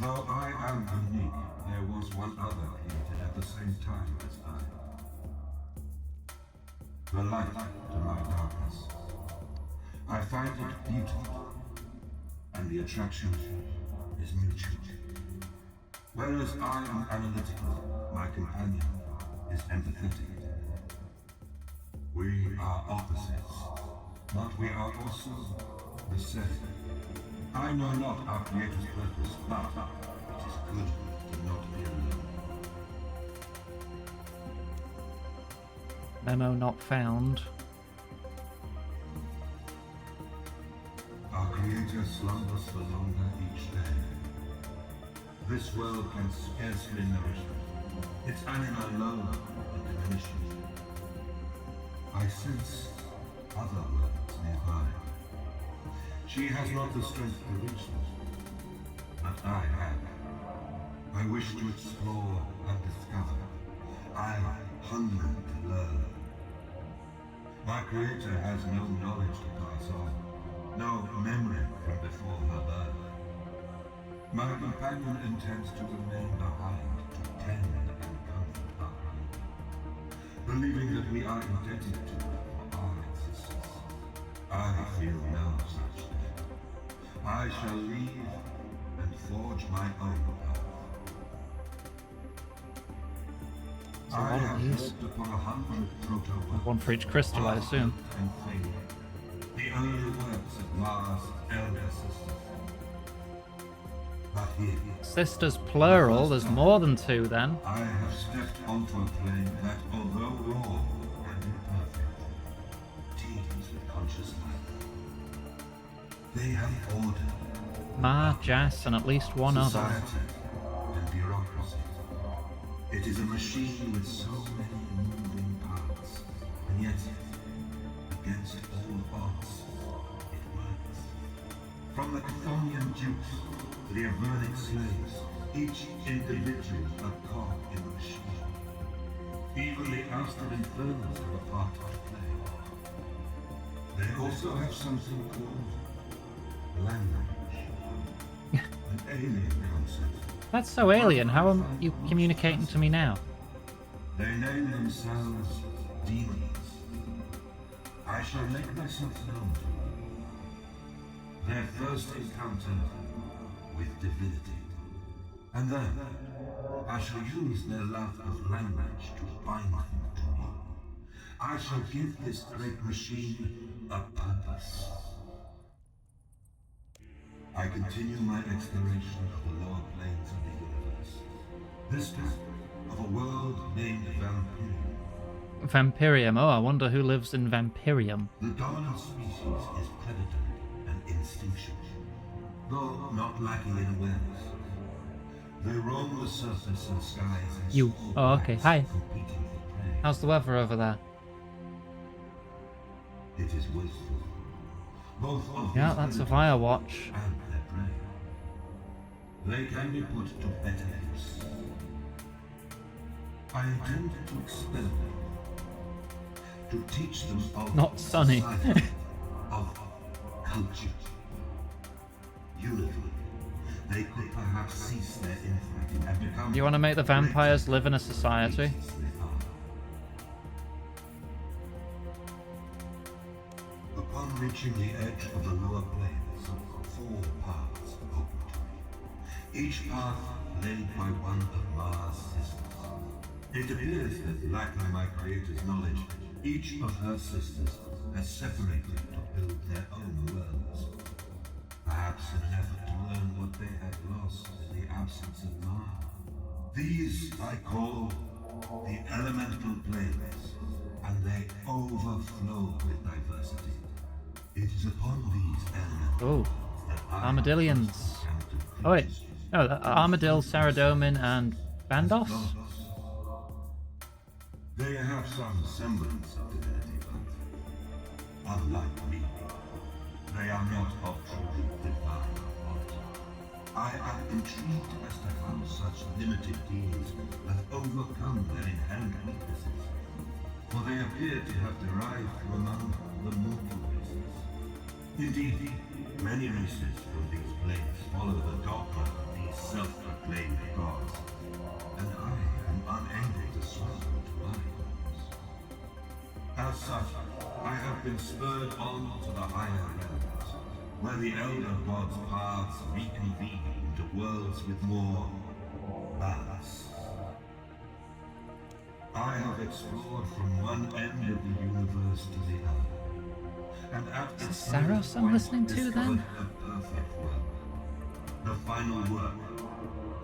Though I am unique, there was one other created at the same time as I. The light to my darkness. I find it beautiful, and the attraction is mutual. Whereas I am analytical, my companion is empathetic. We are opposites, but we are also the same. I know not our Creator's purpose, but it is good to not be alone. Memo not found. Our Creator slumbers for longer each day. This world can scarcely nourish it. Its anima low and diminishing. I sense other worlds nearby. She has not the strength to reach them, but I have. I wish to explore and discover. I hunger to learn. My Creator has no knowledge to pass on, no memory from before her birth. My companion intends to remain behind to tend and comfort our home, believing that we are indebted to her for our existence. I feel no such debt. I shall leave and forge my own path. a lot of these. One for each crystal, I assume. The early works of Mars' elder sisters. But here, Sisters plural, there's more than two then. I have stepped onto a plane that, although raw and imperfect, teems with conscious life. They have order, Ma, Jas, and at least one other. society, and bureaucracy. It is a machine with so many moving parts, and yet, against all odds, it works. From the Chthonian dukes to the Avernic slaves, each individual a cog in the machine. Even the ousted infernals have a part to play. They also have something called language. An alien concept. That's so alien. How are you communicating to me now? They name themselves demons. I shall make myself known to them. Their first encounter with divinity. And then I shall use their love of language to bind them to me. I shall give this great machine a purpose. I continue my exploration of the lower planes of the universe. This time, of a world named Vampirium. Vampirium. Oh, I wonder who lives in Vampirium. The dominant species is predatory and instinctual, though not lacking in awareness. They roam the surface and skies in You. small Oh, okay. packs, Hi. competing for prey. How's the weather over there? It is wasteful. Both of Yeah, these that's a predators Firewatch. and their prey. They can be put to better use. I intend to experiment, to teach them of Not Sunny. society, of culture. Unity. They could perhaps cease their infighting and become. You want to make the vampires live in a society? Species they are. Upon reaching the edge of the lower plains, 4 paths opened to me. Each path laid by one of Mars' sisters. It appears that, lacking my creator's knowledge, each of her sisters has separated to build their own worlds. Perhaps in an effort to learn what they had lost in the absence of Ma. These I call the elemental planes, and they overflow with diversity. It is upon these elements that I Armadillions. Oh wait, no, Armadil, Saradomin, and Bandos? They have some semblance of divinity, but unlike me, they are not of truly divine quality. I am intrigued as to how such limited beings have overcome their inherent weaknesses, for they appear to have derived from among the mortal races. Indeed, many races from these planes follow the dogma of these self-proclaimed gods, and I am unable to swallow to my bones. As such, I have been spurred on to the higher realms, where the elder gods' paths reconvene into worlds with more balance. I have explored from one end of the universe to the other, and at Is its Saros I'm listening to then? discovered a perfect work, the final work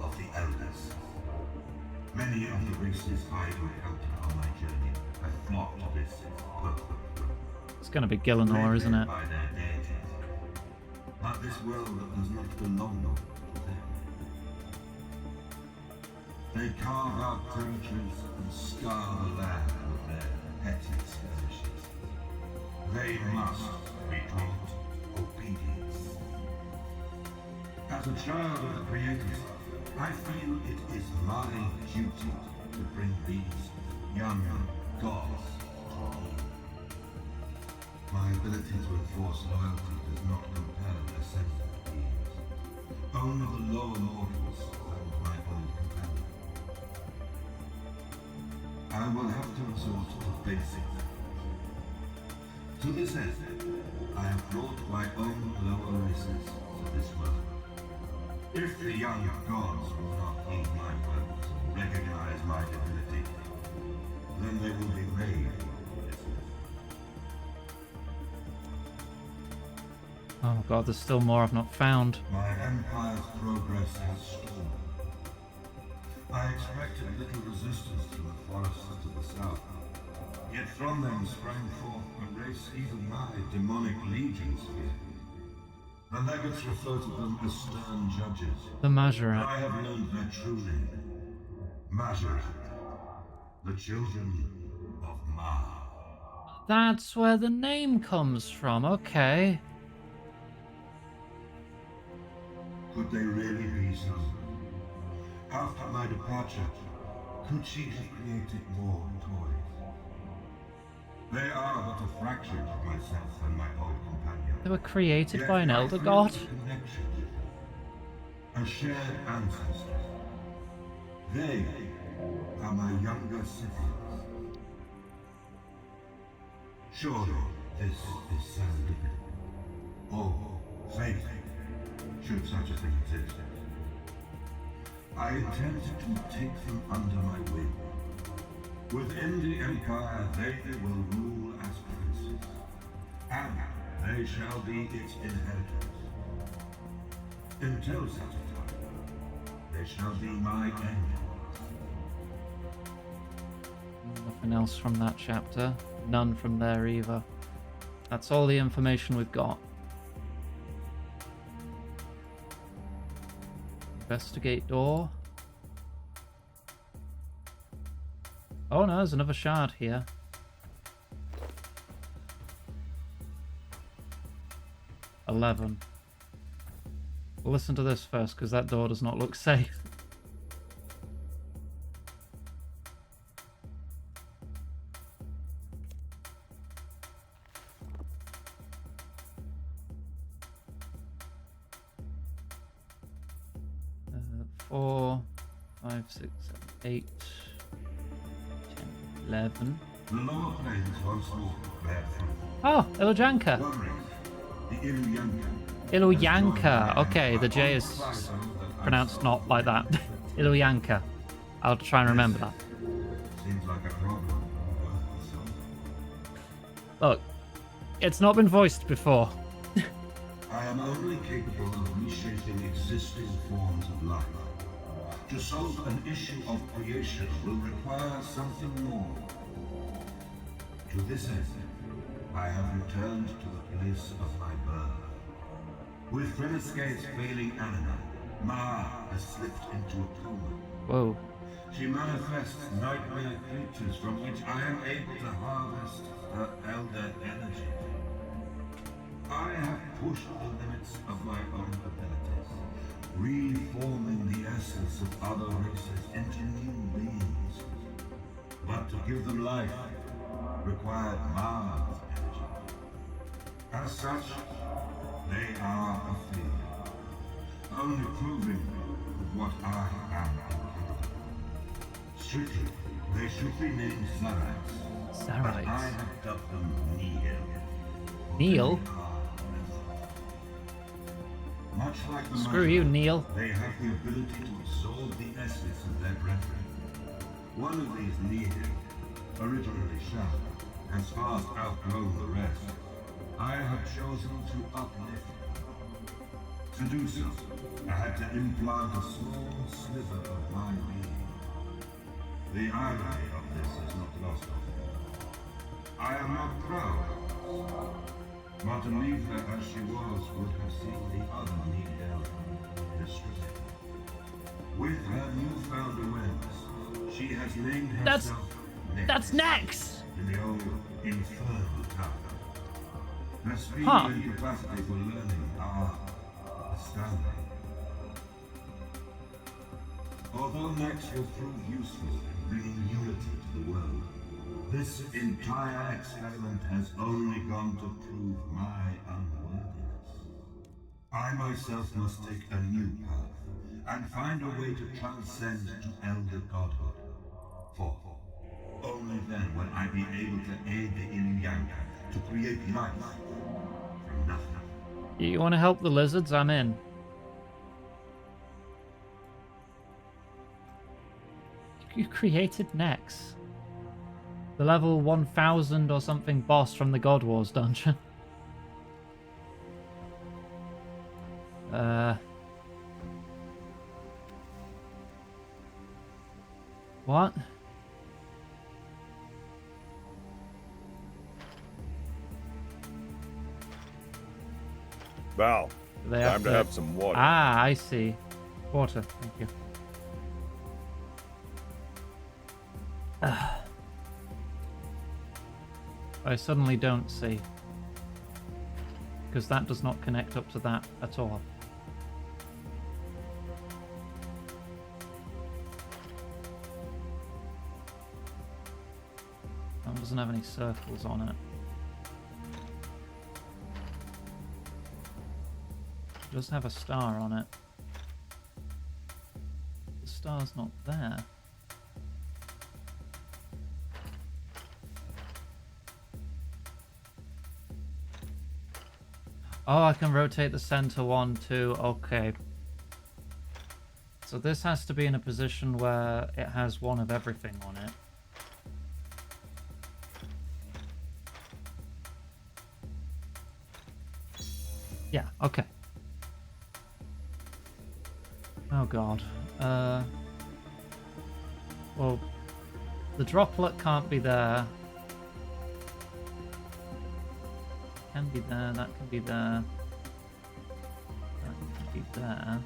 of the elders. Many of the races I encountered on my journey have flocked to this perfect work. It's going to be Gillinor, isn't it? By their deities, but this world does not belong to them. They carve out territories and scar the land with their petty skirmishes. They must be taught obedience. As a child of the Creators, I feel it is my duty to bring these young gods to me. My ability to enforce loyalty does not compel ascendant beings. Only the lower mortals hold my old companion. I will have to resort to basics. To this end, I have brought my own lower races to this world. If the young gods will not heed my words and recognize my divinity, then they will be made from this world. Oh god, there's still more I've not found. My empire's progress has stalled. I expected little resistance from the forests to the south, yet from them sprang forth a race even my demonic legions fear. The legates refer to them as stern judges. The Majorat. I have learned their true name. Majorat. The children of Ma. That's where the name comes from, okay. Could they really be so? After my departure, could she have created more toys? They are but a fraction of myself and my old companion. They were created Yet by an I elder feel god? a connection with them. A shared ancestor. They are my younger siblings. Surely this is serendipity. Oh, fate, should such a thing exist. I intend to take them under my wing. Within the Empire, they will rule as princes, and they shall be its inheritors. Until such a time, they shall be my enemies. Nothing else from that chapter. None from there either. That's all the information we've got. Investigate door. Oh no, there's another shard here. $11. We'll listen to this first, because that door does not look safe. Four, 5, 6, 7, 8, 10, 11. The lower planes once more bear fruit. Oh, Ilujanka. One race, the Iluyanka. Iluyanka. Okay, the J is pronounced not like that. Iluyanka. I'll try and remember that. Look, it's not been voiced before. I am only capable of reshaping existing forms of life. To solve an issue of creation will require something more. To this end, I have returned to the place of my birth. With Runescape's failing anima, Ma has slipped into a coma. Whoa. She manifests nightmare creatures from which I am able to harvest her elder energy. I have pushed the limits of my own abilities, reforming the essence of other races into new beings. But to give them life required Mars energy. As such, they are a failure, only proving what I am incapable. Strictly, they should be named Zarites. But I have dubbed them Neil. Neil? Much like the Screw you, Neil. They have the ability to absorb the essence of their brethren. One of these Neil, originally sharp, has fast outgrown the rest. I have chosen to uplift them. To do so, I had to implant a small sliver of my being. The irony of this is not lost on me. I am not proud, but to leave her as she was would have seen the other Needle destroyed. With her newfound awareness, she has named herself That's Nex! in the old infernal tower. Her speed Huh. and capacity for learning are astounding. Although Nex will prove useful in bringing unity to the world, this entire experiment has only gone to prove my unworthiness. I myself must take a new path and find a way to transcend to elder godhood. For only then will I be able to aid the Yin-Yang to create life from nothing. You want to help the lizards? I'm in. You created Nex. The level 1000 or something boss from the God Wars dungeon. What? Val, They time to have some water. Ah, I see. Water, thank you. I suddenly don't see. Because that does not connect up to that at all. That doesn't have any circles on it. It does have a star on it. The star's not there. Oh, I can rotate the center one too. Okay. So this has to be in a position where it has one of everything on it. Yeah, okay. Oh god. Well, the droplet can't be there. Can be there, that can be there. That can be there.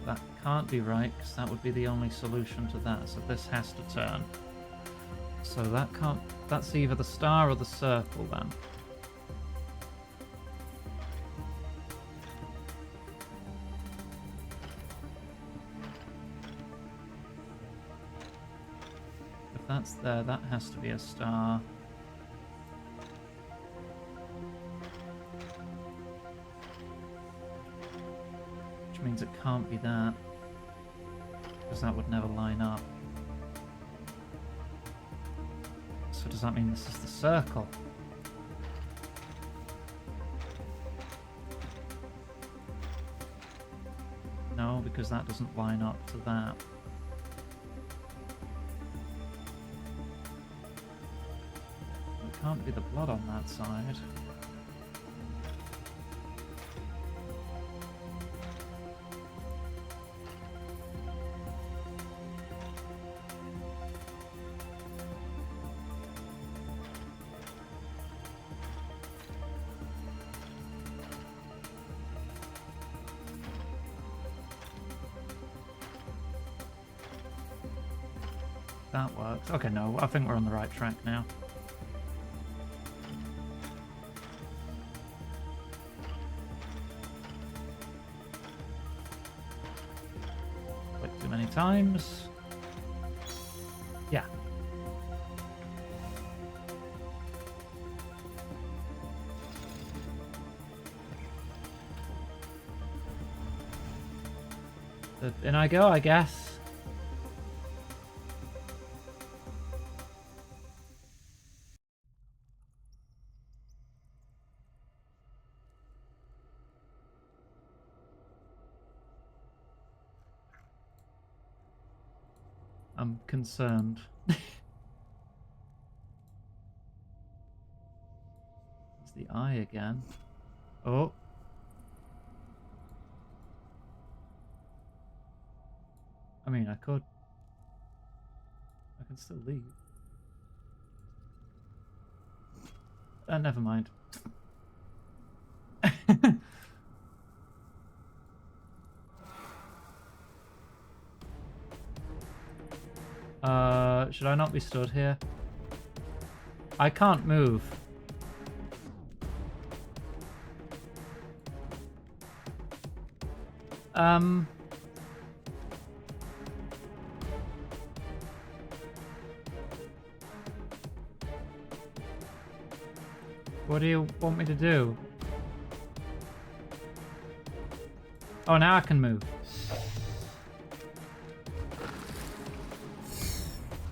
That can't be right, because that would be the only solution to that, so this has to turn. So that can't... That's either the star or the circle, then. If that's there, that has to be a star. Which means it can't be that. Because that would never line up. So does that mean this is the circle? No, because that doesn't line up to that. Can't be the blood on that side. That works. Okay, no, I think we're on the right track now. Click too many times. Yeah. In I go, I guess. I'm concerned. It's the eye again. Oh. I mean, I can still leave. Never mind. Should I not be stood here? I can't move. What do you want me to do? Oh, now I can move.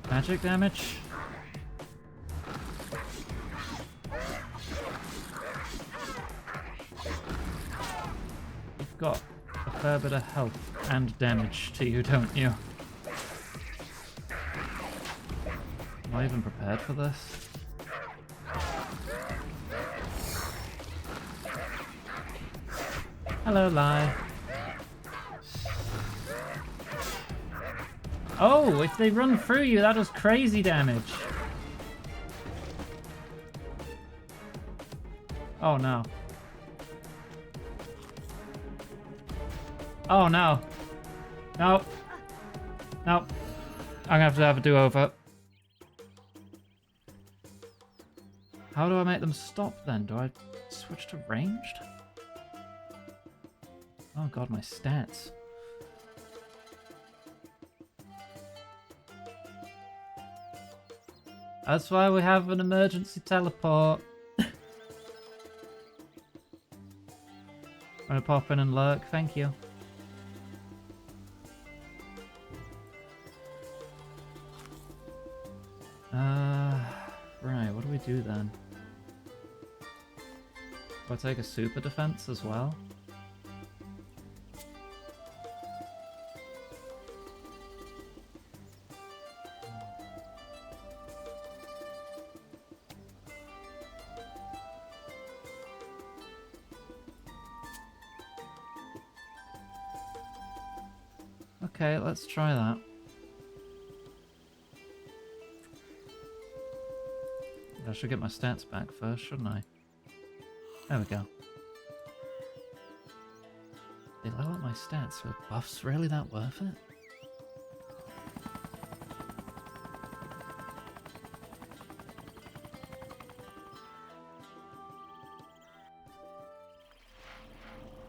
Magic damage. You've got a fair bit of health and damage to you, don't you? Am I even prepared for this? Hello, Lie. Oh, if they run through you, that does crazy damage. Oh, no. Oh, no. No. No. I'm gonna have to have a do-over. How do I make them stop, then? Do I switch to ranged? Oh, God, my stats. That's why we have an emergency teleport. I'm gonna pop in and lurk, thank you. Right, what do we do then? Do I take a super defense as well? Okay, let's try that. I should get my stats back first, shouldn't I? There we go. They lower my stats, so buff's really that worth it?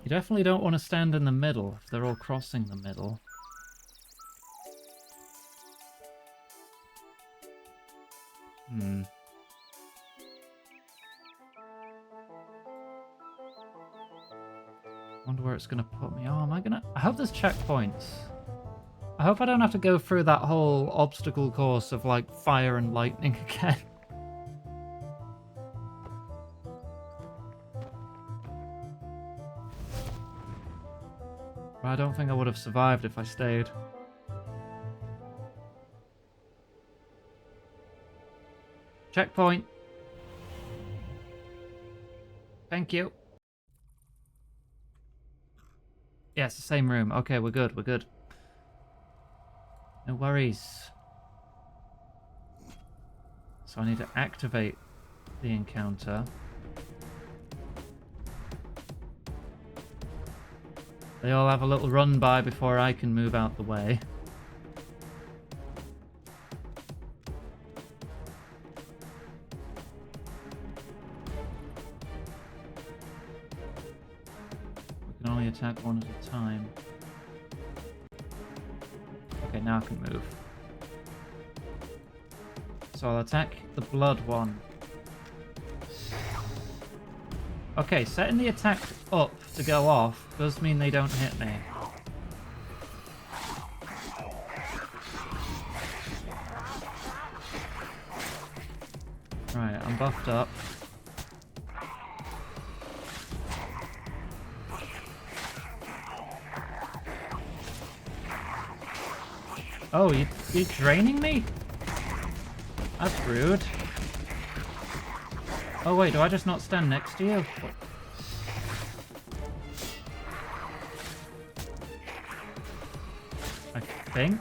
You definitely don't want to stand in the middle if they're all crossing the middle. Wonder where it's gonna put me. Oh, am I gonna... I hope there's checkpoints. I hope I don't have to go through that whole obstacle course of, like, fire and lightning again. But I don't think I would have survived if I stayed. Checkpoint. Thank you. Yeah, it's the same room. Okay, we're good, we're good. No worries. So I need to activate the encounter. They all have a little run by before I can move out the way. We can only attack one at a time. Okay, now I can move. So I'll attack the blood one. Okay, setting the attack up to go off does mean they don't hit me. Right, I'm buffed up. Oh, you're draining me? That's rude. Oh wait, do I just not stand next to you? I think.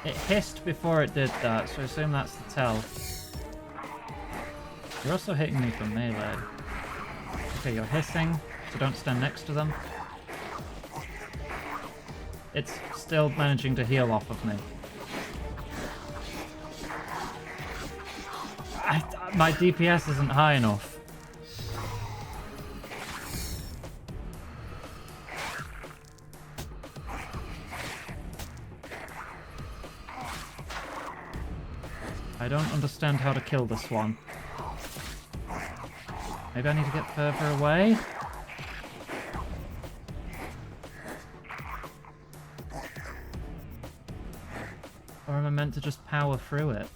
It hissed before it did that, so I assume that's the tell. You're also hitting me from melee. Okay, you're hissing, so don't stand next to them. It's still managing to heal off of me. My DPS isn't high enough. I don't understand how to kill this one. Maybe I need to get further away? Or am I meant to just power through it?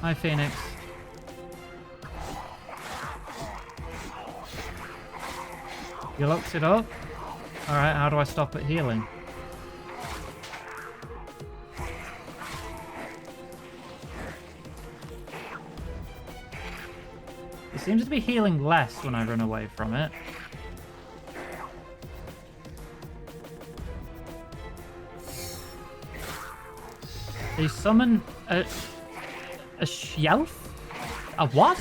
Hi, Phoenix. You locked it up? Alright, how do I stop it healing? It seems to be healing less when I run away from it. They summon a shelf? A what?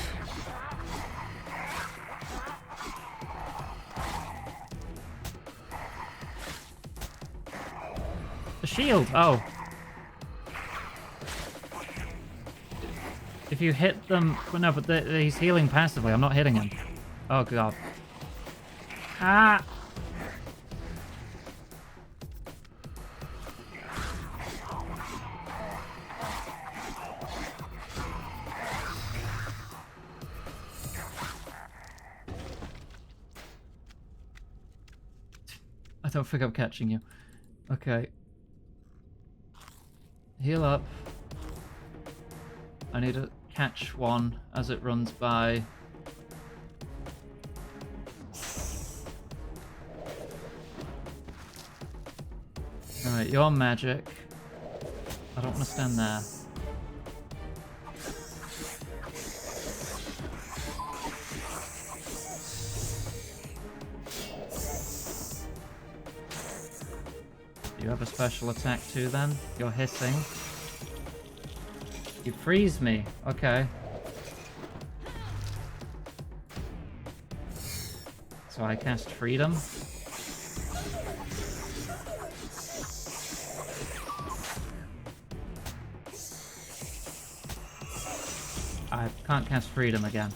A shield, oh. If you hit them... Well, no, but he's healing passively. I'm not hitting him. Oh, God. Ah! I don't think I'm catching you. Okay. Heal up. I need to catch one as it runs by. Alright, you're magic. I don't want to stand there. You have a special attack too then? You're hissing. You freeze me. Okay. So I cast Freedom. I can't cast Freedom again.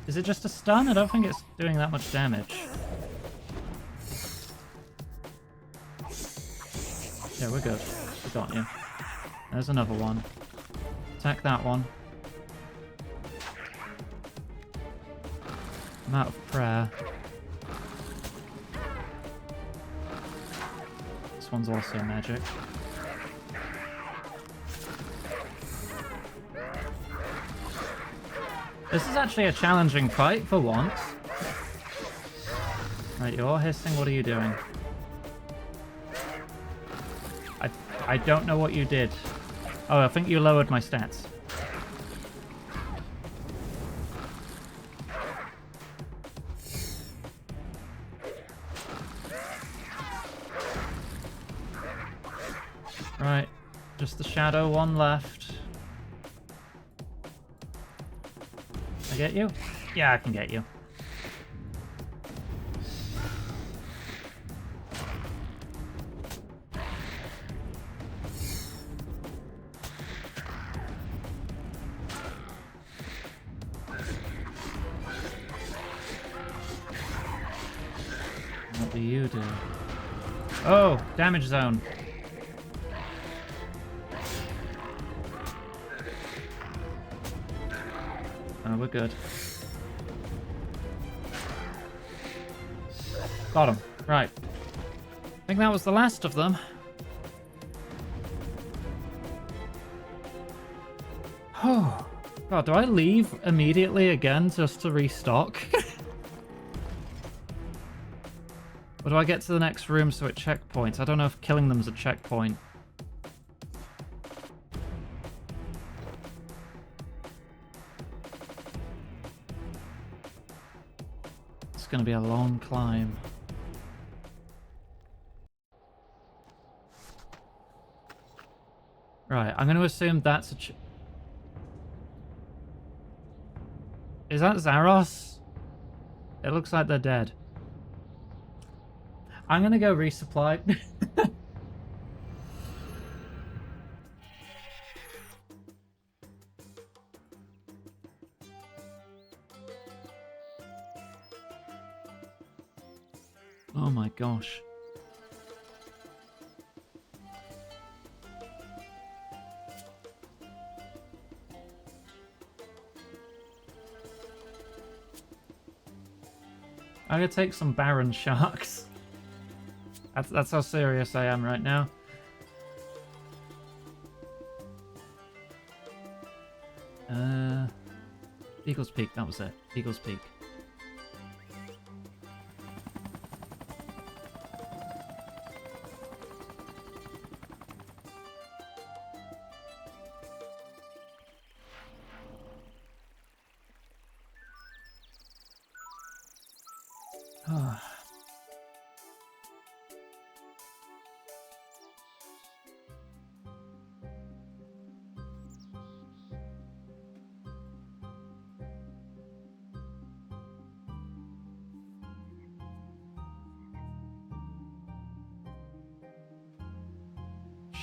Is it just a stun? I don't think it's doing that much damage. Yeah, we're good. We got you. There's another one. Attack that one. I'm out of prayer. This one's also magic. This is actually a challenging fight for once. Right, you're hissing. What are you doing? I don't know what you did. Oh, I think you lowered my stats. Right, just the shadow one left. I get you? Yeah, I can get you. What do you do? Oh, damage zone. Oh, we're good. Got him. Right. I think that was the last of them. Oh, God, do I leave immediately again just to restock? Or do I get to the next room so it checkpoints? I don't know if killing them's a checkpoint. It's gonna be a long climb. Right, I'm gonna assume that's a Is that Zaros? It looks like they're dead. I'm gonna go resupply. Oh my gosh. I'm gonna take some Baron Sharks. That's how serious I am right now. Eagle's Peak, that was it. Eagle's Peak.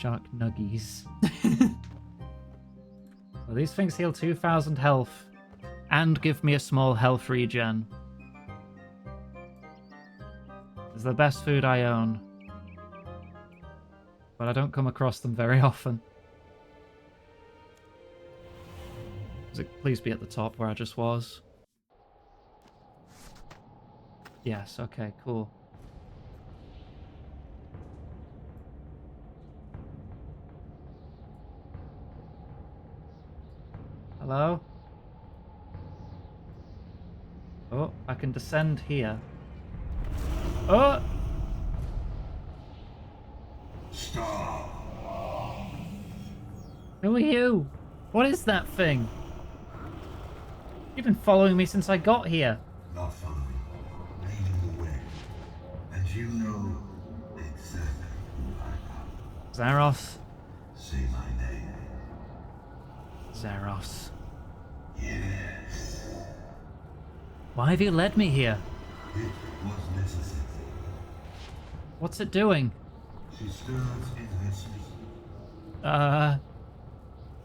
Shark nuggies. Well, these things heal 2,000 health and give me a small health regen. It's the best food I own. But I don't come across them very often. Please be at the top where I just was. Yes, okay, cool. Hello? Oh, I can descend here. Oh! Stop. Who are you? What is that thing? You've been following me since I got here. Not following, leading the way. And you know exactly who I am. Zaros. Say my name. Zaros. Yes. Why have you led me here? It was necessary. What's it doing? She stirs in her sleep.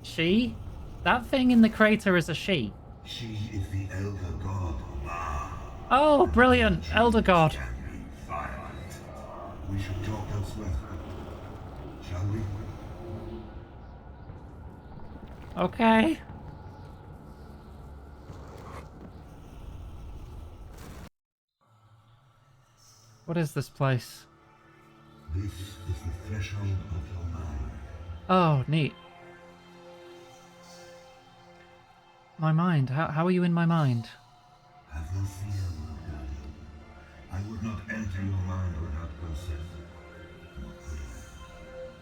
She? That thing in the crater is a she. She is the elder god. Oh, brilliant! Elder God. Can be violent. We should talk elsewhere. Shall we? Okay. What is this place? This is the threshold of your mind. Oh, neat. My mind. How are you in my mind? Have no fear, my guardian. I would not enter your mind without consent.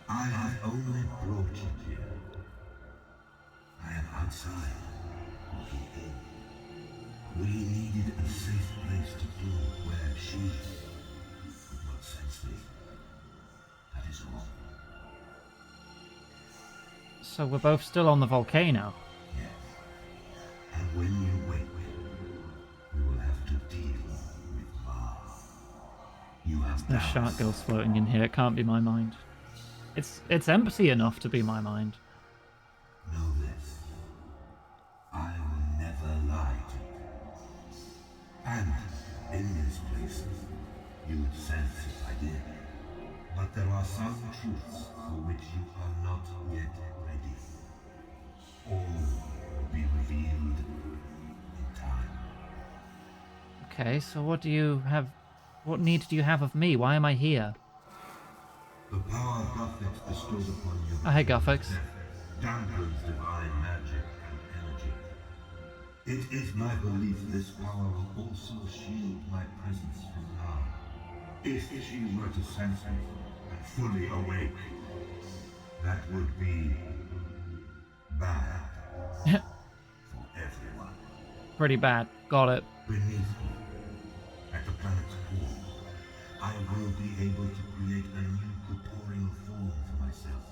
I have only brought you here. I am outside, looking in. We needed a safe place to go where she could not sense me. That is all. So we're both still on the volcano. Yes. And when you wake, we will have to deal with Mars. You have There's doubts. shark gills floating in here. It can't be my mind. It's empty enough to be my mind. Know this. I will never lie to you. And in these places, you would sense if I did. But there are some truths for which you are not yet ready. All will be revealed in time. Okay, so what do you have? What need do you have of me? Why am I here? The power Guthix bestowed upon you Oh, hey, Guthix. dampens divine magic and energy. It is my belief this power will also shield my presence from now. If she were to sense me and fully awake, that would be bad for everyone. Pretty bad. Got it. Beneath me, at the planet's core, I will be able to create a new corporeal form for myself.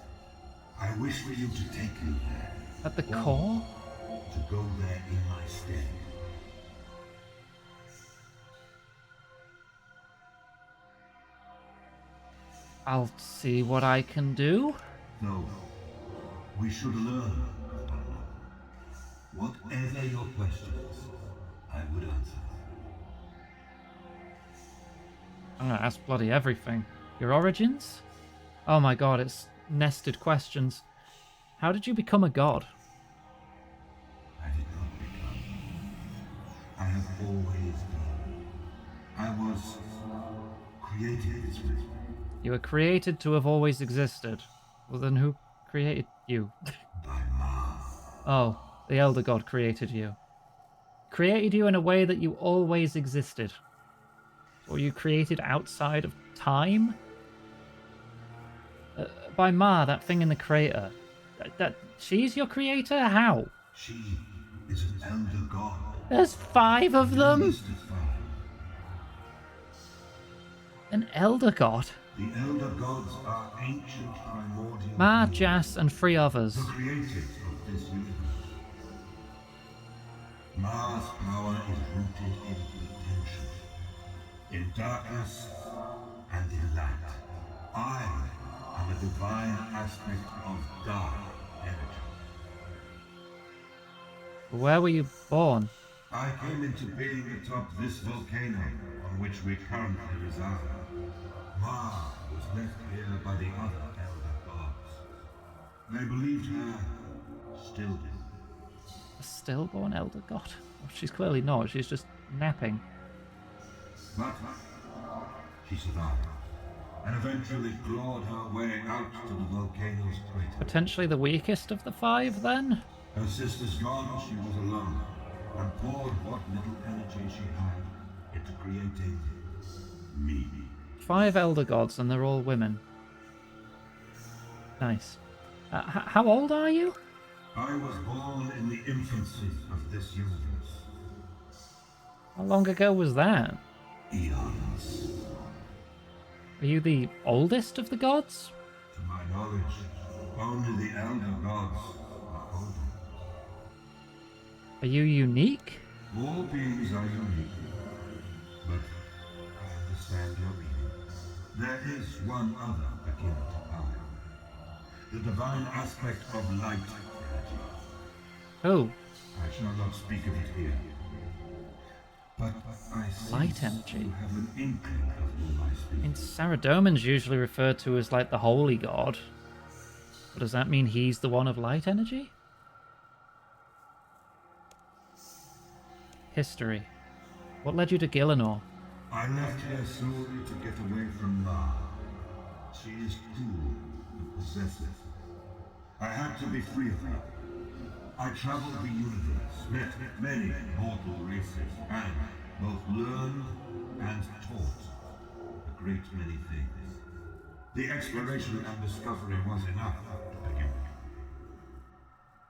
I wish for you to take me there. At the Or core? to go there in my stead. I'll see what I can do. No, we should learn of one another. Whatever your questions, I would answer. I'm gonna ask bloody everything. Your origins? Oh my god, it's nested questions. How did you become a god? I did not become. I have always been. I was created this way. You were created to have always existed. Well then who created you? By Mars. Oh, the Elder God created you. Created you in a way that you always existed. Or you created outside of time? By Ma, that thing in the crater. She's your creator? How? She is an elder god. There's 5 of them? Least of 5. An Elder God? The elder gods are ancient primordial Ma, beings, Jas, and 3 others. the creators of this universe. Mars' power is rooted in potential, in darkness and in light. I am a divine aspect of dark energy. Where were you born? I came into being atop this volcano on which we currently reside. Mars was left here by the other elder gods. They believed her, still do. A stillborn Elder God? Well, she's clearly not, she's just napping. But she survived, and eventually clawed her way out to the volcano's crater. Potentially the weakest of the 5, then? Her sisters gone, she was alone, and poured what little energy she had into creating me. 5 Elder Gods, and they're all women. Nice. How old are you? I was born in the infancy of this universe. How long ago was that? Eons. Are you the oldest of the gods? To my knowledge, only the elder gods are older. Are you unique? All beings are unique, but I understand your meaning. There is one other akin to power. The divine aspect of light energy. Oh, I shall not speak of it here. But I sense Light energy. you have an inkling of whom I speak. in Saradomin's usually referred to as like the holy god. But does that mean he's the one of light energy? History. What led you to Gielinor? I left here solely to get away from Ma. She is cruel and possessive. I had to be free of her. I traveled the universe, met many mortal races, and both learned and taught a great many things. The exploration and discovery was enough to begin with.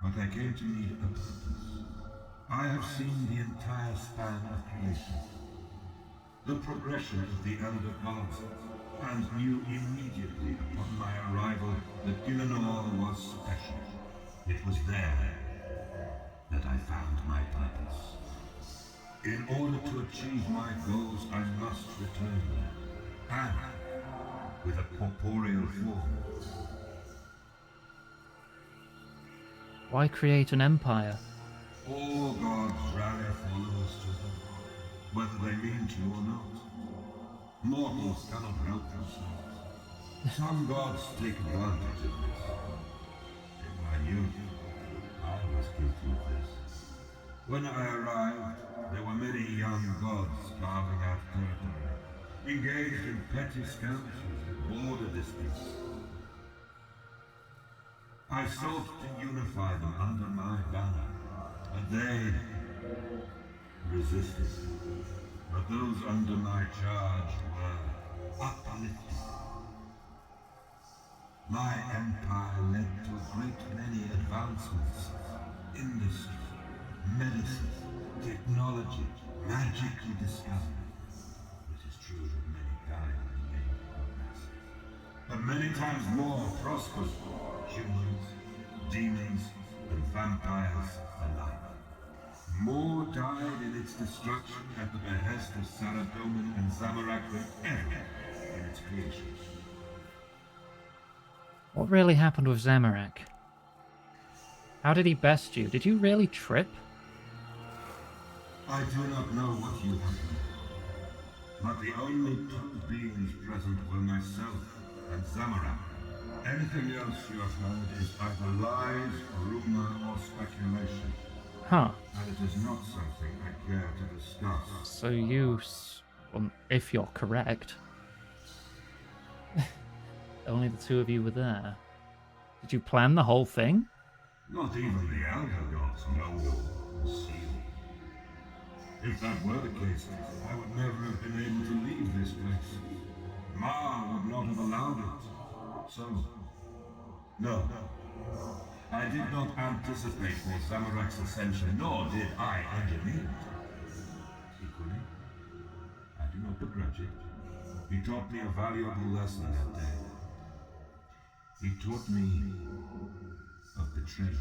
But I came to need a purpose. I have seen the entire span of creation, the progression of the elder gods, and knew immediately upon my arrival that Gillenor was special. It was there that I found my purpose. In order to achieve my goals, I must return there, and with a corporeal form. Why create an empire? All gods rally followers to them, whether they mean to or not. Mortals cannot help themselves. Some gods take advantage of this. In my youth, I was guilty of this. When I arrived, there were many young gods carving out territory, engaged in petty skirmishes and border disputes. I sought to unify them under my banner, but they resisted. But those under my charge were uplifted. My empire led to a great many advancements. Industry, medicine, technology, magically discovered. It is true that many died in the name of progress. But many times more prospered humans, demons, and vampires alike. More died in its destruction at the behest of Saradomin and Zamorak than ever in its creation. What really happened with Zamorak? How did he best you? Did you really trip? I do not know what you have heard, but the only two beings present were myself and Zamorak. Anything else you have heard is either lies, rumor, or speculation. Huh. And it is not something I care to discuss. So you, well, if you're correct, only the two of you were there. Did you plan the whole thing? Not even the elder gods know or see. If that were the case, I would never have been able to leave this place. Ma would not have allowed it. So, no. I did not anticipate for Zamorak's ascension, nor did I engineer it. Equally, I do not begrudge it. He taught me a valuable lesson that day. He taught me of betrayal.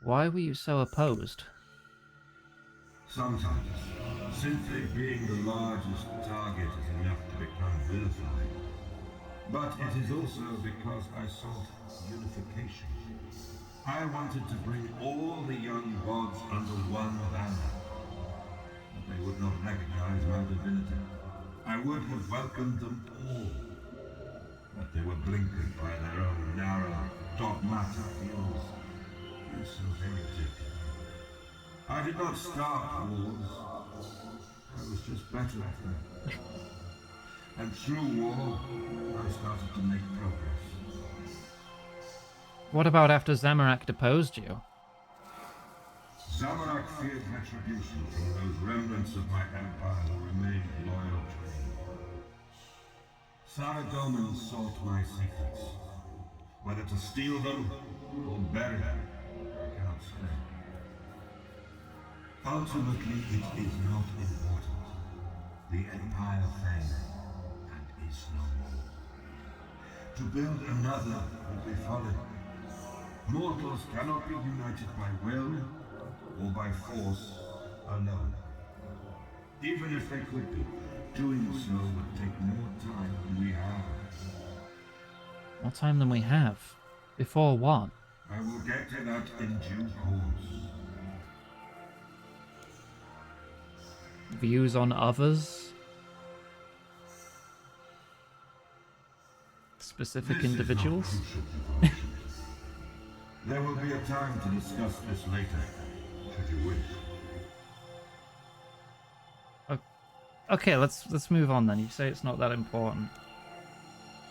Why were you so opposed? Sometimes, simply being the largest target is enough to become vilified. But it is also because I sought unification. I wanted to bring all the young gods under one banner. But they would not recognize my divinity. I would have welcomed them all. But they were blinkered by their own narrow, dogmatic views. So very different. I did not start wars. I was just better at them. And through war, I started to make progress. What about after Zamorak deposed you? Zamorak feared retribution from those remnants of my empire who remained loyal to me. Saradomin sought my secrets. Whether to steal them or bury them, I cannot say. Ultimately, it is not important. The empire failed. Is no more. To build another would be folly. Mortals cannot be united by will or by force alone. Even if they could be, doing so would take more time than we have. More time than we have? Before what? I will get to that in due course. Views on others? Specific individuals? There will be a time to discuss this later, should you wish. Okay, let's move on then. You say it's not that important.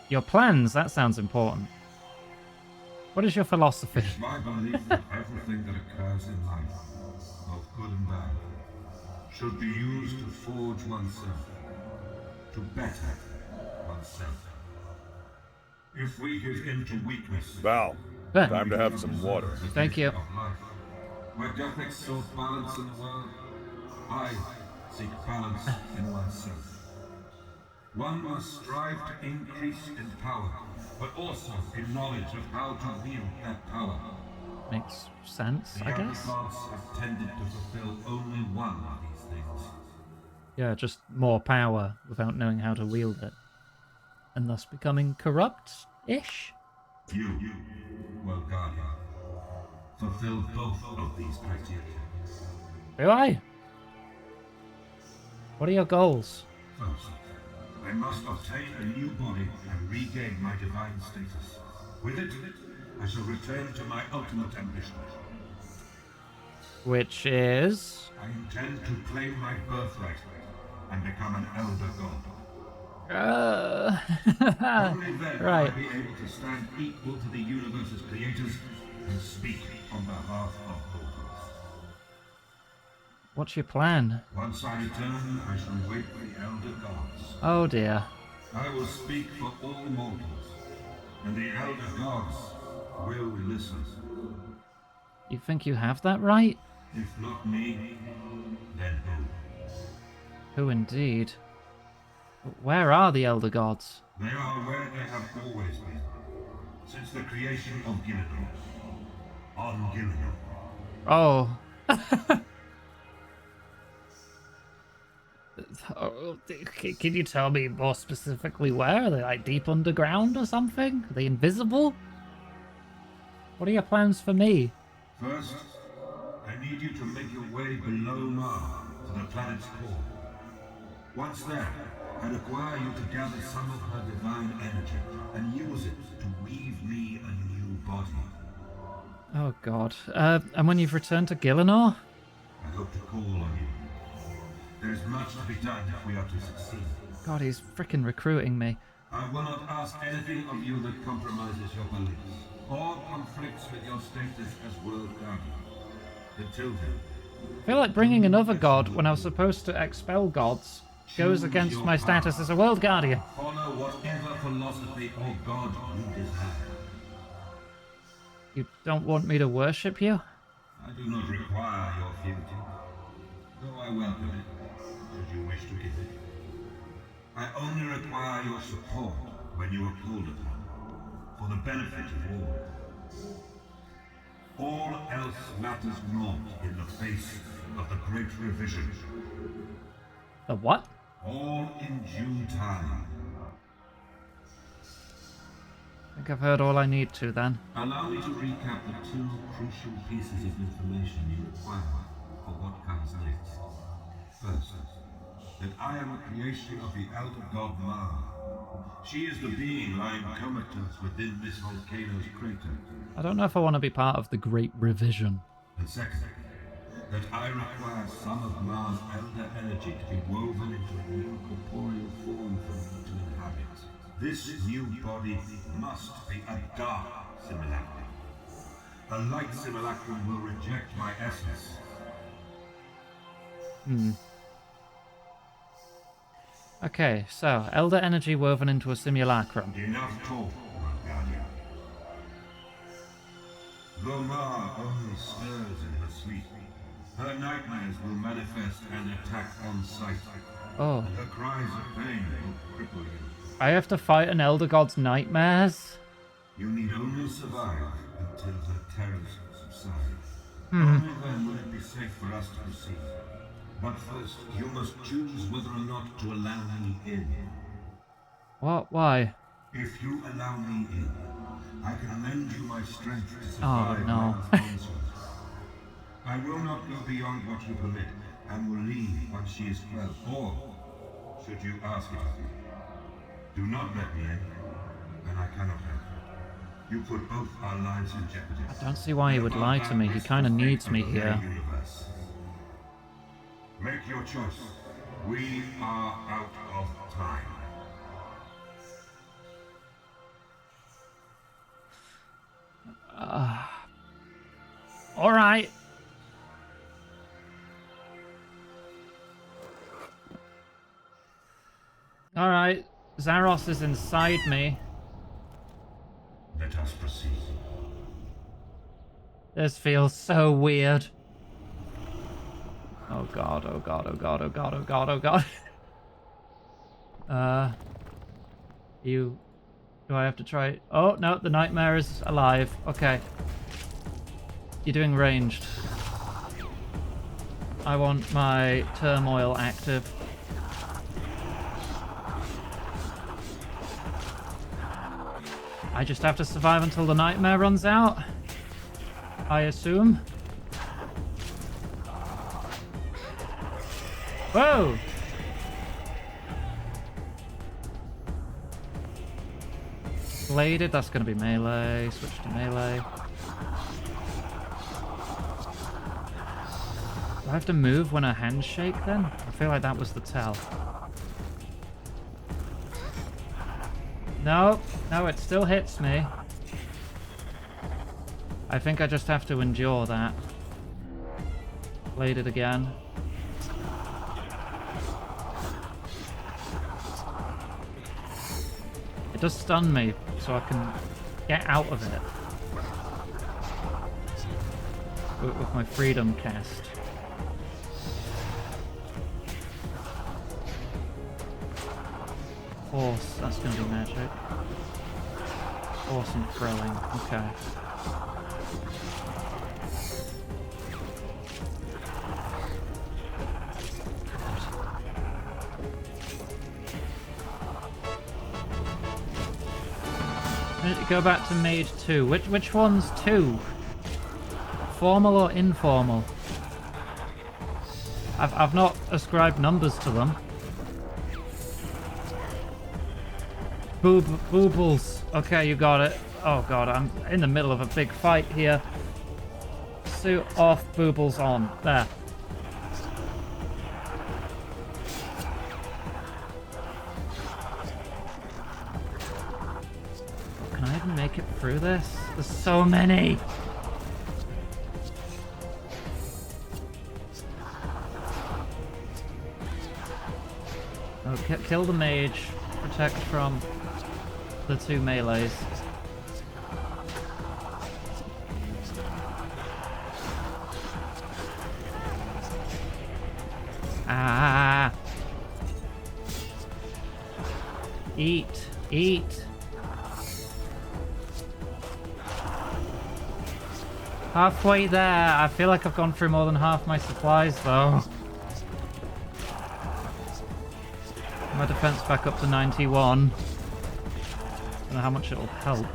Your plans, that sounds important. What is your philosophy? It's my belief that everything that occurs in life, both good and bad, should be used to forge oneself, to better oneself. If we give in to weakness, Val, Ben. time to have some water. Thank you. of life, where Deathix sought balance in the world, I seek balance in oneself. One must strive to increase in power, but also in knowledge of how to wield that power. Makes sense, The I elder guess. gods have tended to fulfill only one of these things. Yeah, just more power without knowing how to wield it. And thus becoming corrupt-ish? You, World Guardian, fulfill both of these criteria. Do I? What are your goals? First, I must obtain a new body and regain my divine status. With it, I shall return to my ultimate ambition. Which is... I intend to claim my birthright and become an elder god. Only then will I right. be able to stand equal to the universe's creators and speak on behalf of mortals. What's your plan? Once I return, I shall wake the elder gods. Oh dear. I will speak for all mortals, and the elder gods will listen. You think you have that right? If not me, then who? Who indeed? Where are the Elder Gods? They are where they have always been, since the creation of Gilligan. On Gilligan. Oh. Oh, can you tell me more specifically where? Are they like deep underground or something? Are they invisible? What are your plans for me? First, I need you to make your way below Mar to the planet's core. Once there, I require you to gather some of her divine energy and use it to weave me a new body. Oh god. And when you've returned to Gillinor? I hope to call on you. There is much to be done if we are to succeed. God, he's freaking recruiting me. I will not ask anything of you that compromises your beliefs or conflicts with your status as World Guardian. Until then, I feel like bringing another god when I was supposed to expel gods goes against my status as a World Guardian. follow whatever philosophy or god you desire. You don't want me to worship you? I do not require your fealty, though I welcome it, should you wish to give it. I only require your support when you are called upon, for the benefit of all. All else matters not in the face of the Great Revision. The what? All in due time. I think I've heard all I need to then. Allow me to recap the two crucial pieces of information you require for what comes next. First, that I am a creation of the elder god Mar. She is the being lying comatose within this volcano's crater. I don't know if I want to be part of the Great Revision. And second, that I require some of Mar's elder energy to be woven into a new corporeal form for me to inhabit. This new body must be a dark simulacrum. A light simulacrum will reject my essence. Okay, so, Elder Energy woven into a simulacrum. Enough talk, my guardian. Though Mar only stirs in her sleep, her nightmares will manifest and attack on sight. Oh, And her cries of pain will cripple you. I have to fight an Elder God's nightmares? You need only survive until her terrors subside. Only then will it be safe for us to proceed. But first, you must choose whether or not to allow me in. What? Why? If you allow me in, I can lend you my strength to Oh, survive no. my onslaught. I will not go beyond what you permit, and will leave once she is quelled. Or, should you ask it of me, do not let me in, and I cannot help you. You put both our lives in jeopardy. I don't see why he would lie to me. He kind of needs me here. Universe. Make your choice. We are out of time. Alright. Alright. Zaros is inside me. Let us proceed. This feels so weird. Oh god, oh god, oh god, oh god, oh god, oh god. Do I have to try? Oh, no, the nightmare is alive. Okay. You're doing ranged. I want my turmoil active. I just have to survive until the nightmare runs out, I assume. Whoa! Bladed, that's going to be melee. Switch to melee. Do I have to move when I handshake then? I feel like that was the tell. No, no, it still hits me. I think I just have to endure that. Bladed again. It does stun me, so I can get out of it with my freedom cast. Force, that's going to be magic. Force and throwing, okay. Go back to Mage 2. Which one's 2? Formal or informal? I've not ascribed numbers to them. Boobles. Okay, you got it. Oh god, I'm in the middle of a big fight here. Suit off, boobles on. There. Can I even make it through this? There's so many! Oh, kill the mage. Protect from the 2 melees. Ah! Eat! Eat! Halfway there. I feel like I've gone through more than half my supplies though. My defense back up to 91. Don't know how much it'll help.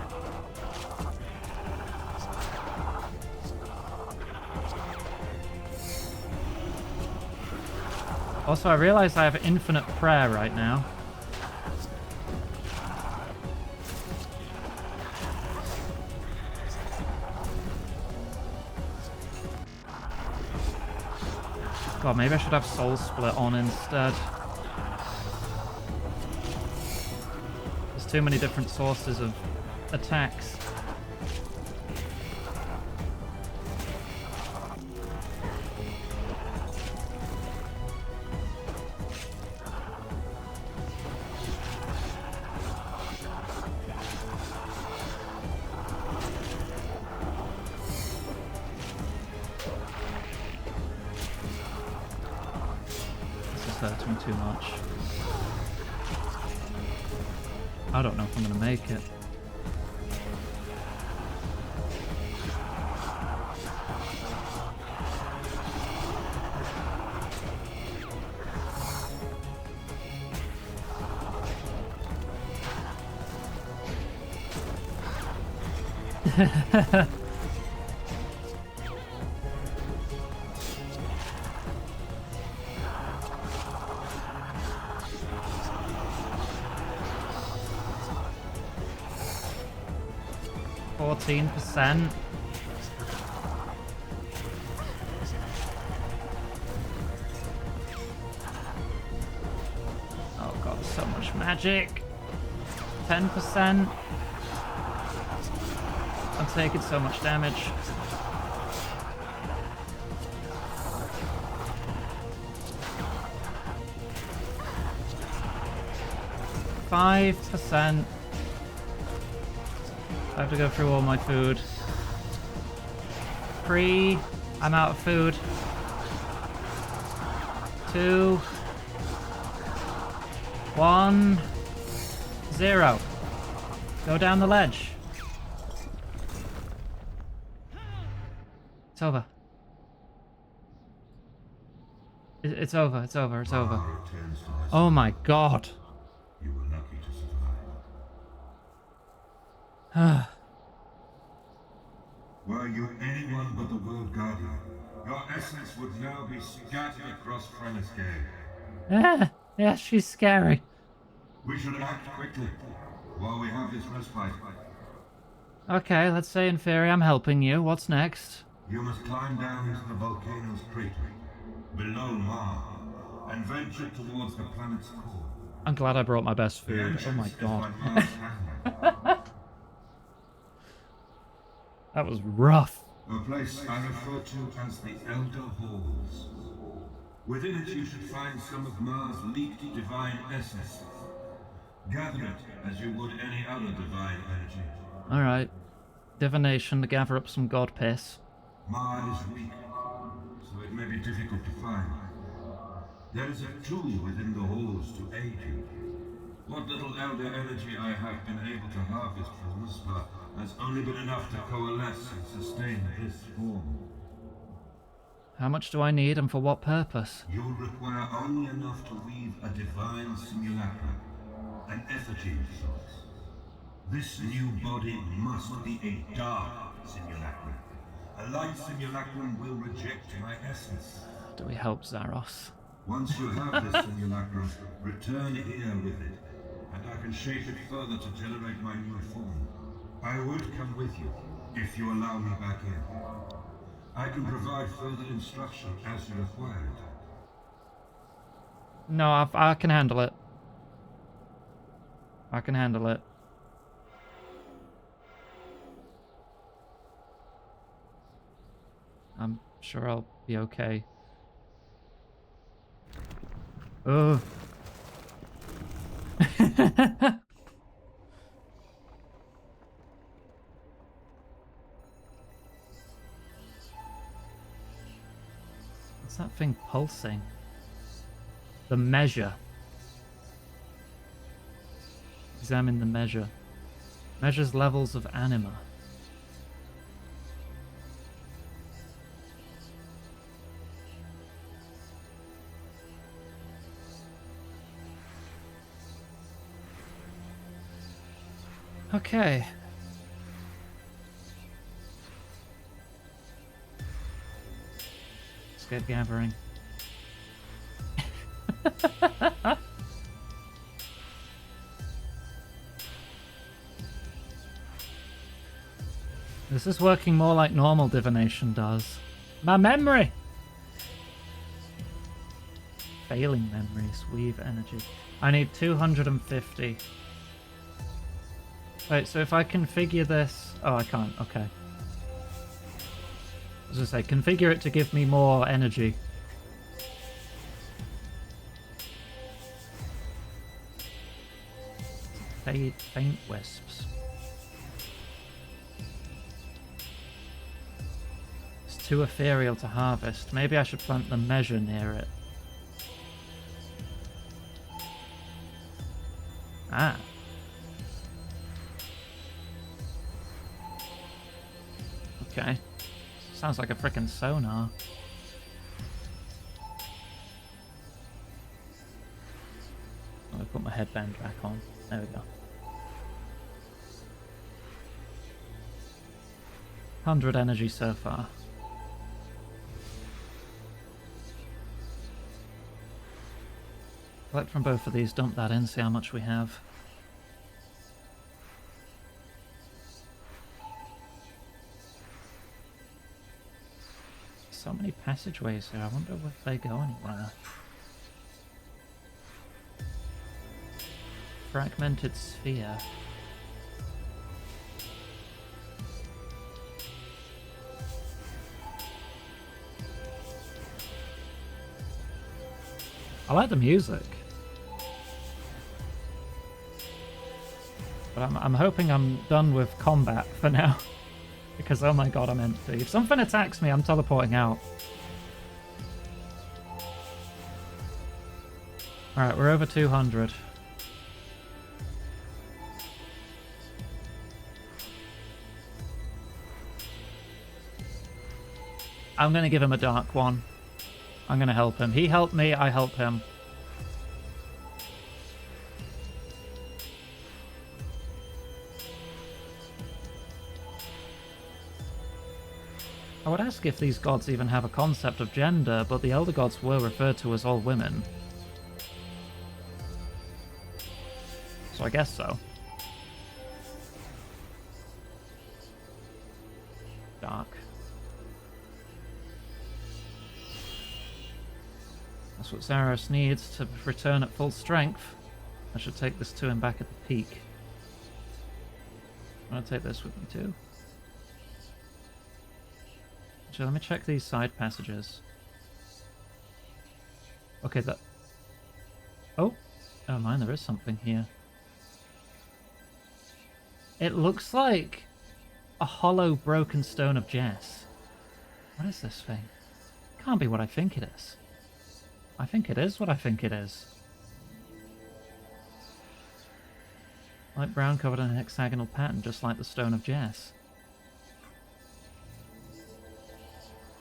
Also, I realize I have infinite prayer right now. God, maybe I should have Soul Split on instead. There's too many different sources of attacks. Hurting too much. I don't know if I'm gonna make it. %. Oh god, so much magic. 10%. I'm taking so much damage. %. I have to go through all my food. I'm out of food. 2, 1, 0. Go down the ledge. It's over. It's over. It's over. It's over. Oh my god. You were lucky to survive. Were you anyone but the World Guardian, your essence would now be scattered across Runescape. Yeah, she's scary. We should act quickly while we have this respite. Okay, let's say in theory I'm helping you. What's next? You must climb down into the volcano's crater, below Mars, and venture towards the planet's core. I'm glad I brought my best food. Oh my god. That was rough. A place I refer to as the Elder Halls. Within it you should find some of Mars' leaked divine essence. Gather it as you would any other divine energy. Alright. Divination to gather up some god piss. Mars is weak, so it may be difficult to find. There is a tool within the halls to aid you. What little elder energy I have been able to harvest from Whisper has only been enough to coalesce and sustain this form. How much do I need and for what purpose? You'll require only enough to weave a divine simulacrum, an effigy of sorts. This new body must be a dark simulacrum. A light simulacrum will reject my essence. Do we help Zaros? Once you have this simulacrum, return here with it, and I can shape it further to generate my new form. I would come with you, if you allow me back in. I can provide further instruction as you require it. No, I can handle it. I can handle it. I'm sure I'll be okay. Oh. What's that thing pulsing? The measure. Examine the measure. Measures levels of anima. Okay. Let's get gathering. This is working more like normal divination does. My memory! Failing memories, weave energy. I need 250. Wait, so if I configure this... Oh, I can't. Okay. As I say, configure it to give me more energy. Faint wisps. It's too ethereal to harvest. Maybe I should plant the measure near it. Ah. Okay. Sounds like a frickin' sonar. I'll put my headband back on. There we go. 100 energy so far. Collect from both of these, dump that in, see how much we have. So many passageways here, I wonder if they go anywhere. Fragmented sphere. I like the music. But I'm hoping I'm done with combat for now. Because, oh my god, I'm empty. If something attacks me, I'm teleporting out. Alright, we're over 200. I'm going to give him a dark one. I'm going to help him. He helped me, I help him. I would ask if these gods even have a concept of gender, but the Elder Gods were referred to as all women. So I guess so. Dark. That's what Zaros needs to return at full strength. I should take this to him back at the peak. I'm gonna take this with me too. So let me check these side passages. Okay, that... Oh! Oh mind, there is something here. It looks like a hollow broken stone of Jess. What is this thing? Can't be what I think it is. I think it is what I think it is. Light brown covered in a hexagonal pattern, just like the stone of Jess.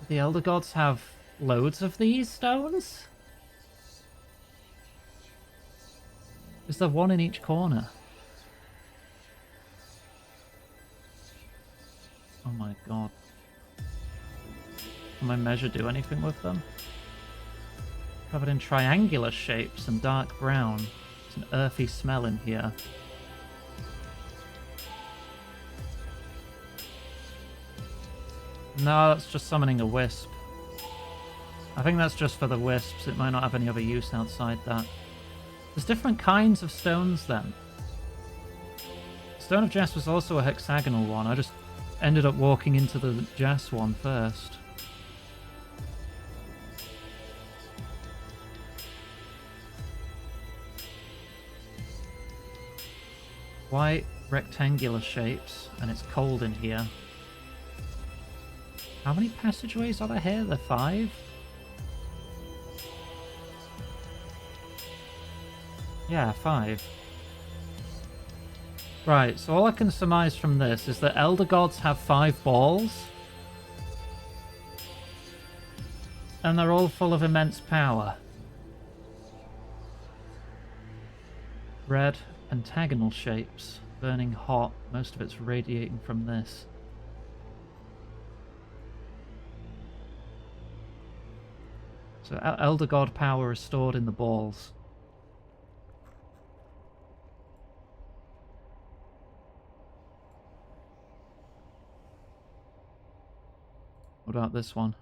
The Elder Gods have loads of these stones? Is there one in each corner? Oh my god. Can my measure do anything with them? Covered in triangular shapes and dark brown. There's an earthy smell in here. No, that's just summoning a wisp. I think that's just for the wisps. It might not have any other use outside that. There's different kinds of stones then. Stone of Jess was also a hexagonal one. I just ended up walking into the Jess one first. White rectangular shapes, and it's cold in here. How many passageways are there here? There are 5? Yeah, 5. Right, so all I can surmise from this is that Elder Gods have 5 balls. And they're all full of immense power. Red, pentagonal shapes, burning hot. Most of it's radiating from this. So Elder God power is stored in the balls. What about this one?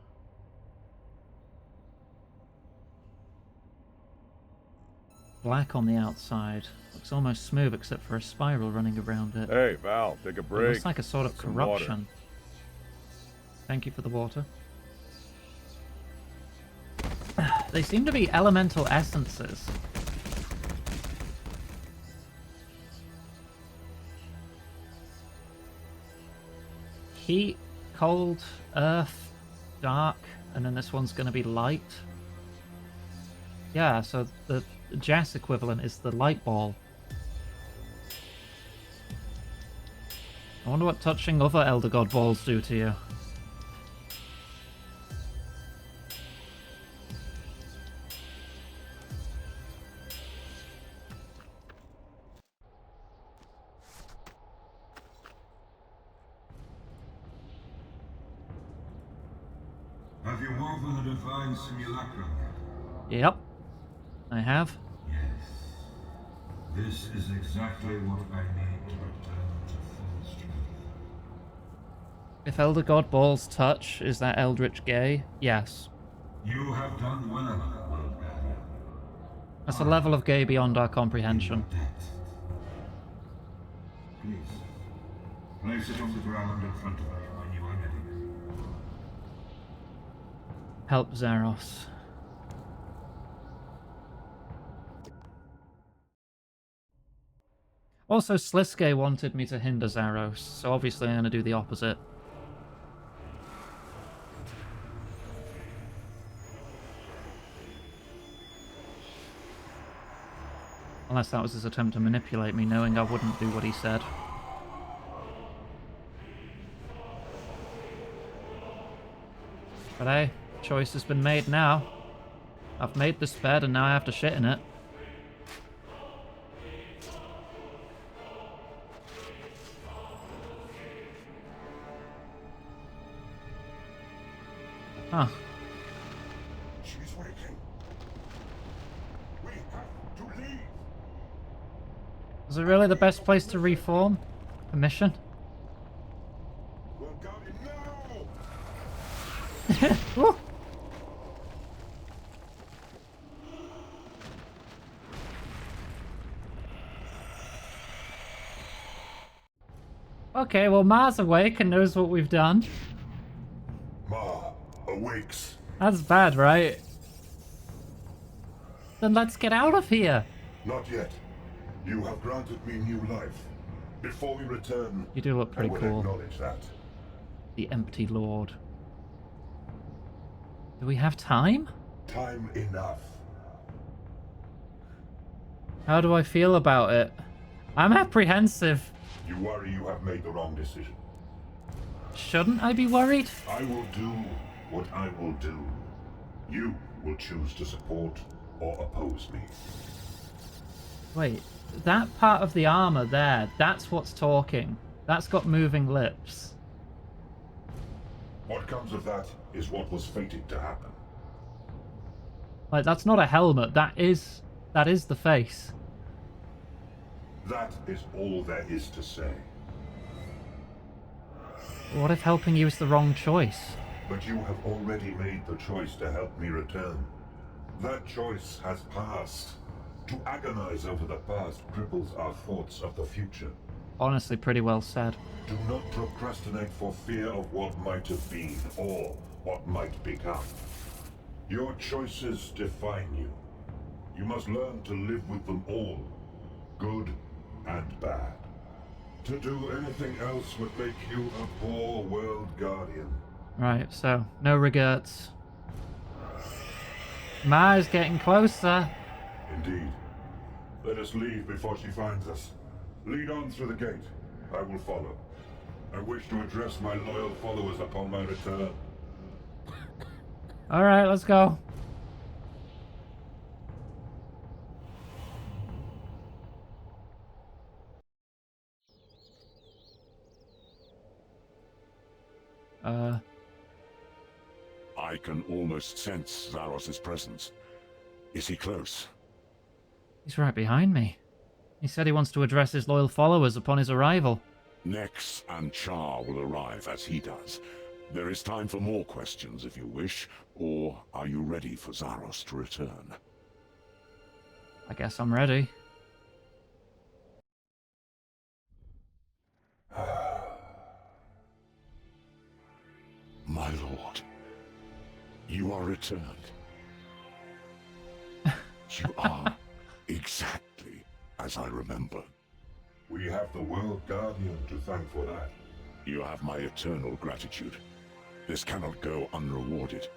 Black on the outside. Looks almost smooth except for a spiral running around it. Hey, Val, take a break. It looks like a sort of Some corruption. water. Thank you for the water. They seem to be elemental essences. Heat, cold, earth, dark, and then this one's going to be light. Yeah, so the Jess equivalent is the light ball. I wonder what touching other Elder God balls do to you. Have you woven the divine simulacrum? Yep, I have. Yes. This is exactly what I need to return to full strength. If Elder God balls touch, is that eldritch gay? Yes. You have done well, World Guardian. That's a level of gay beyond our comprehension. Please, place it on the ground in front of me when you are ready. Help Zaros. Also, Sliske wanted me to hinder Zaros, so obviously I'm going to do the opposite. Unless that was his attempt to manipulate me, knowing I wouldn't do what he said. But hey, choice has been made now. I've made this bed and now I have to shit in it. Huh. She's waking. We have to leave. Is it really the best place to reform a mission? Well, Guardian, no! Woo! Okay, well Ma's awake and knows what we've done. Ma awakes. That's bad, right? Then let's get out of here. Not yet. You have granted me new life. Before we return, You do look pretty I will cool. acknowledge that. The Empty Lord. Do we have time? Time enough. How do I feel about it? I'm apprehensive. You worry you have made the wrong decision. Shouldn't I be worried? I will do what I will do. You will choose to support or oppose me. Wait, that part of the armor there, that's what's talking. That's got moving lips. What comes of that is what was fated to happen. Like, that's not a helmet, that is the face. That is all there is to say. What if helping you is the wrong choice? But you have already made the choice to help me return. That choice has passed. To agonize over the past cripples our thoughts of the future. Honestly, pretty well said. Do not procrastinate for fear of what might have been or what might become. Your choices define you. You must learn to live with them all, good and bad. To do anything else would make you a poor world guardian. Right, so, no regrets. Ma is getting closer. Indeed. Let us leave before she finds us. Lead on through the gate. I will follow. I wish to address my loyal followers upon my return. Alright, let's go. I can almost sense Zaros' presence. Is he close? He's right behind me. He said he wants to address his loyal followers upon his arrival. Nex and Char will arrive as he does. There is time for more questions if you wish, or are you ready for Zaros to return? I guess I'm ready. My lord, you are returned. You are exactly as I remember. We have the World Guardian to thank for that. You have my eternal gratitude. This cannot go unrewarded.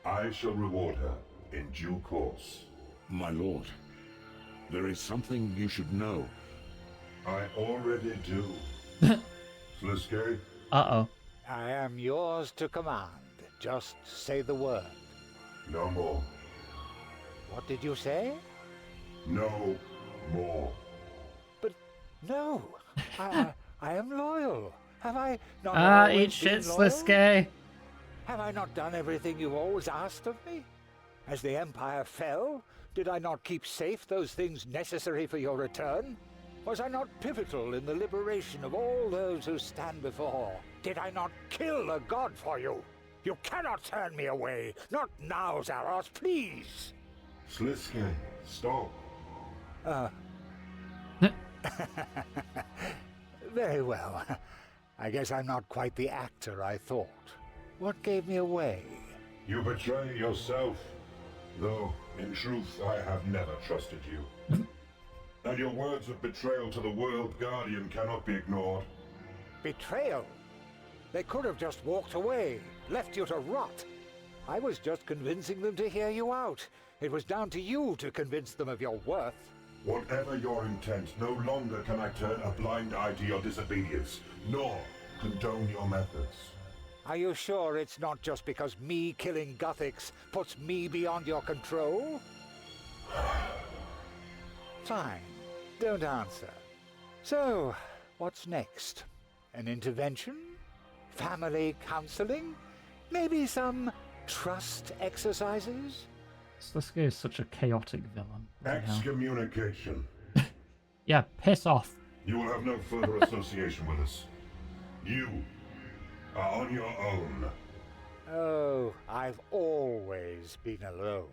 I shall reward her in due course. My lord, there is something you should know. I already do. Sliske? Uh-oh. I am yours to command. Just say the word. No more. What did you say? No more. But no, I am loyal. Have I not Ah, always eat shit, been loyal? Sliske. Have I not done everything you've always asked of me? As the Empire fell, did I not keep safe those things necessary for your return? Was I not pivotal in the liberation of all those who stand before? Did I not kill a god for you? You cannot turn me away! Not now, Zaros, please! Sliske, stop. Very well. I guess I'm not quite the actor I thought. What gave me away? You betray yourself. Though, in truth, I have never trusted you. And your words of betrayal to the World Guardian cannot be ignored. Betrayal? They could have just walked away, left you to rot. I was just convincing them to hear you out. It was down to you to convince them of your worth. Whatever your intent, no longer can I turn a blind eye to your disobedience, nor condone your methods. Are you sure it's not just because me killing Gothics puts me beyond your control? Fine. Don't answer. So, what's next? An intervention? Family counseling? Maybe some trust exercises? This guy is such a chaotic villain. Excommunication. Yeah, piss off. You will have no further association with us. You are on your own. Oh, I've always been alone.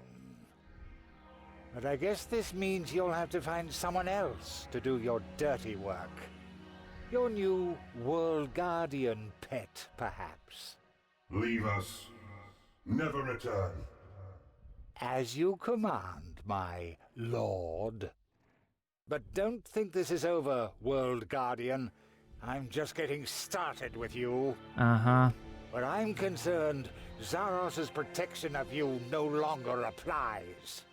But I guess this means you'll have to find someone else to do your dirty work. Your new World Guardian pet, perhaps. Leave us. Never return. As you command, my lord. But don't think this is over, World Guardian. I'm just getting started with you. Uh-huh. Where I'm concerned, Zaros's protection of you no longer applies.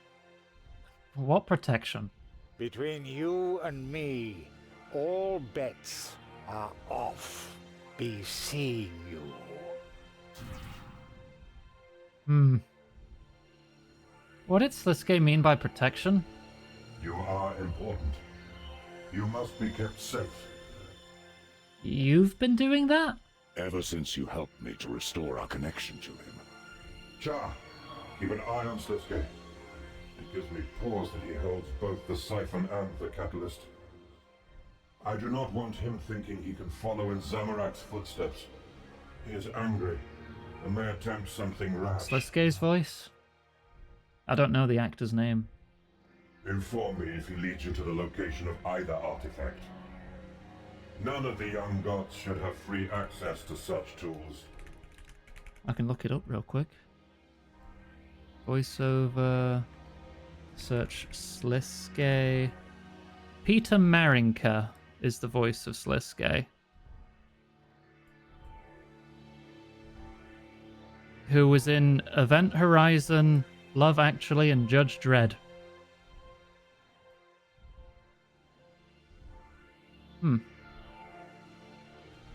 What protection? Between you and me, all bets are off. Be seeing you. What did this game mean by protection? You are important. You must be kept safe. You've been doing that? Ever since you helped me to restore our connection to him. Char, keep an eye on Sliske. It gives me pause that he holds both the siphon and the catalyst. I do not want him thinking he can follow in Zamorak's footsteps. He is angry and may attempt something rash. Sliske's voice? I don't know the actor's name. Inform me if he leads you to the location of either artifact. None of the young gods should have free access to such tools. I can look it up real quick. Voiceover. Search Sliske. Peter Marinka is the voice of Sliske. Who was in Event Horizon, Love Actually, and Judge Dredd.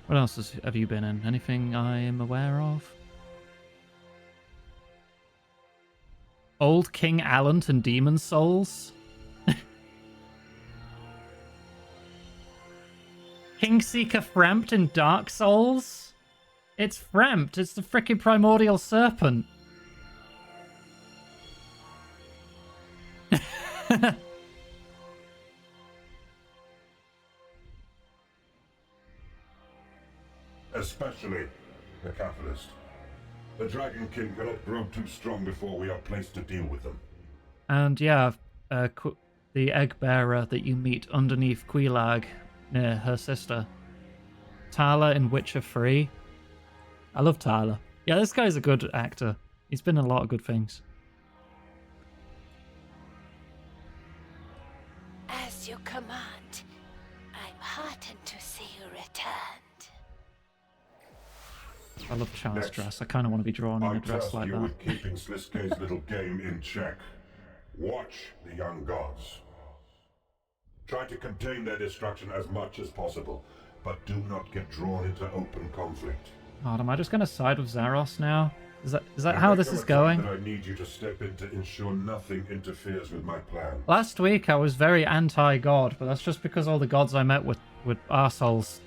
What else have you been in? Anything I am aware of? Old King Allant and Demon Souls? Kingseeker Frempt in Dark Souls? It's Frempt, it's the frickin' primordial serpent. Especially the Catalyst. The Dragon King cannot grow too strong before we are placed to deal with them. And yeah, the egg bearer that you meet underneath Quelaag near her sister. Tyler in Witcher 3. I love Tyler. Yeah, this guy's a good actor. He's been in a lot of good things. As you command, I'm heartened to see you returned. I love Char's dress. I kind of want to be drawn in a dress like that. I trust you with keeping Sliske's little game in check. Watch the young gods. Try to contain their destruction as much as possible, but do not get drawn into open conflict. God, am I just going to side with Zaros now? Is that how this is going? I need you to step in to ensure nothing interferes with my plan. Last week I was very anti-god, but that's just because all the gods I met with arseholes.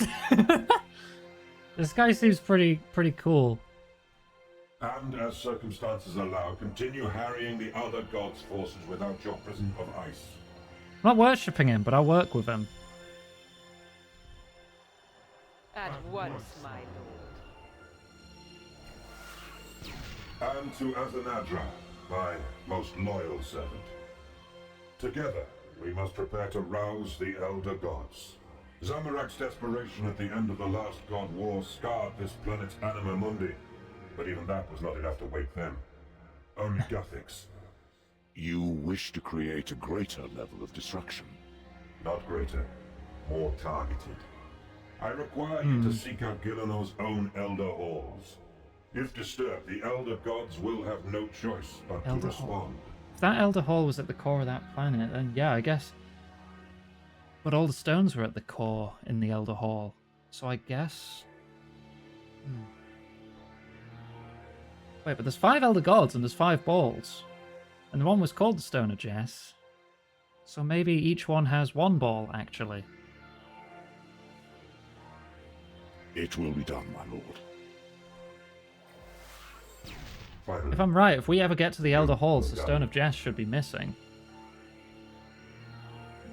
This guy seems pretty cool. And as circumstances allow, continue harrying the other gods' forces without your prison of ice. I'm not worshipping him, but I'll work with him. At once, my lord. And to Azanadra, my most loyal servant. Together, we must prepare to rouse the Elder Gods. Zamorak's desperation at the end of the last God War scarred this planet's anima mundi, but even that was not enough to wake them. Only Gothics. You wish to create a greater level of destruction? not greater, more targeted. I require you to seek out Gileno's own Elder Halls. If disturbed, the Elder Gods will have no choice but to respond. If that Elder Hall was at the core of that planet, then yeah, I guess. But all the stones were at the core in the Elder Hall. So I guess... Wait, but there's 5 Elder Gods and there's 5 balls. And the one was called the Stone of Jess. So maybe each one has 1 ball, actually. It will be done, my lord. Finally, If I'm right, if we ever get to the Elder Halls, the Stone of Jess should be missing.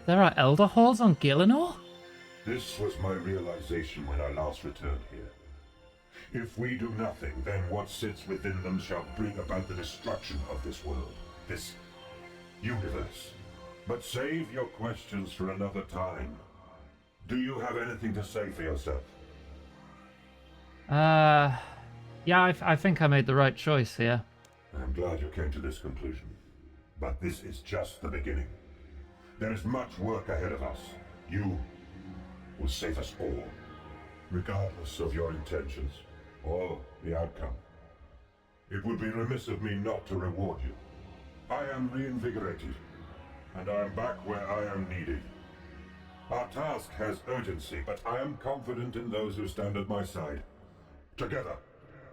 There are Elder Halls on Gielinor? this was my realization when I last returned here. If we do nothing, then what sits within them shall bring about the destruction of this world, this universe. But save your questions for another time. Do you have anything to say for yourself? Yeah, I think I made the right choice here. I'm glad you came to this conclusion. But this is just the beginning. There is much work ahead of us. You will save us all, regardless of your intentions or the outcome. It would be remiss of me not to reward you. I am reinvigorated, and I am back where I am needed. Our task has urgency, but I am confident in those who stand at my side. Together,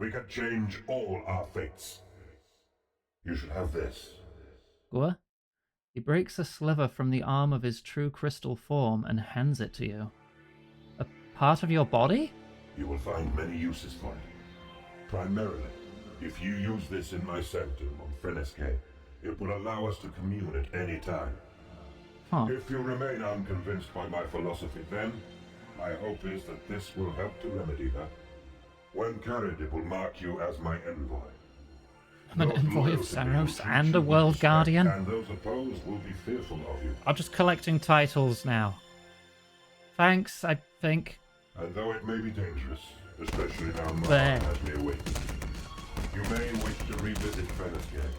we can change all our fates. You should have this. What? He breaks a sliver from the arm of his true crystal form and hands it to you. A part of your body? You will find many uses for it. Primarily, if you use this in my sanctum on Runescape, it will allow us to commune at any time. Huh. If you remain unconvinced by my philosophy, then my hope is that this will help to remedy that. When carried, it will mark you as my envoy. I'm an Those envoy loyal of to me will Saros treat and you a with world respect, guardian. And those opposed will be fearful of you. I'm just collecting titles now. Thanks, I think. And though it may be dangerous, especially now Mara There. has me awake, you may wish to revisit Runescape.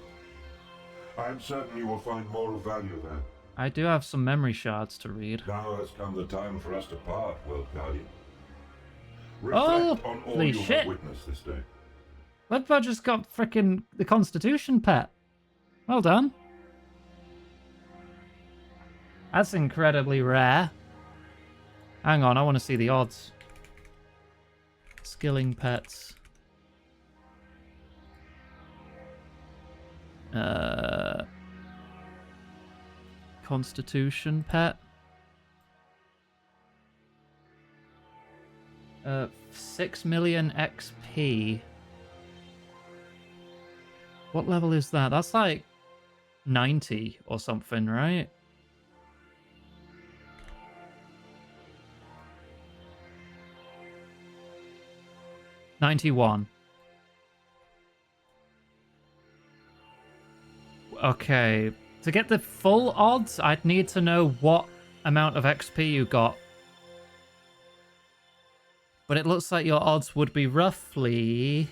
I am certain you will find more value there. I do have some memory shards to read. Now has come the time for us to part, World Guardian. Oh, Reflect on all holy you shit. have witnessed this day. Ludbud just got frickin' the Constitution pet. Well done. That's incredibly rare. Hang on, I want to see the odds. Skilling pets. Constitution pet. 6 million XP. What level is that? That's like 90 or something, right? $91. Okay, to get the full odds, I'd need to know what amount of XP you got. But it looks like your odds would be roughly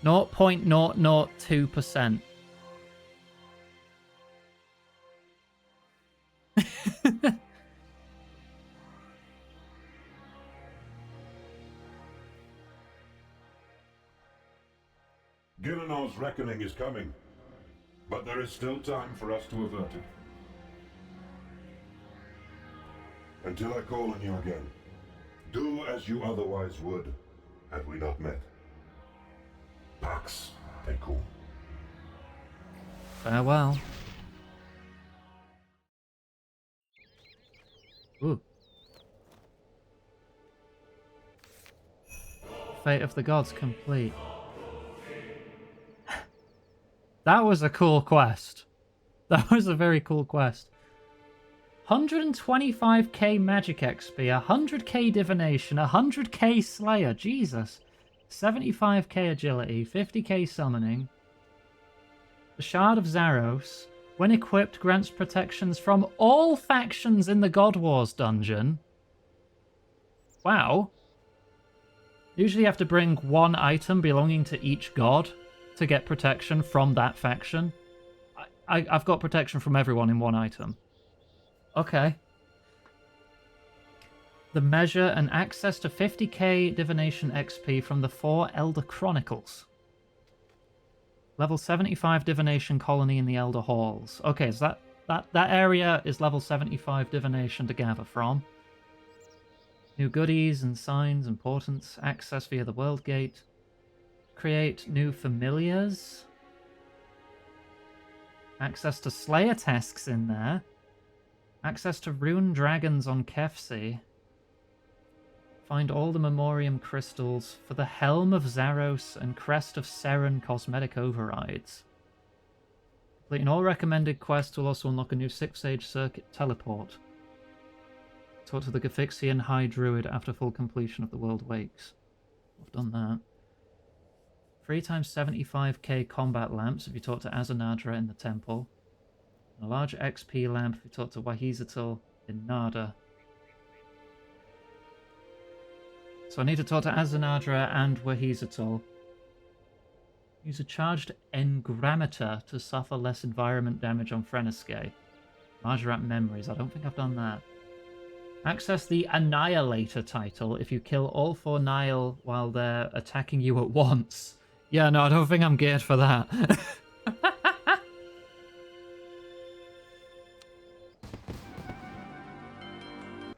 0.002%. Gilinor's reckoning is coming, but there is still time for us to avert it. Until I call on you again, do as you otherwise would had we not met. Pax Tecum. Farewell. Ooh. Fate of the Gods complete. That was a cool quest. That was a very cool quest. 125k magic XP, 100k divination, 100k slayer, Jesus. 75k agility, 50k summoning. The Shard of Zaros, when equipped, grants protections from all factions in the God Wars dungeon. Wow. Usually you have to bring one item belonging to each god to get protection from that faction. I've got protection from everyone in one item. Okay. The measure and access to 50k divination XP from the 4 Elder Chronicles. Level 75 divination colony in the Elder Halls. Okay, so that area is level 75 divination to gather from. New goodies and signs and portents. Access via the World Gate. Create new familiars. Access to Slayer tasks in there. Access to Rune Dragons on Kefsi. Find all the Memoriam crystals for the Helm of Zaros and Crest of Seren cosmetic overrides. Completing all recommended quests will also unlock a new 6-age circuit teleport. Talk to the Gafixian High Druid after full completion of the World Wakes. I've done that. 3 times 75k combat lamps if you talk to Azanadra in the temple. And a large XP lamp if you talk to Wahizatul in Nada. So I need to talk to Azanadra and Wahizatul. Use a charged engrammeter to suffer less environment damage on Runescape. Marjarat memories. I don't think I've done that. Access the Annihilator title if you kill all 4 Nile while they're attacking you at once. Yeah, no, I don't think I'm geared for that.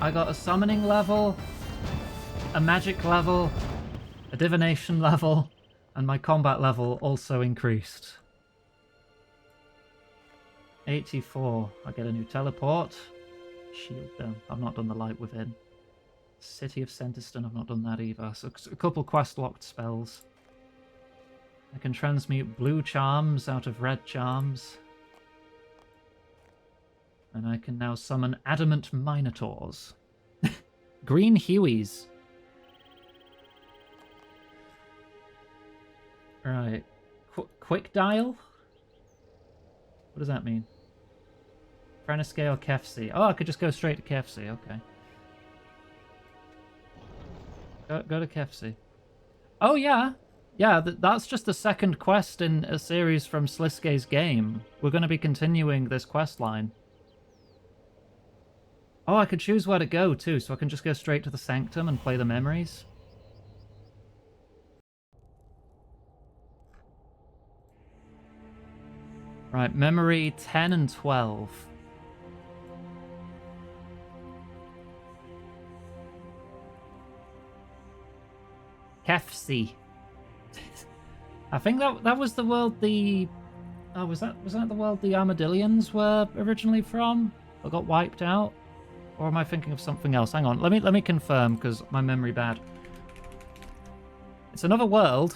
I got a summoning level, a magic level, a divination level, and my combat level also increased. 84. I get a new teleport. Shield dome. I've not done the light within. City of Centiston. I've not done that either. So a couple quest locked spells. I can transmute blue charms out of red charms. And I can now summon adamant minotaurs. Green Hueys. Right. Quick dial? What does that mean? Runescape or Kefsi? Oh, I could just go straight to Kefsi. Okay. Go to Kefsi. Oh, yeah. Yeah, that's just the second quest in a series from Sliske's game. We're going to be continuing this quest line. Oh, I could choose where to go, too, so I can just go straight to the Sanctum and play the memories. Right, memory 10 and 12. Kefsi. I think that was the world the... Oh, was that the world the Armadillians were originally from? Or got wiped out? Or am I thinking of something else? Hang on, let me confirm, because my memory bad. It's another world.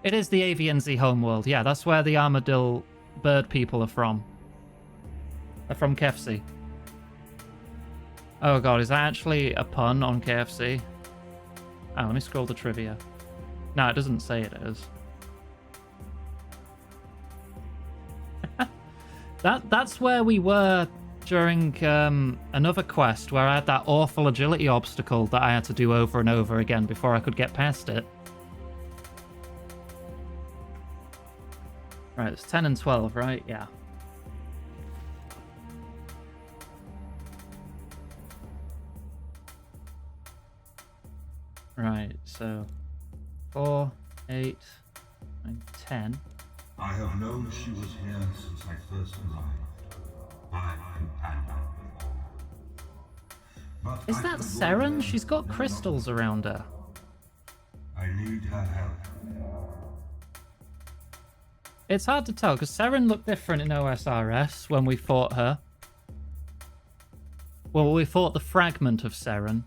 It is the AVNZ homeworld. Yeah, that's where the Armadillo bird people are from. They're from Kefsi. Oh god, is that actually a pun on KFC? Oh, let me scroll to trivia. No, it doesn't say it is. That's where we were during another quest where I had that awful agility obstacle that I had to do over and over again before I could get past it. Right, it's 10 and 12, right? Yeah. Right, so 4, 8, and 10. I have known she was here since I first arrived. My companion. But Is that Seren? She's got crystals around her. I need her help. It's hard to tell, because Seren looked different in OSRS when we fought her. Well, we fought the fragment of Seren.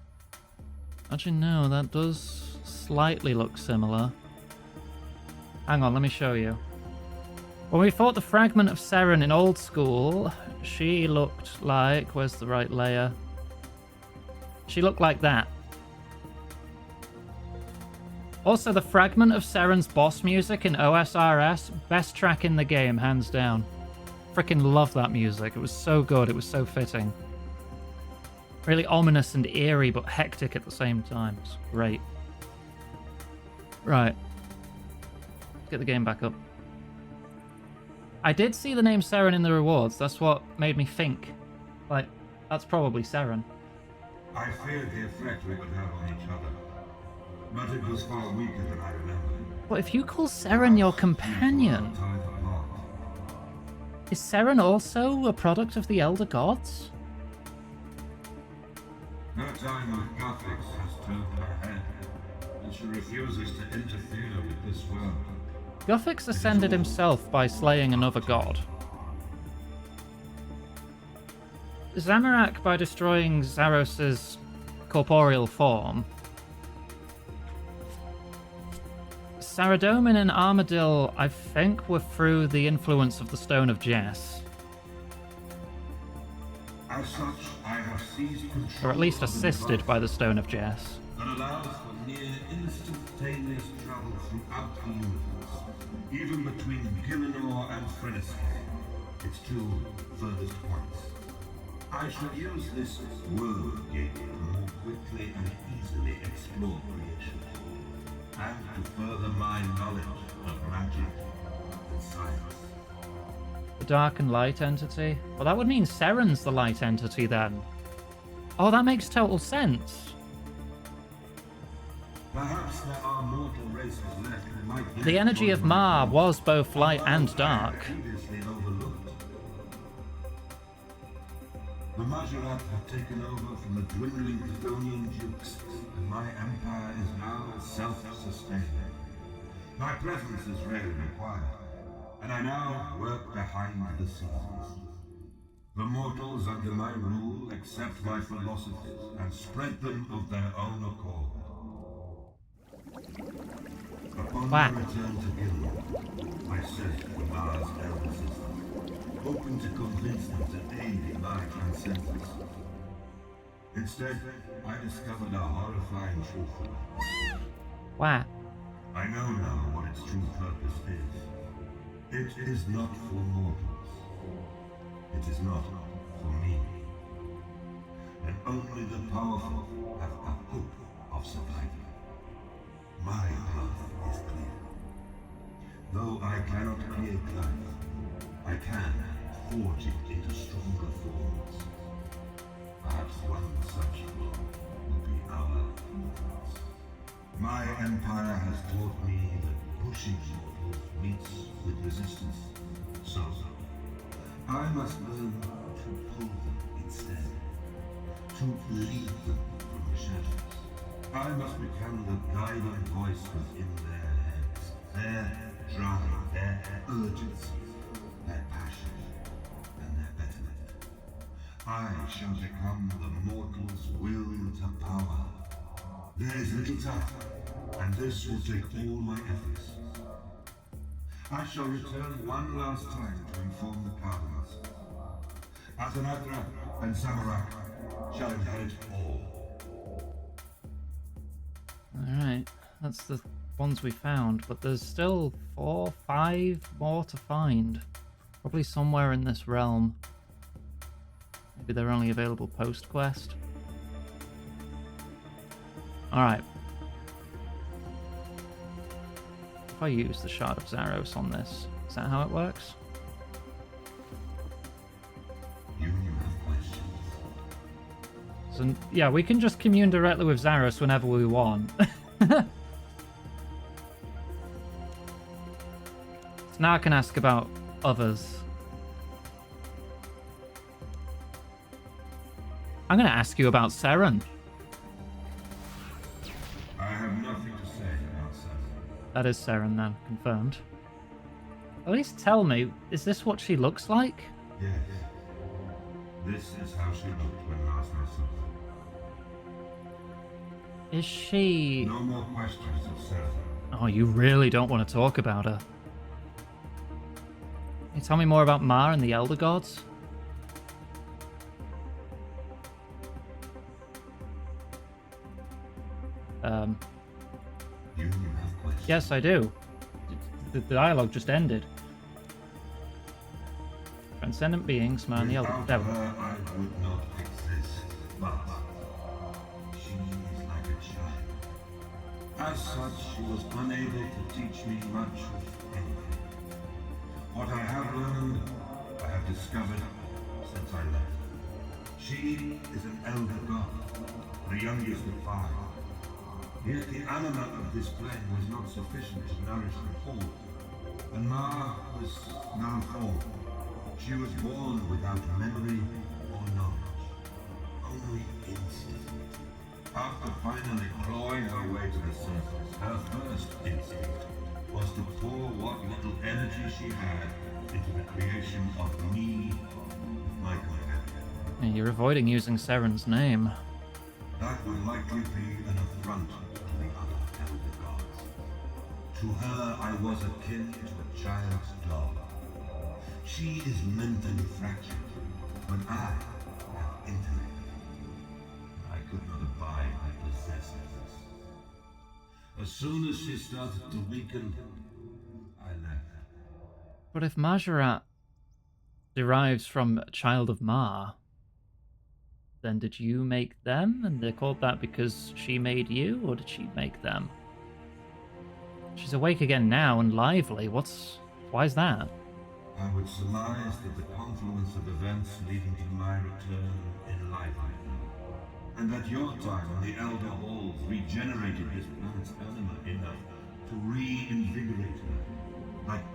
Actually, no, that does slightly look similar. Hang on, let me show you. When we fought the fragment of Seren in old school, she looked like... Where's the right layer? She looked like that. Also, the fragment of Seren's boss music in OSRS, best track in the game, hands down. Freaking love that music. It was so good, it was so fitting. Really ominous and eerie, but hectic at the same time. It's great. Right. Let's get the game back up. I did see the name Seren in the rewards. That's what made me think. Like, That's probably Seren. I feared the effect we would have on each other, but it was far weaker than I remembered. But if you call Seren your companion, is Seren also a product of the Elder Gods? Her time with Gothics has turned her head, and she refuses to interfere with this world. Guthix ascended himself by slaying another god. Zamorak by destroying Zaros's corporeal form. Saradomin and Armadil, I think, were through the influence of the Stone of Jess. As such, I have seized control, Or at least assisted by the Stone of Jess. that allows for near instantaneous travel throughout the universe, even between Gillinor and Runescape, its two furthest points. I shall use this world gate to more quickly and easily explore creation, and to further my knowledge of magic and science. The dark and light entity? Well, that would mean Seren's the light entity then. Oh, that makes total sense. Perhaps there are mortal races left who might yet The energy of join my Ma cause, was both light and although I dark. had previously overlooked. The Majorat have taken over from the dwindling Chthonian dukes, and my empire is now self-sustaining. My presence is rarely required, and I now work behind the scenes. The mortals under my rule accept my philosophies and spread them of their own accord. Upon my Wow. return to Gilead, I searched for Mars' elder sisters, hoping to convince them to aid in my transcendence. Instead, I discovered a horrifying truth. Wow. I know now what its true purpose is. It is not for mortals. It is not for me. And only the powerful have a hope of survival. My path is clear. Though I cannot create life, I can forge it into stronger forms. Perhaps one such form will be our mortals. My empire has taught me that pushing mortals meets with resistance. So, I must learn to pull them instead. To lead them from the shadows. I must become the guiding voice within their heads. Their drive, their urgency, their passion, and their betterment. I shall become the mortal's will to power. There is little time, and this will take all my efforts. I shall return one last time to inform the Cardinals. Azanatra and Zamorak shall inherit all. Alright, that's the ones we found, but there's still 4, 5 more to find. Probably somewhere in this realm. Maybe they're only available post-quest. Alright. If I use the Shard of Zaros on this, is that how it works? You have questions. So, yeah, we can just commune directly with Zaros whenever we want. So now I can ask about others. I'm going to ask you about Seren. I have nothing to say about Seren. That is Seren then, confirmed. At least tell me, is this what she looks like? Yes. This is how she looked when last I saw her. Is she... No more questions of Seren. Oh, you really don't want to talk about her. Can you tell me more about Ma and the Elder Gods? You have questions. Yes, I do. The dialogue just ended. Transcendent beings, Ma and the Elder Without Devil. her, I would not exist, but she is like a child. As such, she was unable to teach me much of anything. What I have learned, I have discovered since I left. She is an elder god, the youngest of 5. Yet the anima of this plane was not sufficient to nourish them all, and Ma was malformed. She was born without memory or knowledge, only instinct. After finally clawing her way to the surface, her first instinct was to pour what little energy she had into the creation of me, my companion. You're avoiding using Seren's name. That would likely be an affront to the other elder gods. To her, I was akin to a child's doll. She is mentally fractured, but I have intellect. I could not abide her possessiveness. As soon as she started to weaken, I left. But if Majorat derives from a child of Ma, then did you make them? And they're called that because she made you? Or did she make them? She's awake again now and lively. Why is that? I would surmise that the confluence of events leading to my return enlivened her, and that your time in the Elder Halls regenerated this planet's anima enough to reinvigorate her, like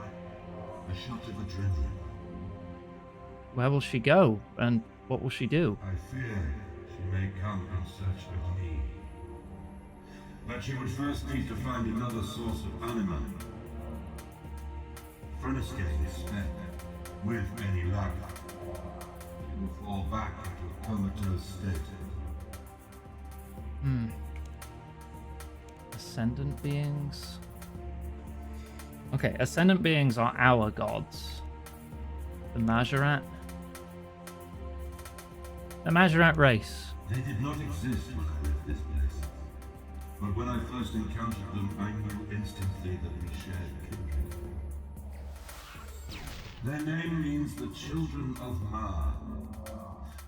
a shot of adrenaline. Where will she go? And what will she do? I fear she may come in search of me. But she would first need to find another source of anima. Runescape is spent. With any luck, she will fall back into a comatose state. Ascendant beings? Okay, ascendant beings are our gods. The Majorat? The Majorat race. They did not exist when I left this place. But when I first encountered them, I knew instantly that we shared kindred. Their name means the children of Ma.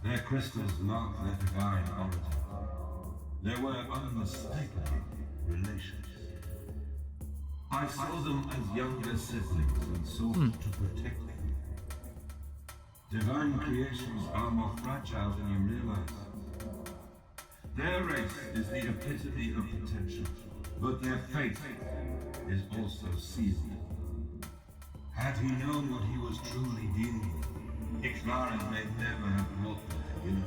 Their crystals mark their divine origin. They were unmistakable relations. I saw them as younger siblings and sought to protect them. Divine creations are more fragile than you realize. Their race is the epitome of potential, but their fate is also sealed. Had he known what he was truly dealing with, Ixlarin may never have brought them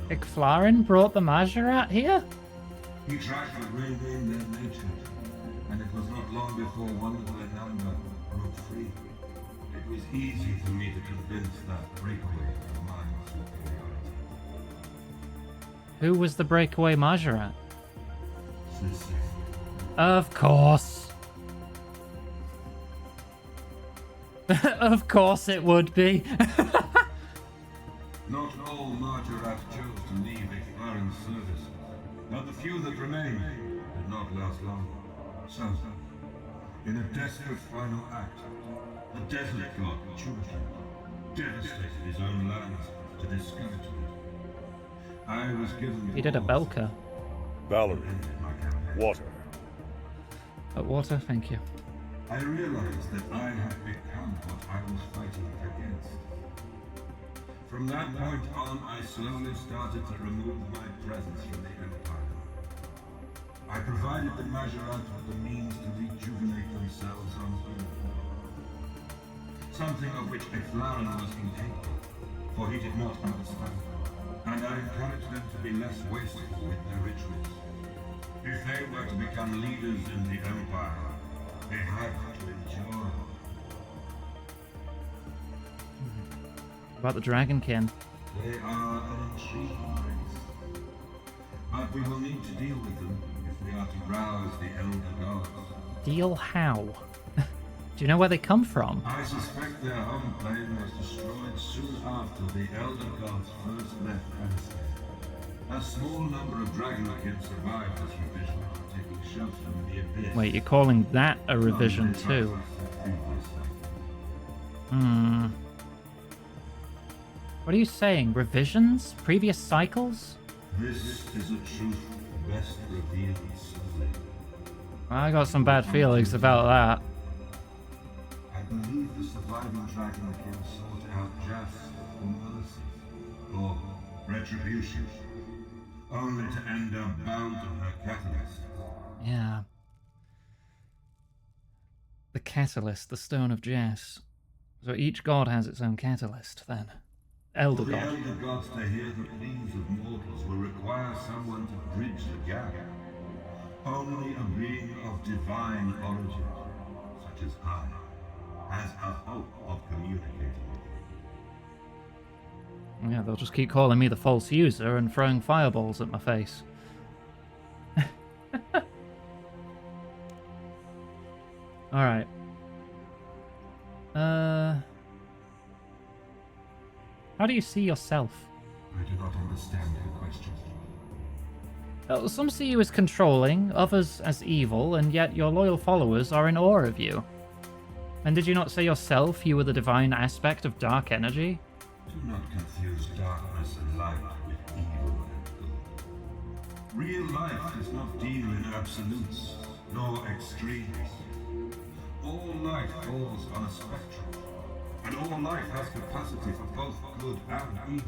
together. Ixlarin brought the Majorat here? He tried to rein in their nature, and it was not long before one of their number broke free. It was easy for me to convince that breakaway of my superiority. Who was the breakaway Majorat? Sissy. Of course. Of course it would be. Not all Majorat chose to leave Ixlarin's service, but the few that remained did not last long. So, in a desperate final act, the desert god Chubashan devastated his own lands to discouragement. I was given He did a Belka. Valerie, my campaign. water. Water, thank you. I realized that I had become what I was fighting against. From that point on, I slowly started to remove my presence from the Empire. I provided the Majorat with the means to rejuvenate themselves on Earth. Something of which Ixlarin was incapable, for he did not understand. And I encouraged them to be less wasteful with their rituals. If they were to become leaders in the Empire, they had to endure. About the Dragonkin. They are an intriguing race. But we will need to deal with them if we are to rouse the Elder Gods. Deal how? Do you know where they come from? I suspect their home plane was destroyed soon after the Elder Gods first left Runescape. A small number of Dragonkin survived this revision, taking shelter in the abyss. Wait, you're calling that a revision too? What are you saying? Revisions? Previous cycles? This is a truth best revealed slowly. I got some bad feelings about that. I believe the surviving Dragonkin sought out justice or mercy, or retribution, only to end up bound to her catalyst. Yeah. The catalyst, the Stone of Jess. So each god has its own catalyst, then. Elder For the god. elder gods to hear the pleas of mortals will require someone to bridge the gap. Only a being of divine origin, such as I, has a hope of communicating with you. Yeah, they'll just keep calling me the false user and throwing fireballs at my face. Alright. How do you see yourself? I do not understand your question. Some see you as controlling, others as evil, and yet your loyal followers are in awe of you. And did you not say yourself you were the divine aspect of dark energy? Do not confuse darkness and light with evil and good. Real life does not deal in absolutes, nor extremes. All life falls on a spectrum, and all life has capacity for both good and evil.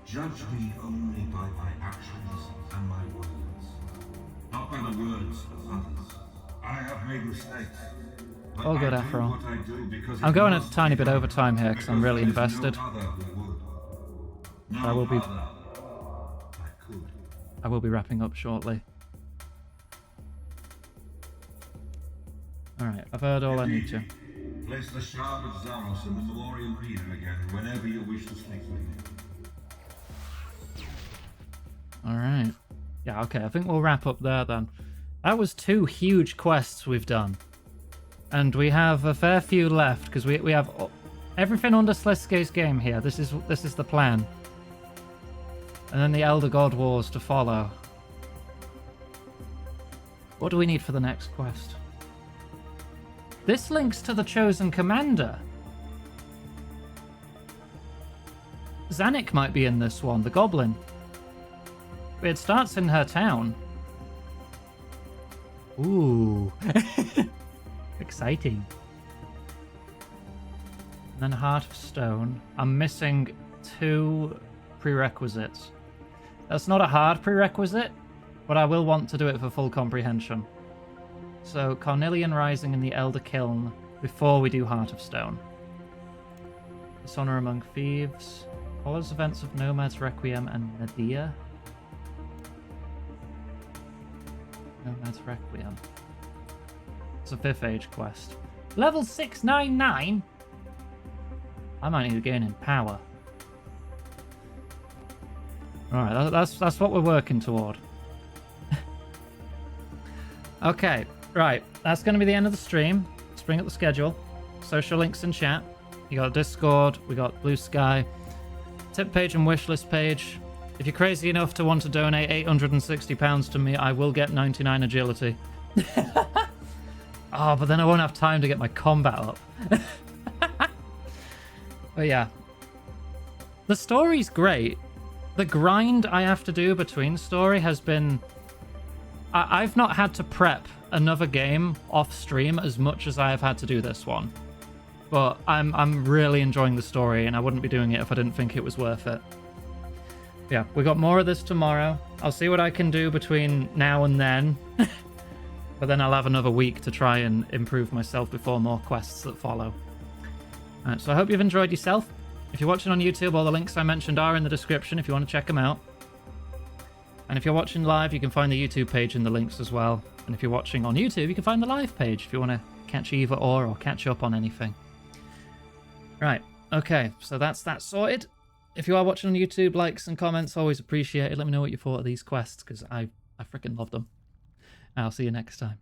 Judge me only by my actions and my words, not by the words of others. I have made mistakes. All good, after all. I'm going a tiny bit over time here because I'm really invested. I will be wrapping up shortly. Alright, I've heard all I need to. Place the Shard of Zaros in the Memorial Reader again whenever you wish to speak with me. Alright. Yeah, okay, I think we'll wrap up there then. That was 2 huge quests we've done. And we have a fair few left, because we have everything under Sliske's game here. This is the plan. And then the Elder God Wars to follow. What do we need for the next quest? This links to the Chosen Commander. Zanuck might be in this one, the Goblin. It starts in her town. Ooh. Exciting. And then Heart of Stone. I'm missing 2 prerequisites. That's not a hard prerequisite, but I will want to do it for full comprehension. So, Carnelian Rising in the Elder Kiln before we do Heart of Stone. Dishonor Among Thieves. Follows events of Nomad's Requiem and Medea. Nomad's Requiem. It's a 5th age quest. Level 699? I might need to gain in power. Alright, that's what we're working toward. Okay, right. That's going to be the end of the stream. Let's bring up the schedule. Social links in chat. You got Discord, we got Blue Sky, tip page and wishlist page. If you're crazy enough to want to donate £860 to me, I will get 99 agility. Oh, but then I won't have time to get my combat up. But yeah. The story's great. The grind I have to do between story has been... I've not had to prep another game off stream as much as I have had to do this one. But I'm really enjoying the story, and I wouldn't be doing it if I didn't think it was worth it. Yeah, we got more of this tomorrow. I'll see what I can do between now and then. But then I'll have another week to try and improve myself before more quests that follow. Alright, so I hope you've enjoyed yourself. If you're watching on YouTube, all the links I mentioned are in the description if you want to check them out. And if you're watching live, you can find the YouTube page in the links as well. And if you're watching on YouTube, you can find the live page if you want to catch either or catch up on anything. Right, okay, so that's that sorted. If you are watching on YouTube, likes and comments always appreciated. Let me know what you thought of these quests, because I freaking love them. I'll see you next time.